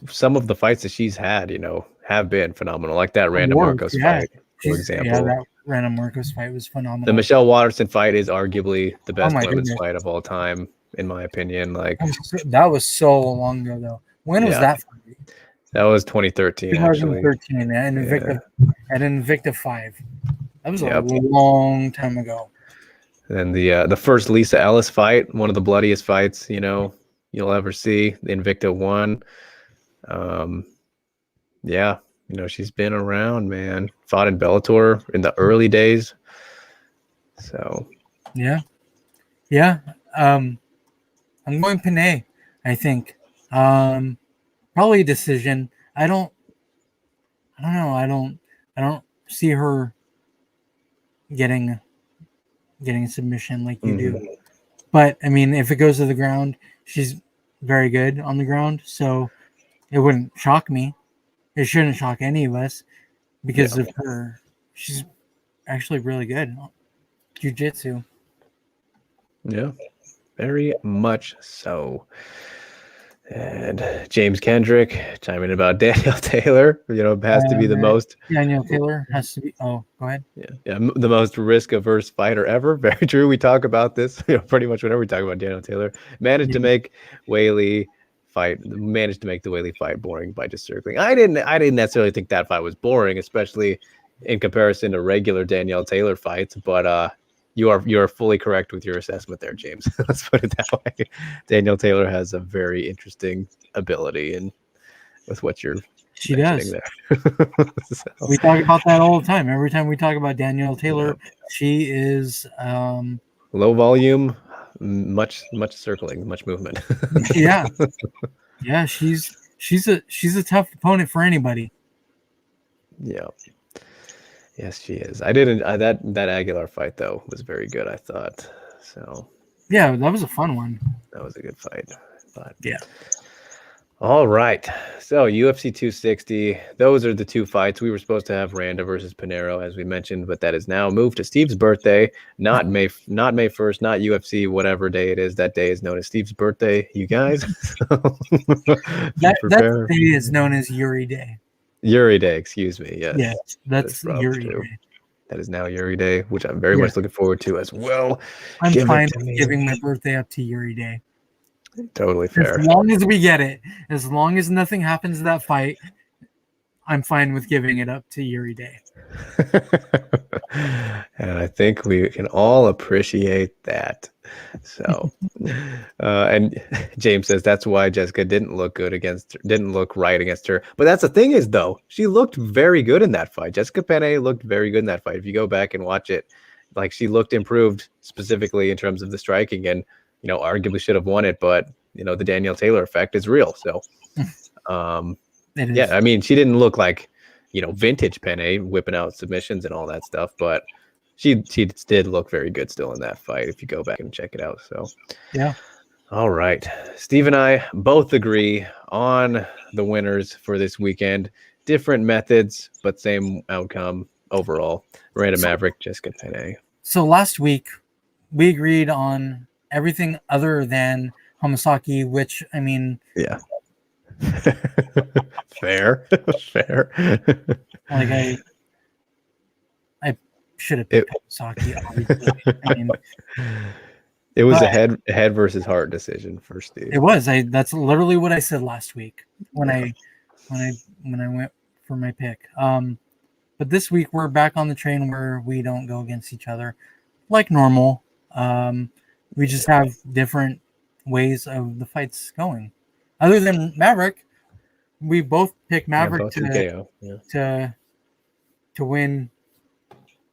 Speaker 2: some of the fights that she's had, you know, have been phenomenal. Like that Random Marcos fight, for example.
Speaker 1: Yeah, that Random Marcos fight was phenomenal.
Speaker 2: The Michelle Waterson fight is arguably the best women's fight of all time, in my opinion. Like
Speaker 1: that was so long ago, though. When was that fight?
Speaker 2: That was 2013.
Speaker 1: 2013 at Invicta 5. That was a long time ago.
Speaker 2: And the first Lisa Ellis fight, one of the bloodiest fights, you know, you'll ever see. Invicta 1. Yeah, you know, she's been around, man. Fought in Bellator in the early days. So
Speaker 1: yeah. I'm going Penne, I think. Probably a decision. I don't know. I don't see her getting a submission like you do. But I mean, if it goes to the ground, she's very good on the ground, so it wouldn't shock me. It shouldn't shock any of us because of her. She's actually really good. Jiu-jitsu.
Speaker 2: Yeah, very much so. And James Kendrick chiming in about Daniel Taylor. You know, has to be the most.
Speaker 1: Daniel Taylor has to be. Oh, go ahead.
Speaker 2: Yeah, the most risk-averse fighter ever. Very true. We talk about this, you know, pretty much whenever we talk about Daniel Taylor. Managed to make the Weili fight boring by just circling. I didn't necessarily think that fight was boring, especially in comparison to regular Danielle Taylor fights. But you are fully correct with your assessment there, James. Let's put it that way. Danielle Taylor has a very interesting ability, and with what she does there.
Speaker 1: So. We talk about that all the time. Every time we talk about Danielle Taylor, she is
Speaker 2: low volume, much circling, much movement.
Speaker 1: Yeah. She's a tough opponent for anybody.
Speaker 2: Yeah. Yes, she is. I didn't. That Aguilar fight though was very good, I thought. So.
Speaker 1: Yeah, that was a fun one.
Speaker 2: That was a good fight. But
Speaker 1: yeah.
Speaker 2: All right. So UFC 260. Those are the two fights. We were supposed to have Randa versus Pinheiro, as we mentioned, but that is now moved to Steve's birthday. Not May 1st, not UFC, whatever day it is. That day is known as Steve's birthday. You guys.
Speaker 1: that day is known as Yuri Day.
Speaker 2: Yuri Day, excuse me. Yes.
Speaker 1: Yes, that's Yuri Day.
Speaker 2: that is now Yuri Day, which I'm very much looking forward to as well.
Speaker 1: I'm fine with giving my birthday up to Yuri Day.
Speaker 2: Totally fair.
Speaker 1: As long as we get it, as long as nothing happens to that fight, I'm fine with giving it up to Yuri Day.
Speaker 2: And I think we can all appreciate that. So, and James says that's why Jessica didn't look right against her. But that's the thing is, though, she looked very good in that fight. Jessica Penne looked very good in that fight. If you go back and watch it, like she looked improved specifically in terms of the striking, and arguably should have won it. But the Danielle Taylor effect is real. So, yeah, I mean, she didn't look like vintage Penne whipping out submissions and all that stuff, but she did look very good still in that fight if you go back and check it out. So
Speaker 1: yeah.
Speaker 2: All right. Steve and I both agree on the winners for this weekend. Different methods, but same outcome overall. Miranda Maverick, Jessica Penne.
Speaker 1: So last week we agreed on everything other than Hamasaki, which I mean,
Speaker 2: yeah. Fair.
Speaker 1: Like I should have picked Hamasaki. Obviously. I mean,
Speaker 2: it was a head versus heart decision for Steve.
Speaker 1: It was. That's literally what I said last week when I went for my pick. But this week we're back on the train where we don't go against each other like normal. We just have different ways of the fights going. Other than Maverick, we both picked Maverick to win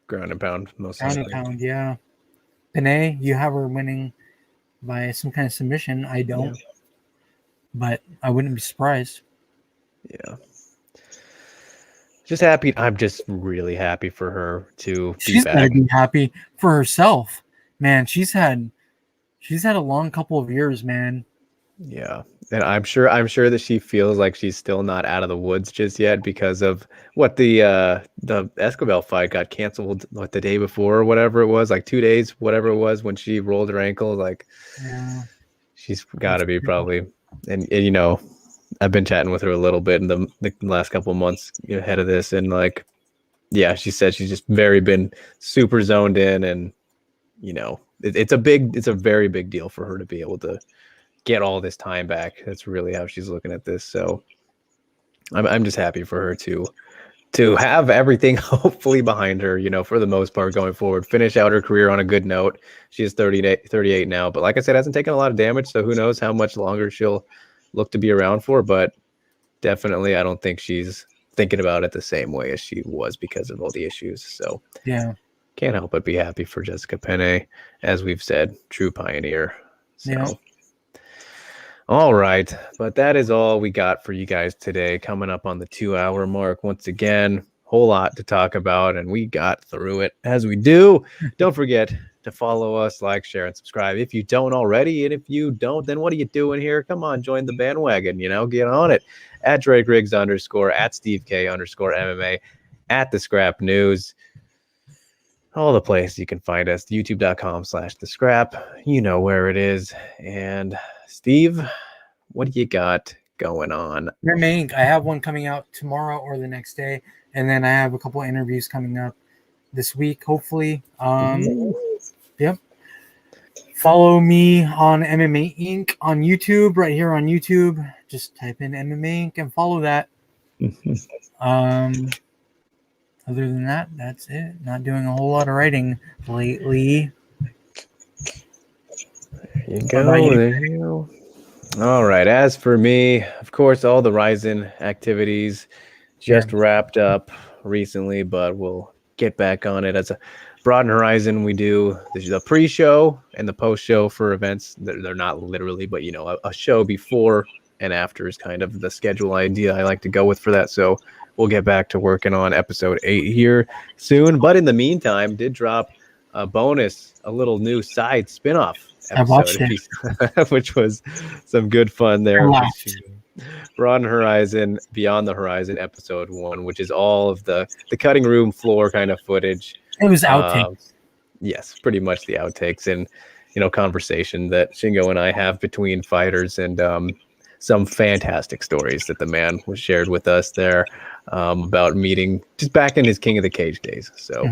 Speaker 2: ground and pound.
Speaker 1: Ground and pound, yeah. Penne, you have her winning by some kind of submission. I don't, but I wouldn't be surprised.
Speaker 2: Yeah. Just happy. I'm just really happy for her to
Speaker 1: She's
Speaker 2: be back.
Speaker 1: Gotta be happy for herself, man. She's had a long couple of years, man.
Speaker 2: Yeah, and I'm sure that she feels like she's still not out of the woods just yet because of what the Escobar fight got canceled like the day before or whatever it was, like 2 days, whatever it was when she rolled her ankle. Like, she's got to be probably, and I've been chatting with her a little bit in the last couple of months ahead of this, and like, yeah, she said she's just been super zoned in, and it's a very big deal for her to be able to get all this time back. That's really how she's looking at this. So I'm just happy for her to have everything hopefully behind her, for the most part going forward, finish out her career on a good note. She is 38 now, but like I said, hasn't taken a lot of damage. So who knows how much longer she'll look to be around for, but definitely I don't think she's thinking about it the same way as she was because of all the issues. So
Speaker 1: yeah,
Speaker 2: can't help but be happy for Jessica Penne, as we've said, true pioneer. So all right, but that is all we got for you guys today. Coming up on the 2-hour mark once again, whole lot to talk about, and we got through it as we do. Don't forget to follow us, like, share, and subscribe if you don't already. And if you don't, then what are you doing here? Come on, join the bandwagon, get on it. At Drake Riggs _, at Steve K _MMA, at The Scrap News. All the places you can find us, youtube.com/The Scrap. You know where it is. And Steve, what do you got going on?
Speaker 1: I have one coming out tomorrow or the next day, and then I have a couple of interviews coming up this week, hopefully. Yep. Follow me on MMA Inc. on YouTube, right here on YouTube. Just type in MMA Inc. and follow that. Other than that, that's it. Not doing a whole lot of writing lately.
Speaker 2: There you go. All right. As for me, of course, all the RIZIN activities just wrapped up recently, but we'll get back on it. As a Broaden Horizon, we do the pre-show and the post-show for events. They're not literally, but a show before and after is kind of the schedule idea I like to go with for that. So we'll get back to working on episode 8 here soon. But in the meantime, did drop a little new side spinoff episode, which was some good fun there. Broaden Horizon, Beyond the Horizon, episode 1, which is all of the cutting room floor kind of footage.
Speaker 1: It was outtakes.
Speaker 2: Yes, pretty much the outtakes and conversation that Shingo and I have between fighters, and some fantastic stories that the man was shared with us there about meeting just back in his King of the Cage days. So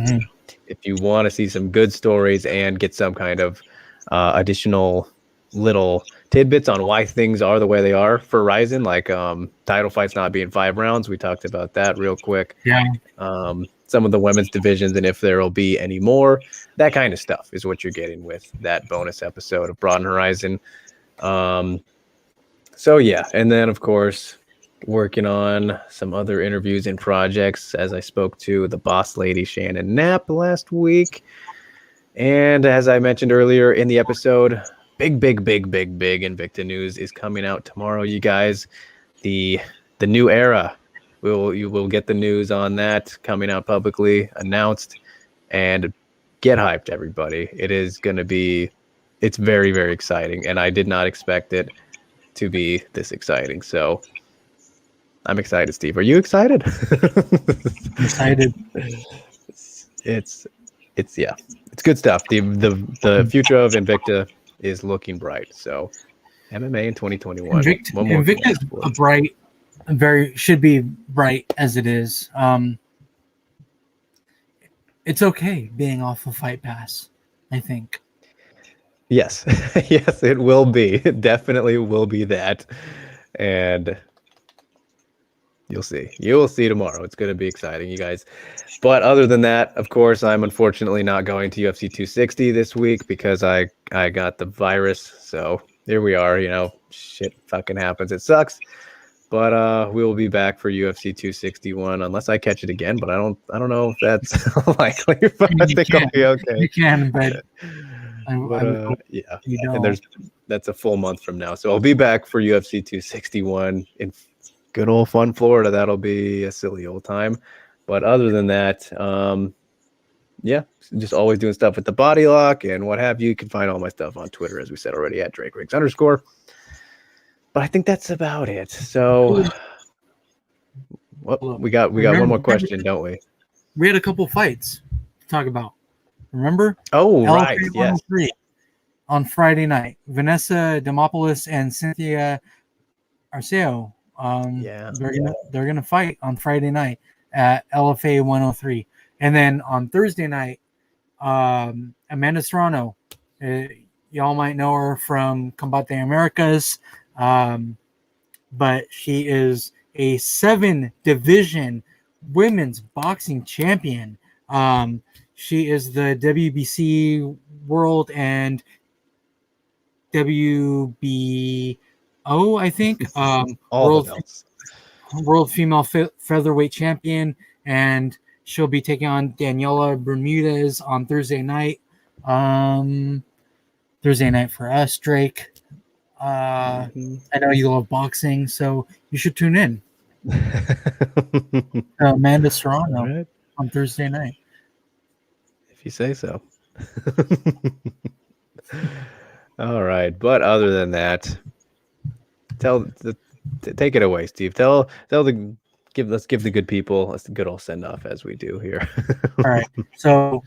Speaker 2: if you want to see some good stories and get some kind of additional little tidbits on why things are the way they are for RIZIN, like title fights not being 5 rounds, we talked about that real quick.
Speaker 1: Yeah.
Speaker 2: Some of the women's divisions and if there will be any more, that kind of stuff is what you're getting with that bonus episode of Broaden Horizon. So yeah, and then of course working on some other interviews and projects as I spoke to the boss lady Shannon Knapp last week. And as I mentioned earlier in the episode, big Invicta news is coming out tomorrow, you guys. The new era. You will get the news on that coming out publicly, announced, and get hyped, everybody. It is going to be, it's very, very exciting, and I did not expect it to be this exciting. So I'm excited, Steve. Are you excited?
Speaker 1: Excited.
Speaker 2: It's good stuff. The future of Invicta is looking bright. So MMA in 2021.
Speaker 1: Invicta is a bright, should be bright as it is. It's okay being off of Fight Pass, I think.
Speaker 2: Yes. Yes, it will be. It definitely will be that. And you'll see. You will see tomorrow. It's going to be exciting, you guys. But other than that, of course, I'm unfortunately not going to UFC 260 this week because I got the virus. So here we are. Shit fucking happens. It sucks. But we will be back for UFC 261 unless I catch it again. But I don't know if that's likely. But I think I'll be okay.
Speaker 1: You can, but
Speaker 2: yeah. And that's a full month from now. So I'll be back for UFC 261 in good old fun Florida. That'll be a silly old time. But other than that, yeah, just always doing stuff with the Body Lock and what have you. You can find all my stuff on Twitter, as we said already, at @DrakeRiggs_. But I think that's about it. So we got one more question, don't we?
Speaker 1: We had a couple fights to talk about. Remember?
Speaker 2: Oh, right. Yes.
Speaker 1: On Friday night, Vanessa Demopoulos and Cynthia Arceo. They're gonna fight on Friday night at LFA 103, and then on Thursday night, Amanda Serrano. Y'all might know her from Combate Americas. But she is a 7-division women's boxing champion. She is the WBC World and WBO, I think, World Female Featherweight Champion, and she'll be taking on Daniela Bermudez on Thursday night. Thursday night for us, Drake. I know you love boxing, so you should tune in. Amanda Serrano on Thursday night.
Speaker 2: If you say so. All right, but other than that, take it away, Steve. Let's give the good people a good old send off as we do here.
Speaker 1: All right. So,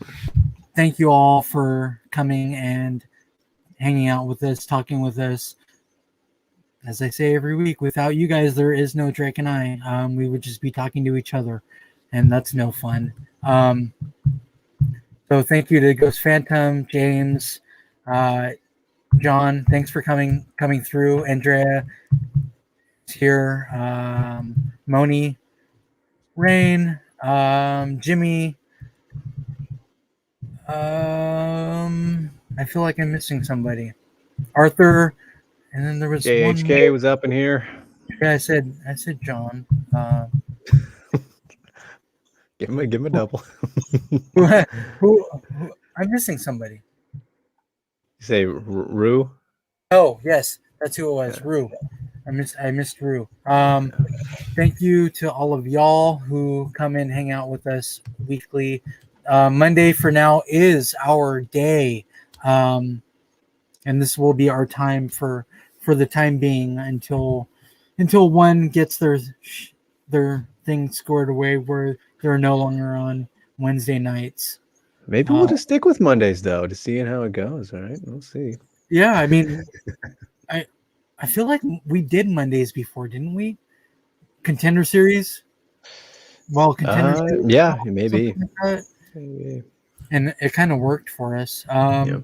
Speaker 1: thank you all for coming and hanging out with us, talking with us. As I say every week, without you guys, there is no Drake and I. We would just be talking to each other, and that's no fun. So thank you to Ghost Phantom, James, John. Thanks for coming through. Andrea is here. Moni, Rain, Jimmy. I feel like I'm missing somebody. Arthur. And then there was
Speaker 2: JHK was up in here.
Speaker 1: Yeah, I said John.
Speaker 2: Give him a double.
Speaker 1: who I'm missing somebody.
Speaker 2: You say Rue?
Speaker 1: Oh yes, that's who it was. Yeah. Rue. I missed Rue. Thank you to all of y'all who come and hang out with us weekly. Monday for now is our day. And this will be our time for the time being until one gets their thing scored away where they're no longer on Wednesday nights.
Speaker 2: Maybe we'll just stick with Mondays though to see how it goes. All right, we'll see.
Speaker 1: Yeah, I mean, I I feel like we did Mondays before, didn't we? Contender Series. Well, Contender Series,
Speaker 2: Yeah, maybe.
Speaker 1: something like that.
Speaker 2: Maybe.
Speaker 1: And it kind of worked for us.
Speaker 2: Yeah.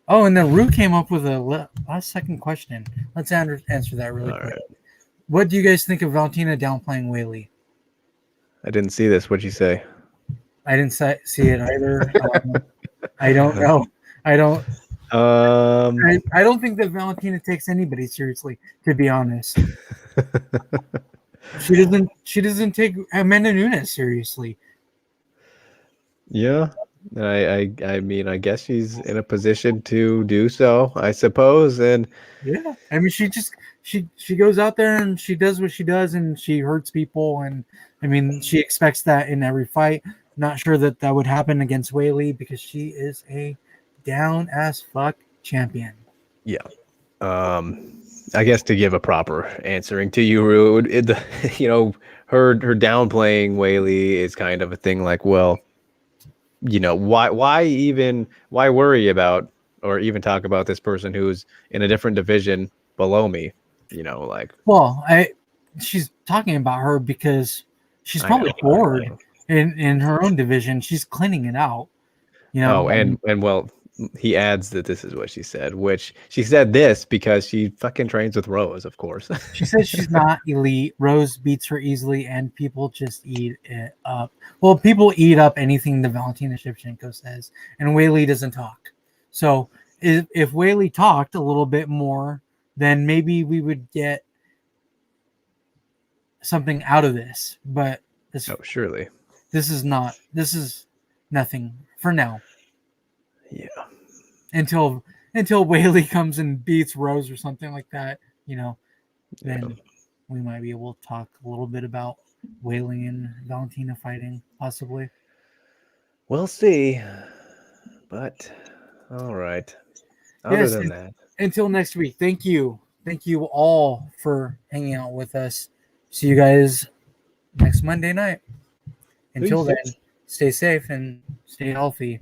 Speaker 1: Oh, and then Rue came up with a last second question. Let's answer that really
Speaker 2: All
Speaker 1: quick.
Speaker 2: right.
Speaker 1: What do you guys think of Valentina downplaying Weili?
Speaker 2: I didn't see this. What'd you say?
Speaker 1: I didn't see it either. I don't know. I don't think that Valentina takes anybody seriously, to be honest. She doesn't take Amanda Nunes seriously.
Speaker 2: Yeah. I mean, I guess she's in a position to do so, I suppose. And
Speaker 1: yeah, I mean, she goes out there and she does what she does, and she hurts people, and I mean, she expects that in every fight. Not sure that would happen against Weili because she is a down as fuck champion.
Speaker 2: yeah. I guess to give a proper answering to you, Rue, you know, her downplaying Weili is kind of a thing like, well, you know, why worry about or even talk about this person who's in a different division below me, you know, like.
Speaker 1: Well, she's talking about her because she's probably bored in her own division. She's cleaning it out, you know.
Speaker 2: Oh, and well, he adds that this is what she said, which she said this because she fucking trains with Rose, of course.
Speaker 1: She says she's not elite. Rose beats her easily, and people just eat it up. Well, people eat up anything the Valentina Shevchenko says, and Weili doesn't talk. So if Weili talked a little bit more, then maybe we would get something out of this. But
Speaker 2: surely.
Speaker 1: This is nothing for now.
Speaker 2: Yeah.
Speaker 1: Until Weili comes and beats Rose or something like that, you know, then we might be able to talk a little bit about Weili and Valentina fighting, possibly.
Speaker 2: We'll see. But all right. Other than that.
Speaker 1: Until next week. Thank you. Thank you all for hanging out with us. See you guys next Monday night. Until then, stay safe and stay healthy.